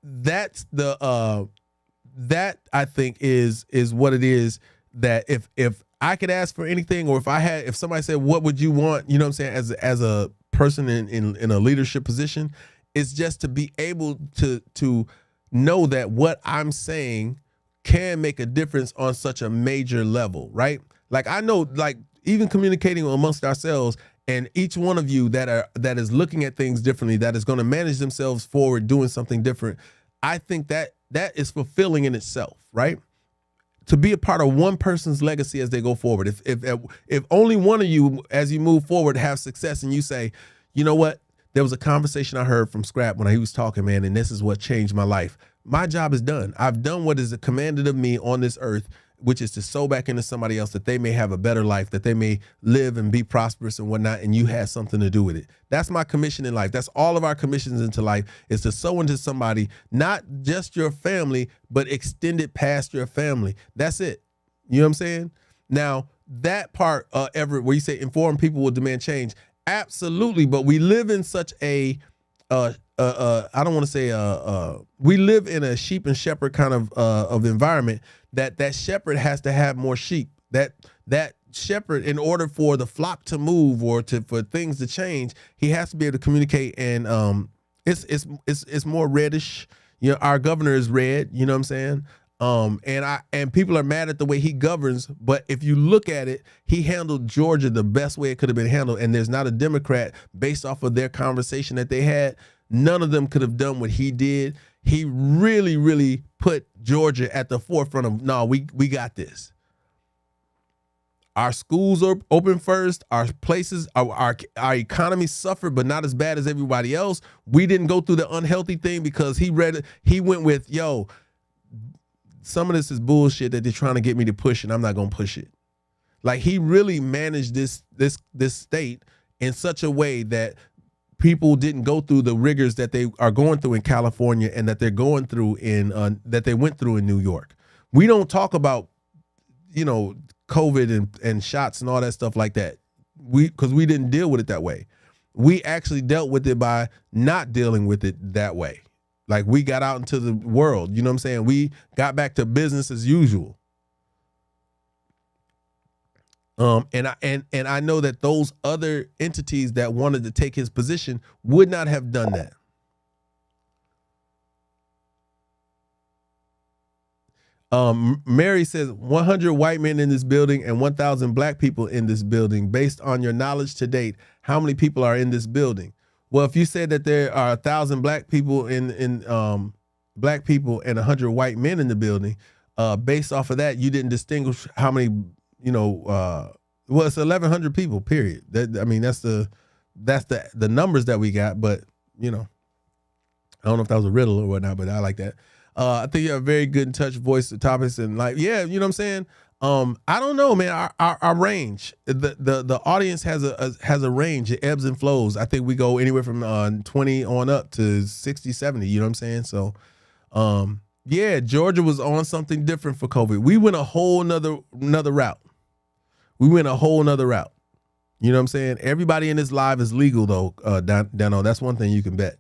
that's that I think is what it is, that if I could ask for anything, or if somebody said, what would you want, you know what I'm saying, as a person in a leadership position, it's just to be able to know that what I'm saying can make a difference on such a major level, right? Like, I know, like, even communicating amongst ourselves, and each one of you that is looking at things differently, that is going to manage themselves forward, doing something different. I think that is fulfilling in itself, right? To be a part of one person's legacy as they go forward. If only one of you, as you move forward, have success, and you say, you know what, there was a conversation I heard from Scrap when he was talking, man, and this is what changed my life. My job is done. I've done what is commanded of me on this earth, which is to sow back into somebody else, that they may have a better life, that they may live and be prosperous and whatnot, and you had something to do with it. That's my commission in life. That's all of our commissions into life, is to sow into somebody, not just your family, but extend it past your family. That's it. You know what I'm saying? Now, that part, Everett, where you say informed people will demand change, absolutely, but we live in such a I don't want to say we live in a sheep and shepherd kind of environment, that shepherd has to have more sheep. That shepherd, in order for the flock to move or for things to change, he has to be able to communicate. And it's more reddish. You know, our governor is red. You know what I'm saying? And people are mad at the way he governs, but if you look at it, he handled Georgia the best way it could have been handled. And there's not a Democrat, based off of their conversation that they had, none of them could have done what he did. He really, really put Georgia at the forefront of, no, we got this. Our schools are open first. Our places, our economy suffered, but not as bad as everybody else. We didn't go through the unhealthy thing because he went with, yo, some of this is bullshit that they're trying to get me to push, and I'm not going to push it. Like, he really managed this state in such a way that people didn't go through the rigors that they are going through in California, and that they're going through that they went through in New York. We don't talk about, you know, COVID and shots and all that stuff like that. Because we didn't deal with it that way. We actually dealt with it by not dealing with it that way. Like, we got out into the world, you know what I'm saying? We got back to business as usual. And I know that those other entities that wanted to take his position would not have done that. Mary says 100 white men in this building and 1,000 black people in this building. Based on your knowledge to date, how many people are in this building? Well, if you said that there are 1,000 black people black people and 100 white men in the building, based off of that, you didn't distinguish how many, you know, well, it's 1,100 people, period. I mean, that's the numbers that we got, but, you know, I don't know if that was a riddle or whatnot, but I like that. I think you have a very good in touch voice to topics, and like, yeah, you know what I'm saying? I don't know, man. Our range, the audience has a range. It ebbs and flows. I think we go anywhere from 20 on up to 60, 70. You know what I'm saying? So, yeah, Georgia was on something different for COVID. We went a whole nother route. We went a whole nother route. You know what I'm saying? Everybody in this live is legal though, Dano. That's one thing you can bet.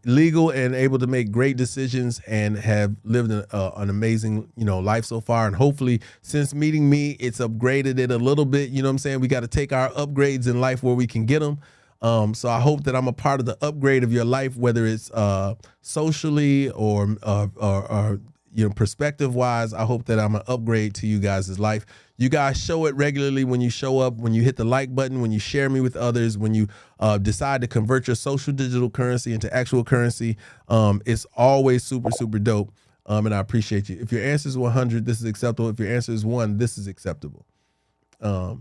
Legal and able to make great decisions and have lived an amazing, you know, life so far. And hopefully since meeting me, it's upgraded it a little bit. You know what I'm saying? We got to take our upgrades in life where we can get them. So I hope that I'm a part of the upgrade of your life, whether it's socially or you know, perspective wise. I hope that I'm an upgrade to you guys' life. You guys show it regularly when you show up, when you hit the like button, when you share me with others, when you decide to convert your social digital currency into actual currency. It's always super, super dope. And I appreciate you. If your answer is 100, this is acceptable. If your answer is 1, this is acceptable. We're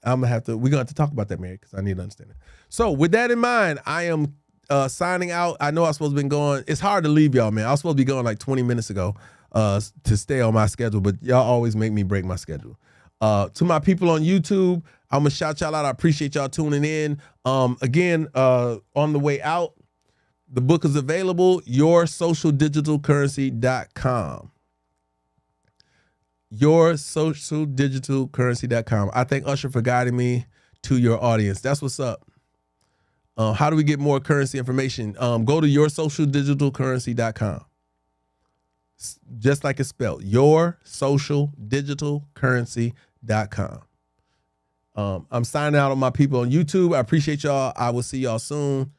gonna have to talk about that, Mary, because I need to understand it. So with that in mind, I am signing out. I know I was supposed to be going. It's hard to leave y'all, man. I was supposed to be going like 20 minutes ago to stay on my schedule, but y'all always make me break my schedule. To my people on YouTube, I'm gonna shout y'all out. I appreciate y'all tuning in. Again, on the way out, the book is available, yoursocialdigitalcurrency.com. Yoursocialdigitalcurrency.com. I thank Usher for guiding me to your audience. That's what's up. How do we get more currency information? Go to yoursocialdigitalcurrency.com. Just like it's spelled, yoursocialdigitalcurrency.com. I'm signing out on my people on YouTube. I appreciate y'all. I will see y'all soon.